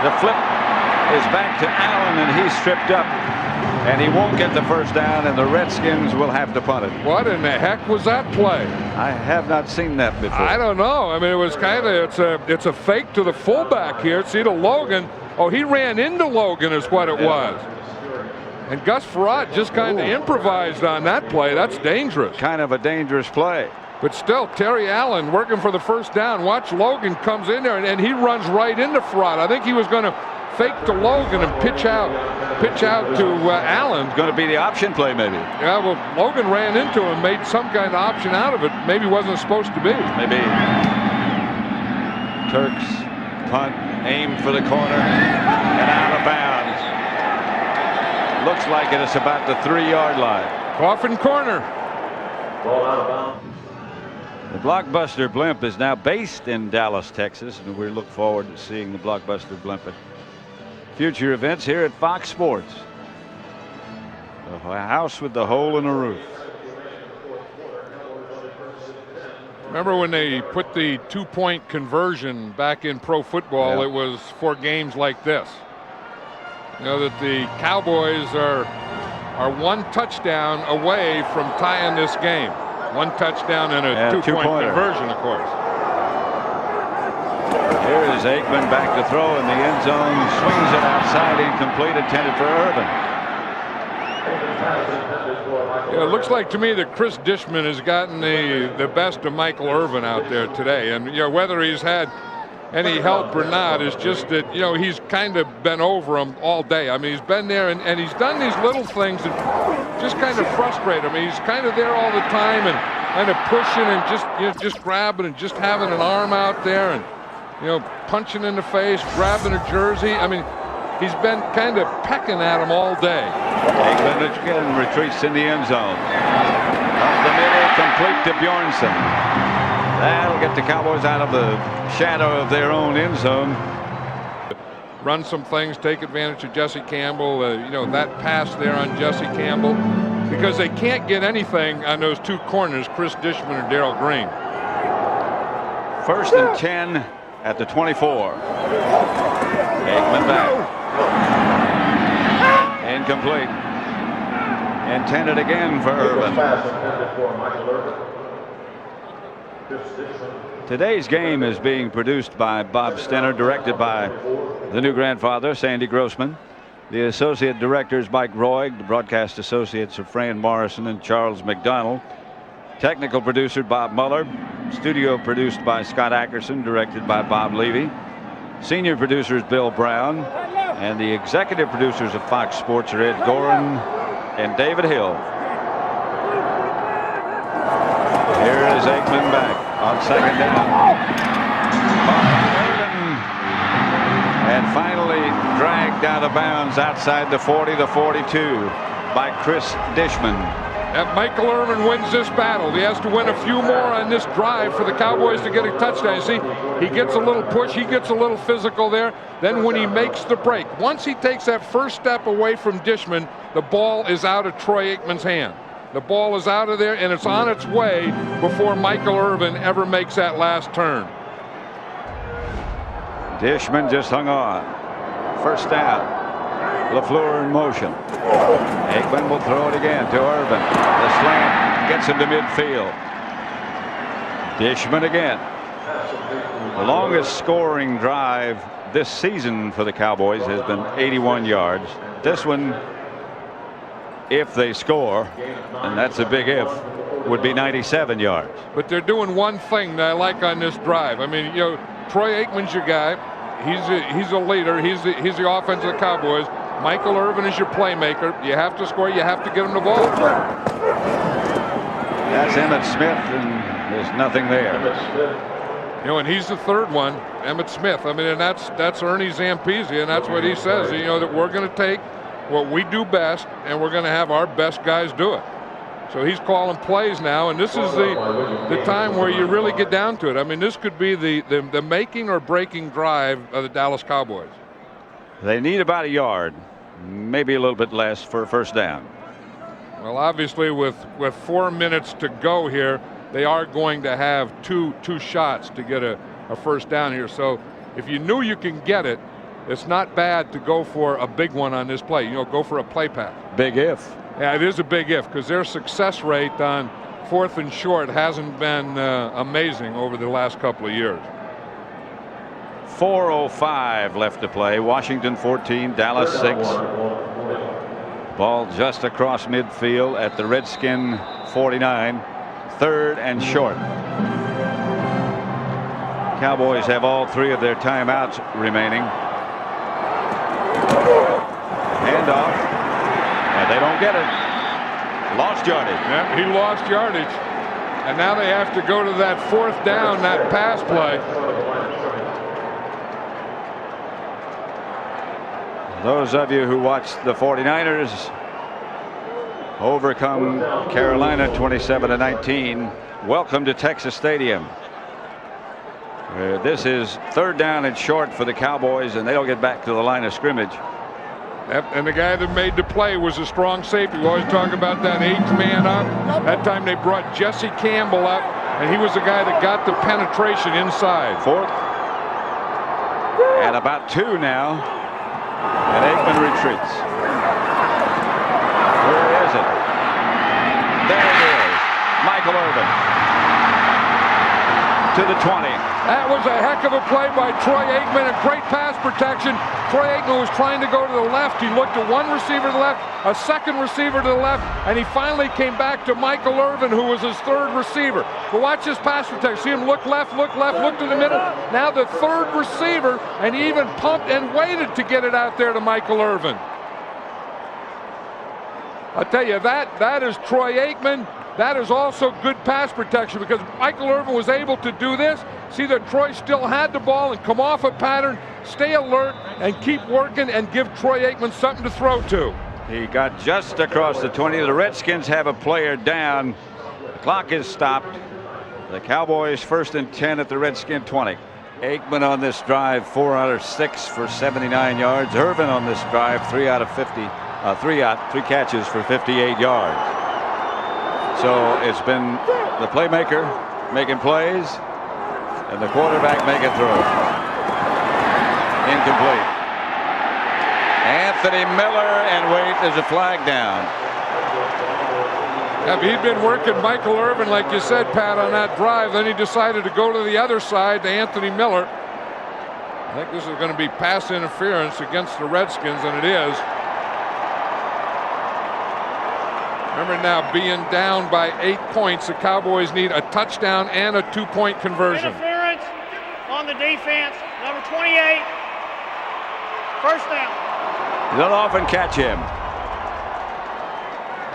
The flip is back to Allen, and he's stripped up, and he won't get the first down, and the Redskins will have to punt it. What in the heck was that play? I have not seen that before. I don't know. I mean, it was kind of, it's a fake to the fullback here. See to Logan. Oh, he ran into Logan is what it was. And Gus Frerotte just kind of improvised on that play. That's dangerous. Kind of a dangerous play. But still, Terry Allen working for the first down. Watch Logan comes in there, and he runs right into Frerotte. I think he was going to fake to Logan and pitch out to Allen. It's going to be the option play, maybe. Yeah, well, Logan ran into him, made some kind of option out of it. Maybe wasn't supposed to be. Maybe. Turks punt, aim for the corner, and out of bounds. Looks like it is about the 3-yard line. Coffin corner. Ball out of bounds. The Blockbuster Blimp is now based in Dallas, Texas, and we look forward to seeing the Blockbuster Blimp at future events here at Fox Sports. The house with the hole in the roof. Remember when they put the 2-point conversion back in pro football? Yeah. It was for games like this. You know that the Cowboys are one touchdown away from tying this game. One touchdown and a two-point conversion, of course. Here is Aikman back to throw in the end zone. Swings it outside, incomplete, intended for Irvin. Yeah, it looks like to me that Chris Dishman has gotten the best of Michael Irvin out there today. And, you know, whether he's had any help or not is just that, you know, he's kind of been over him all day. I mean, he's been there and he's done these little things that just kind of frustrate him. He's kind of there all the time and kind of pushing and just, you know, just grabbing and just having an arm out there and, you know, punching in the face, grabbing a jersey. I mean, he's been kind of pecking at him all day. Aikman again retreats in the end zone. Up the middle, complete to Bjornsson. That'll get the Cowboys out of the shadow of their own end zone. Run some things, take advantage of Jesse Campbell. You know, that pass there on Jesse Campbell. Because they can't get anything on those two corners, Chris Dishman or Darrell Green. 1st and 10 at the 24. Aikman back. Incomplete. Intended again for Irvin. Today's game is being produced by Bob Stenner, directed by the new grandfather, Sandy Grossman. The associate directors, Mike Roig. The broadcast associates are Fran Morrison and Charles McDonald. Technical producer, Bob Muller. Studio produced by Scott Ackerson, directed by Bob Levy. Senior producers, Bill Brown. And the executive producers of Fox Sports are Ed Gorin and David Hill. Here is Aikman back on second down. And finally dragged out of bounds outside the 40, the 42 by Chris Dishman. And Michael Irvin wins this battle. He has to win a few more on this drive for the Cowboys to get a touchdown. See, he gets a little push, he gets a little physical there. Then when he makes the break, once he takes that first step away from Dishman, the ball is out of Troy Aikman's hand. The ball is out of there and it's on its way before Michael Irvin ever makes that last turn. Dishman just hung on. First down. LaFleur in motion. Aikman will throw it again to Irvin. The slant gets him to midfield. Dishman again. The longest scoring drive this season for the Cowboys has been 81 yards. This one, if they score, and that's a big if, would be 97 yards. But they're doing one thing that I like on this drive. I mean, you know, Troy Aikman's your guy. He's a leader. He's the offense of the Cowboys. Michael Irvin is your playmaker. You have to score. You have to get him the ball. That's Emmitt Smith, and there's nothing there. You know, and he's the third one, Emmitt Smith. I mean, and that's Ernie Zampese, and that's what he says. You know, that we're going to take what we do best, and we're going to have our best guys do it. So he's calling plays now, and this is the time where you really get down to it. I mean, this could be the making or breaking drive of the Dallas Cowboys. They need about a yard, maybe a little bit less for a first down. Well, obviously, with 4 minutes to go here, they are going to have two shots to get a first down here. So if you knew you can get it, it's not bad to go for a big one on this play. You know, go for a play pass. Big if. Yeah, it is a big if, because their success rate on 4th and short hasn't been amazing over the last couple of years. 4:05 left to play. Washington 14, Dallas 6. Ball just across midfield at the Redskin 49. 3rd and short. Cowboys have all 3 of their timeouts remaining. Handoff. And they don't get it. Lost yardage. Yeah, he lost yardage. And now they have to go to that 4th down, that pass play. Those of you who watched the 49ers overcome Carolina 27-19. Welcome to Texas Stadium. This is 3rd down and short for the Cowboys, and they don't get back to the line of scrimmage. Yep, and the guy that made the play was a strong safety. We always talk about that 8th man up. That time they brought Jesse Campbell up, and he was the guy that got the penetration inside. 4th and about 2 now, and Aikman retreats. Where is it? There it is. Michael Irvin to the 20. That was a heck of a play by Troy Aikman, a great pass protection. Troy Aikman was trying to go to the left. He looked at one receiver to the left, a second receiver to the left, and he finally came back to Michael Irvin, who was his 3rd receiver. But watch this pass protection. See him look left, look to the middle. Now the 3rd receiver, and he even pumped and waited to get it out there to Michael Irvin. I'll tell you, that is Troy Aikman. That is also good pass protection, because Michael Irvin was able to do this. See that Troy still had the ball and come off a pattern, stay alert, and keep working and give Troy Aikman something to throw to. He got just across the 20. The Redskins have a player down. The clock is stopped. The Cowboys 1st and 10 at the Redskin 20. Aikman on this drive 4 out of 6 for 79 yards. Irvin on this drive 3 out of 50. 3 catches for 58 yards. So it's been the playmaker making plays and the quarterback making throws. Incomplete. Anthony Miller, and wait, there's a flag down. He'd been working Michael Irvin, like you said, Pat, on that drive. Then he decided to go to the other side to Anthony Miller. I think this is going to be pass interference against the Redskins, and it is. Remember now, being down by 8 points, the Cowboys need a touchdown and a 2-point conversion. Interference on the defense, number 28. First down. You don't often catch him.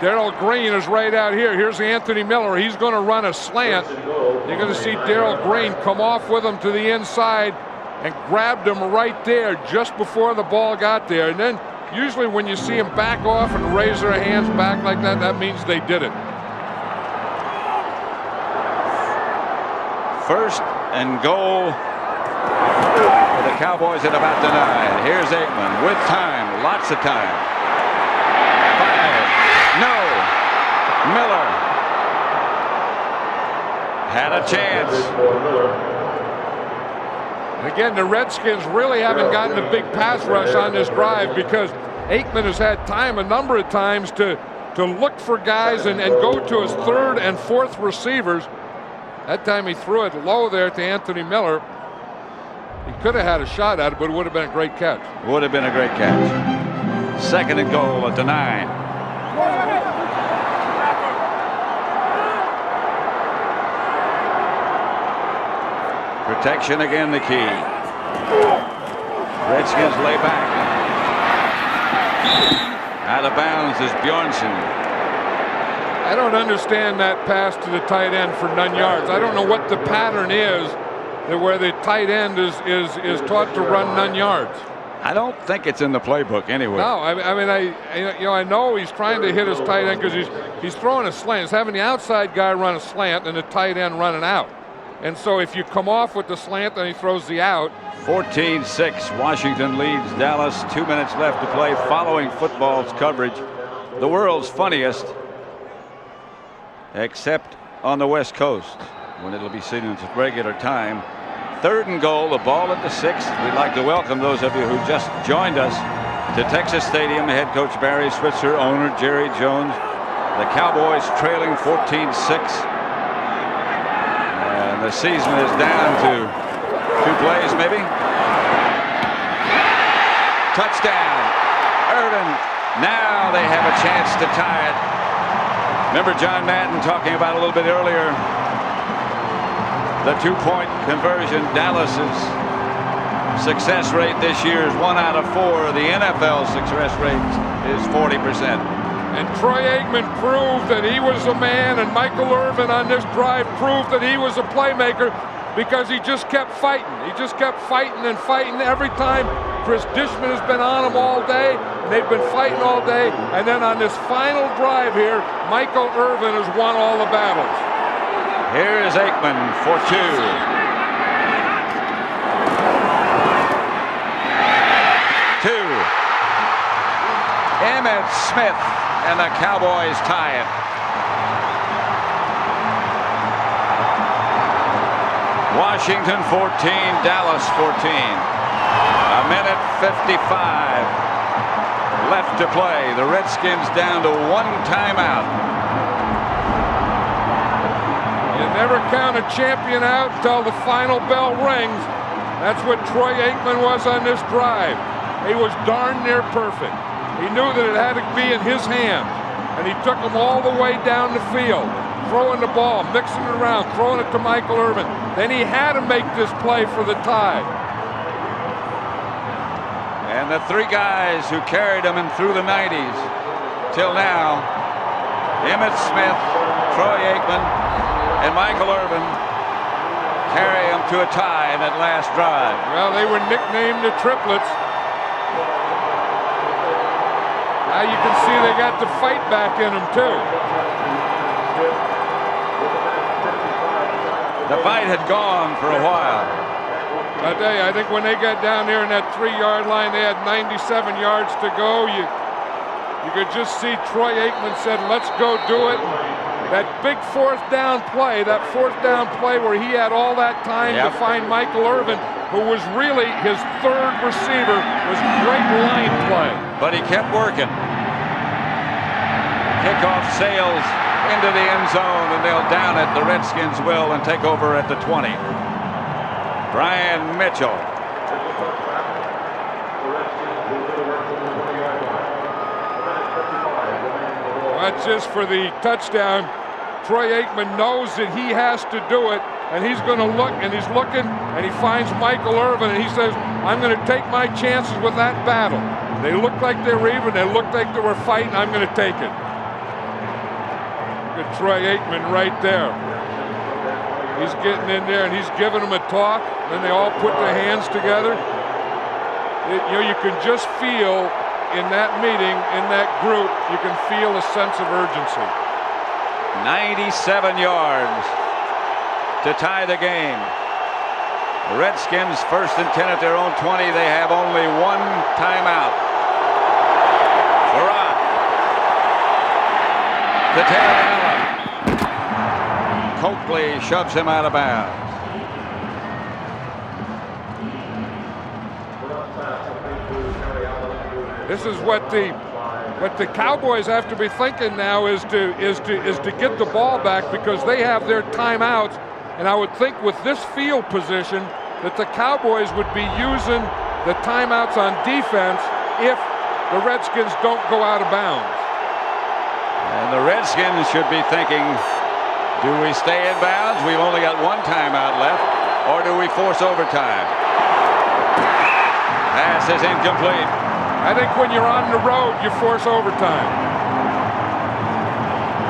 Darrell Green is right out here. Here's Anthony Miller. He's going to run a slant. You're going to see Darrell Green come off with him to the inside and grabbed him right there just before the ball got there. And then usually when you see them back off and raise their hands back like that, that means they did it. First and goal for the Cowboys at about the 9. Here's Aikman with time, lots of time. 5. No. Miller had a chance. Again, the Redskins really haven't gotten a big pass rush on this drive because Aikman has had time a number of times to look for guys and go to his third and fourth receivers. That time he threw it low there to Anthony Miller. He could have had a shot at it, but it would have been a great catch. Would have been a great catch. Second and goal at the 9. Protection again the key. Redskins lay back. Out of bounds is Bjornsson. I don't understand that pass to the tight end for none yards. I don't know what the pattern is that where the tight end is taught to run none yards. I don't think it's in the playbook anyway. No, I know he's trying to hit his tight end because he's throwing a slant. He's having the outside guy run a slant and the tight end running out. And so if you come off with the slant, then he throws the out. 14-6. Washington leads Dallas. 2 minutes left to play following football's coverage. The world's funniest, except on the West Coast when it'll be seen in its regular time. Third and goal, the ball at the 6th. We'd like to welcome those of you who just joined us to Texas Stadium. Head coach Barry Switzer, owner Jerry Jones. The Cowboys trailing 14-6. And the season is down to 2 plays maybe. Touchdown. Irvin. Now they have a chance to tie it. Remember John Madden talking about a little bit earlier the 2-point conversion. Dallas's success rate this year is 1 out of 4. The NFL success rate is 40%. And Troy Aikman proved that he was a man, and Michael Irvin on this drive proved that he was a playmaker because he just kept fighting. He just kept fighting and fighting every time. Chris Dishman has been on him all day, and they've been fighting all day. And then on this final drive here, Michael Irvin has won all the battles. Here is Aikman for 2. Emmitt Smith, and the Cowboys tie it. Washington 14, Dallas 14. A minute 55 left to play. The Redskins down to 1 timeout. You never count a champion out until the final bell rings. That's what Troy Aikman was on this drive. He was darn near perfect. He knew that it had to be in his hands, and he took them all the way down the field, throwing the ball, mixing it around, throwing it to Michael Irvin. Then he had to make this play for the tie. And the 3 guys who carried him and through the 90s till now, Emmitt Smith, Troy Aikman, and Michael Irvin, carry him to a tie in that last drive. Well, they were nicknamed the triplets. Now you can see they got the fight back in them too. The fight had gone for a while. I tell you, I think when they got down there in that 3-yard line, they had 97 yards to go. You could just see Troy Aikman said, "Let's go do it." That big 4th down play, where he had all that time to find Michael Irvin, who was really his 3rd receiver, was great line play. But he kept working. Kickoff sails into the end zone, and they'll down it. The Redskins will, and take over at the 20. Brian Mitchell. That's just for the touchdown. Troy Aikman knows that he has to do it, and he's going to look, and he's looking, and he finds Michael Irvin, and he says, I'm going to take my chances with that battle. They looked like they were even. They looked like they were fighting. I'm going to take it. Good Troy Aikman right there. He's getting in there, and he's giving them a talk. Then they all put their hands together. You can just feel in that meeting, in that group, you can feel a sense of urgency. 97 yards to tie the game. The Redskins first and 10 at their own 20. They have only one timeout. Frerotte to Terry Allen. Coakley shoves him out of bounds. This is what the Cowboys have to be thinking now is to get the ball back, because they have their timeouts, and I would think with this field position that the Cowboys would be using the timeouts on defense if the Redskins don't go out of bounds. And the Redskins should be thinking, do we stay in bounds? We've only got one timeout left, or do we force overtime? Pass is incomplete. I think when you're on the road, you force overtime.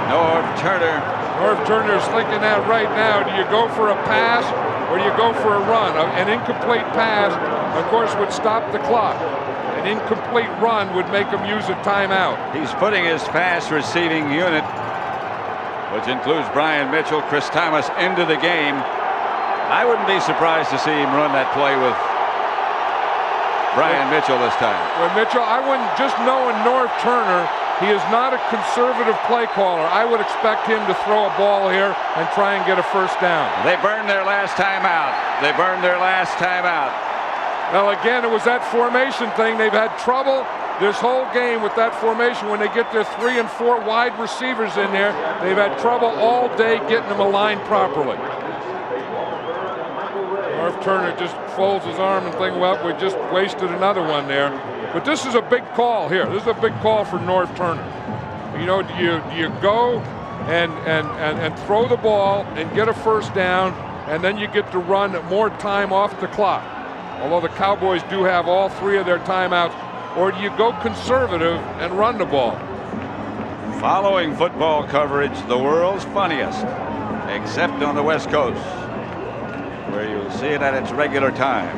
Norv Turner's thinking that right now. Do you go for a pass or do you go for a run? An incomplete pass, of course, would stop the clock. An incomplete run would make him use a timeout. He's putting his pass receiving unit, which includes Brian Mitchell, Chris Thomas, into the game. I wouldn't be surprised to see him run that play with Brian Mitchell this time. Well, Mitchell, I wouldn't, just knowing Norv Turner, he is not a conservative play caller. I would expect him to throw a ball here and try and get a first down. They burned their last timeout. Well, again, it was that formation thing. They've had trouble this whole game with that formation. When they get their 3 and 4 wide receivers in there, they've had trouble all day getting them aligned properly. Norv Turner just folds his arm and thinks, well, we just wasted another one there. But this is a big call here. This is a big call for Norv Turner. You know, do you go and throw the ball and get a first down, and then you get to run more time off the clock? Although the Cowboys do have all 3 of their timeouts. Or do you go conservative and run the ball? Following football coverage, the world's funniest, except on the West Coast, where you'll see it at its regular time.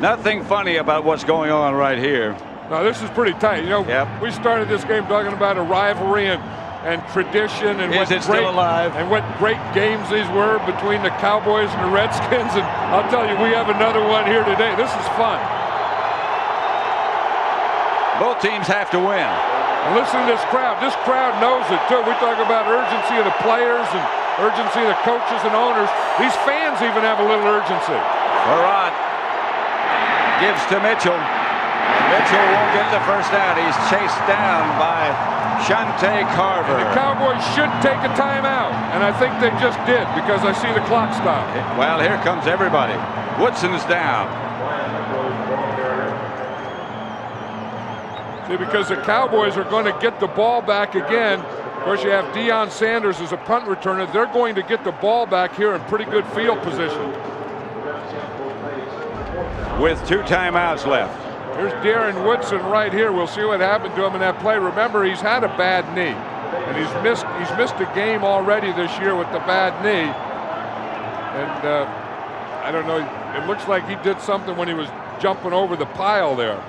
Nothing funny about what's going on right here. Now, this is pretty tight. You know, we started this game talking about a rivalry and tradition and what great games these were between the Cowboys and the Redskins. And I'll tell you, we have another one here today. This is fun. Both teams have to win. And listen to this crowd. This crowd knows it, too. We talk about urgency of the players and urgency of the coaches and owners. These fans even have a little urgency. Frerotte gives to Mitchell. Mitchell won't get the first down. He's chased down by Shante Carver. And the Cowboys should take a timeout, and I think they just did because I see the clock stop. Well, here comes everybody. Woodson's down. See, because the Cowboys are going to get the ball back again. Of course, you have Deion Sanders as a punt returner. They're going to get the ball back here in pretty good field position. With 2 timeouts left. Here's Darren Woodson right here. We'll see what happened to him in that play. Remember, he's had a bad knee, and he's missed a game already this year with the bad knee. And I don't know. It looks like he did something when he was jumping over the pile there.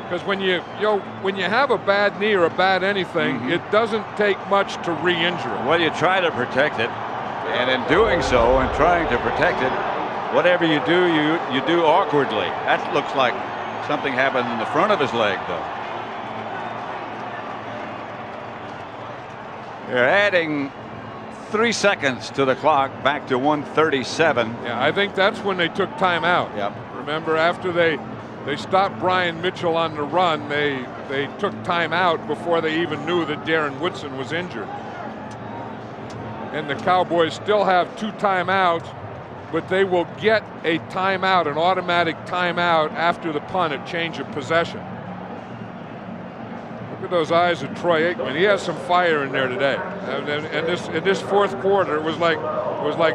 Because when you have a bad knee or a bad anything, it doesn't take much to re-injure it. Well, you try to protect it, and in doing so and trying to protect it, whatever you do, you do awkwardly. That looks like something happened in the front of his leg, though. They're adding 3 seconds to the clock, back to 1:37. Yeah, I think that's when they took time out. Yep. Remember, after they They stopped Brian Mitchell on the run. They took timeout before they even knew that Darren Woodson was injured. And the Cowboys still have 2 timeouts, but they will get a timeout, an automatic timeout after the punt at change of possession. Look at those eyes of Troy Aikman. He has some fire in there today. And in this fourth quarter, it was like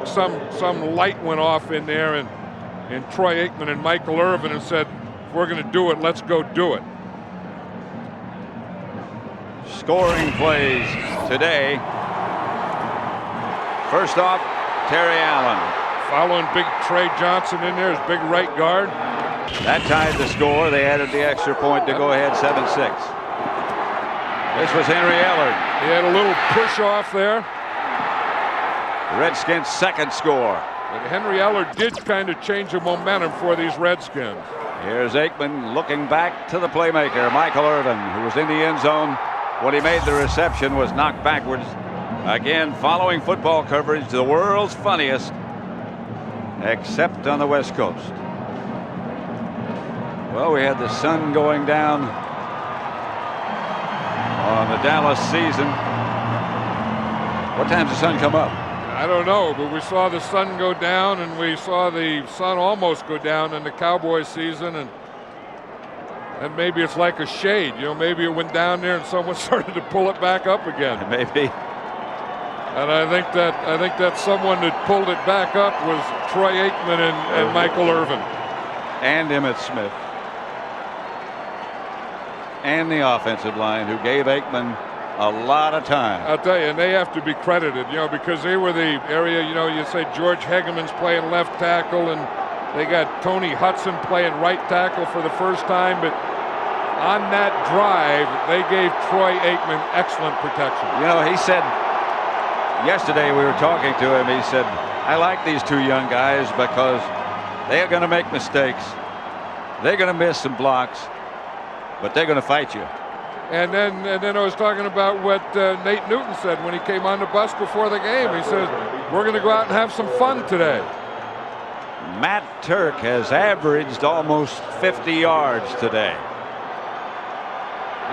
some light went off in there, and Troy Aikman and Michael Irvin and said, if we're going to do it, let's go do it. Scoring plays today. First off, Terry Allen. Following big Trey Johnson in there, his big right guard. That tied the score. They added the extra point to go ahead 7-6. This was Henry Ellard. He had a little push off there. Redskins' second score. But Henry Ellard did kind of change the momentum for these Redskins. Here's Aikman looking back to the playmaker, Michael Irvin, who was in the end zone when he made the reception, was knocked backwards. Again, following football coverage, the world's funniest, except on the West Coast. Well, we had the sun going down on the Dallas season. What time does the sun come up? I don't know, but we saw the sun go down, and we saw the sun almost go down in the Cowboys season, and maybe it's like a shade. You know, maybe it went down there and someone started to pull it back up again. Maybe. And I think that someone that pulled it back up was Troy Aikman and Michael Irvin. And Emmitt Smith. And the offensive line, who gave Aikman a lot of time. I'll tell you, and they have to be credited, you know, because they were the area, you know, you say George Hegeman's playing left tackle, and they got Tony Hudson playing right tackle for the first time, but on that drive, they gave Troy Aikman excellent protection. You know, he said, yesterday we were talking to him, he said, I like these 2 young guys because they are going to make mistakes. They're going to miss some blocks, but they're going to fight you. And then I was talking about what Nate Newton said when he came on the bus before the game. He says, we're going to go out and have some fun today. Matt Turk has averaged almost 50 yards today.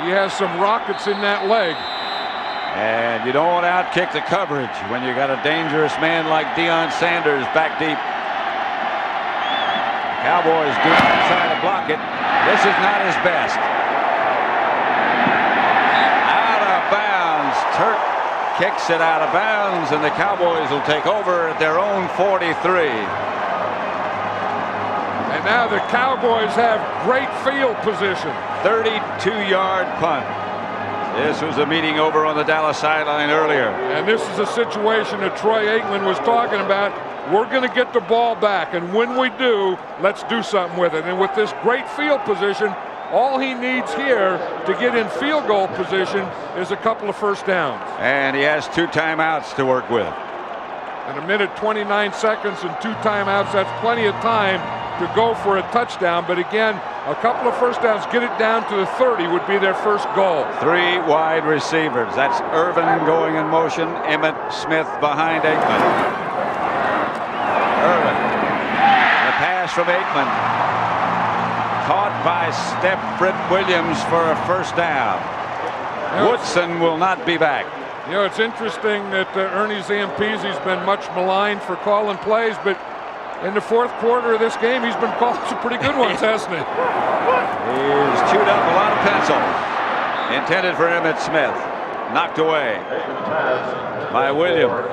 He has some rockets in that leg. And you don't want to outkick the coverage when you got a dangerous man like Deion Sanders back deep. Cowboys do not try to block it. This is not his best. Out of bounds. Turk kicks it out of bounds, and the Cowboys will take over at their own 43. And now the Cowboys have great field position. 32-yard punt. This was a meeting over on the Dallas sideline earlier. And this is a situation that Troy Aikman was talking about. We're going to get the ball back, and when we do, let's do something with it. And with this great field position, all he needs here to get in field goal position is a couple of first downs. And he has 2 timeouts to work with. In 1:29 seconds and 2 timeouts, that's plenty of time to go for a touchdown. But again, a couple of first downs, get it down to the 30 would be their first goal. 3 wide receivers. That's Irvin going in motion. Emmitt Smith behind Aikman. Irvin. The pass from Aikman. Caught by Stepford Williams for a first down. Woodson will not be back. You know, it's interesting that Ernie Zampese's been much maligned for calling plays, but in the fourth quarter of this game, he's been calling some pretty good ones, hasn't he? He's chewed up a lot of pencils. Intended for Emmitt Smith. Knocked away by Williams.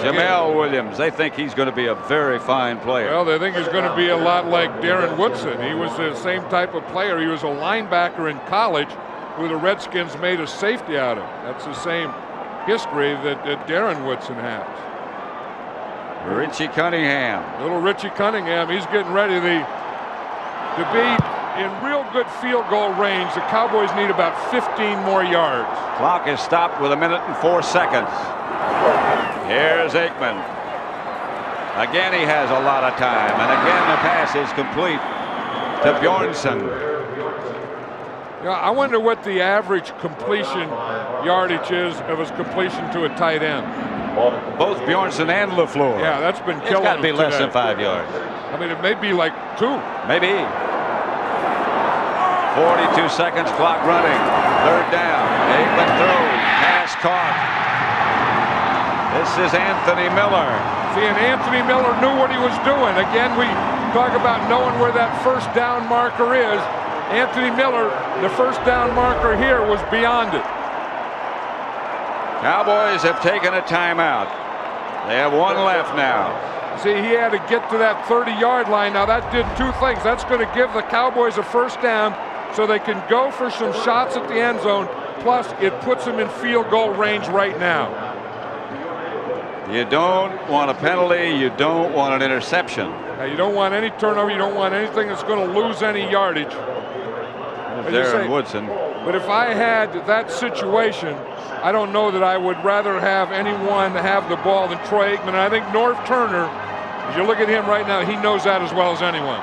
Jamel Williams. They think he's going to be a very fine player. Well, they think he's going to be a lot like Darren Woodson. He was the same type of player. He was a linebacker in college who the Redskins made a safety out of. That's the same history that Darren Woodson has. Richie Cunningham. Little Richie Cunningham, he's getting ready to be in real good field goal range. The Cowboys need about 15 more yards. Clock is stopped with 1 minute and 4 seconds. Here's Aikman. Again, he has a lot of time, and again the pass is complete to Bjornsson. Yeah, I wonder what the average completion yardage is of his completion to a tight end. Both Bjornsson and LaFleur. Yeah, that's been killing. It's got to be less today. than 5 yards. mean, it may be like 2. Maybe. 42 seconds, clock running. Third down. Aikman throws. Pass caught. This is Anthony Miller. See, and Anthony Miller knew what he was doing. Again, we talk about knowing where that first down marker is. Anthony Miller, the first down marker here, was beyond it. Cowboys have taken a timeout. They have one left now. See, he had to get to that 30-yard line. Now, that did 2 things. That's going to give the Cowboys a first down so they can go for some shots at the end zone. Plus, it puts them in field goal range right now. You don't want a penalty. You don't want an interception. Now, you don't want any turnover. You don't want anything that's going to lose any yardage. Darren Woodson. But if I had that situation, I don't know that I would rather have anyone have the ball than Troy Aikman. And I think Norv Turner, as you look at him right now, he knows that as well as anyone.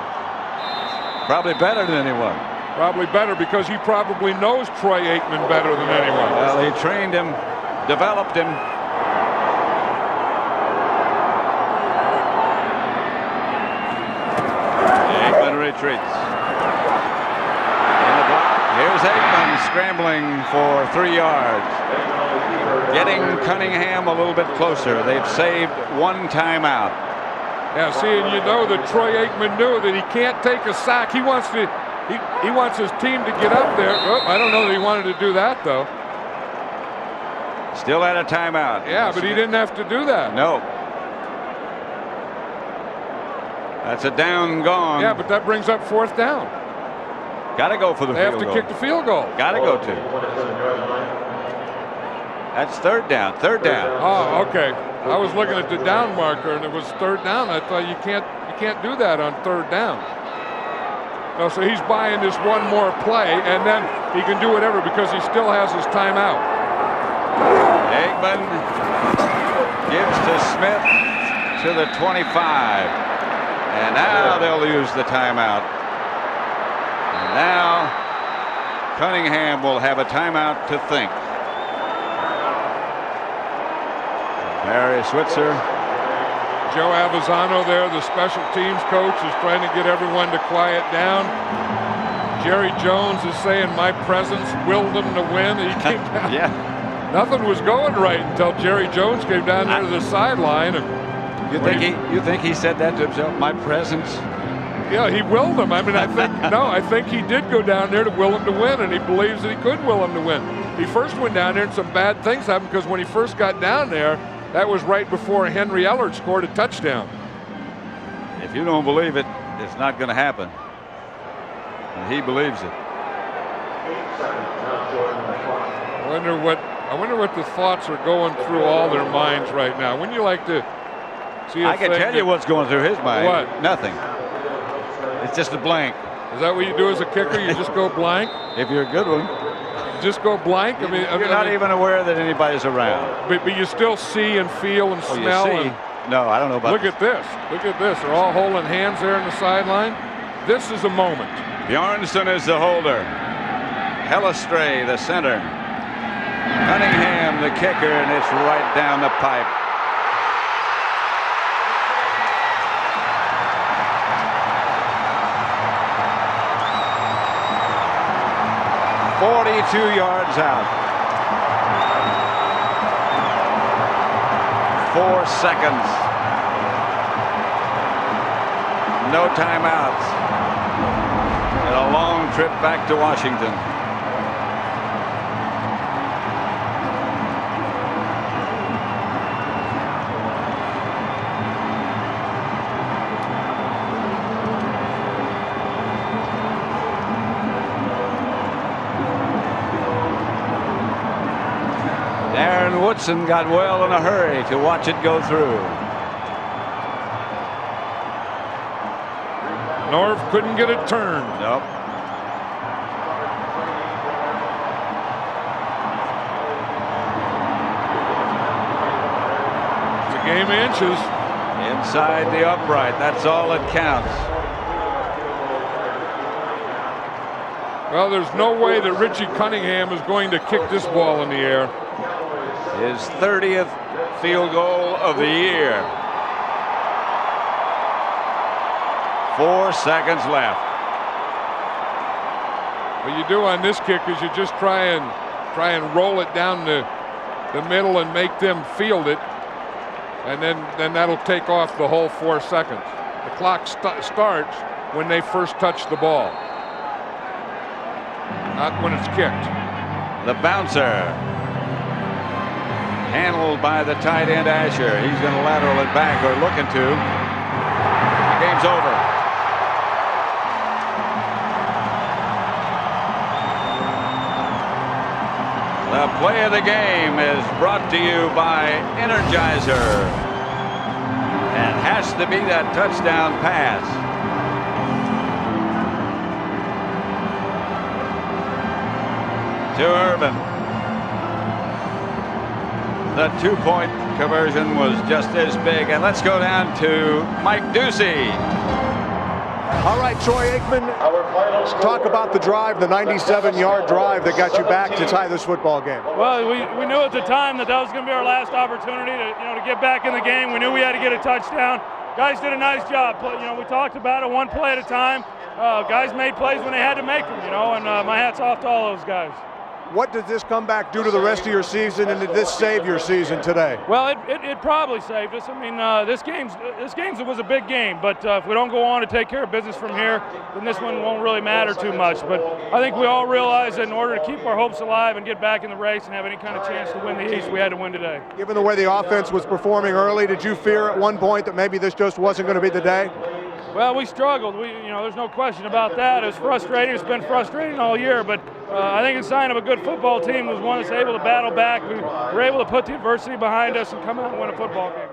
Probably better than anyone. Probably better because he probably knows Troy Aikman better than anyone. Well, he trained him, developed him. Aikman retreats. Here's Aikman scrambling for 3 yards. Getting Cunningham a little bit closer. They've saved 1 timeout. Yeah, see, and you know that Troy Aikman knew that he can't take a sack. He wants to, he wants his team to get up there. Oh, I don't know that he wanted to do that, though. Still at a timeout. Yeah, but he didn't have to do that. No. That's a down gone. Yeah, but that brings up 4th down. Got to go for the field goal. They have to kick the field goal. Got to go to. That's 3rd down. 3rd down. Oh, okay. I was looking at the down marker, and it was 3rd down. I thought you can't do that on 3rd down. No, so he's buying this one more play, and then he can do whatever because he still has his timeout. Aikman gives to Smith to the 25, and now they'll use the timeout. Now, Cunningham will have a timeout to think. Barry Switzer. Joe Avizano there, the special teams coach, is trying to get everyone to quiet down. Jerry Jones is saying my presence willed them to win. He came down. Yeah. Nothing was going right until Jerry Jones came down there to the sideline. And you think he said that to himself? My presence. Yeah, he willed them. I mean, I think he did go down there to will them to win, and he believes that he could will them to win. He first went down there and some bad things happened because when he first got down there, that was right before Henry Ellard scored a touchdown. If you don't believe it, it's not going to happen. And he believes it. I wonder what the thoughts are going through all their minds right now. Wouldn't you like to see a I can tell you what's going through his mind. What? Nothing. It's just a blank. Is that what you do as a kicker? You just go blank? If you're a good one. Just go blank? I mean, you're not even aware that anybody's around. But you still see and feel and smell. You see? No, I don't know about Look at this. Look at this. They're all holding hands there on the sideline. This is a moment. Bjornsson is the holder. Hellestray, the center. Cunningham, the kicker, and it's right down the pipe. "42 yards out. 4 seconds. No timeouts. And a long trip back to Washington. Woodson got well in a hurry to watch it go through. Norv couldn't get it turned. Nope. It's a game of inches. Inside the upright. That's all that counts. Well, there's no way that Richie Cunningham is going to kick this ball in the air. His 30th field goal of the year. 4 seconds left. What you do on this kick is you just try and roll it down the middle and make them field it, and then that'll take off the whole 4 seconds. The clock starts when they first touch the ball, not when it's kicked. The bouncer, handled by the tight end Asher. He's going to lateral it back, or looking to. The game's over. The play of the game is brought to you by Energizer, and has to be that touchdown pass. To Irvin. The 2-point conversion was just as big. And let's go down to Mike Ducey. All right, Troy Aikman, talk about the drive, the 97-yard drive that got you back to tie this football game. Well, we knew at the time that was going to be our last opportunity to get back in the game. We knew we had to get a touchdown. Guys did a nice job. We talked about it one play at a time. Guys made plays when they had to make them, and my hat's off to all those guys. What did this comeback do to the rest of your season, and did this save your season today? Well, it probably saved us. I mean, this game was a big game, but if we don't go on to take care of business from here, then this one won't really matter too much. But I think we all realize that in order to keep our hopes alive and get back in the race and have any kind of chance to win the East, we had to win today. Given the way the offense was performing early, did you fear at one point that maybe this just wasn't going to be the day? Well, we struggled. There's no question about that. It was frustrating. It's been frustrating all year, but I think the sign of a good football team was one that's able to battle back. We were able to put the adversity behind us and come out and win a football game.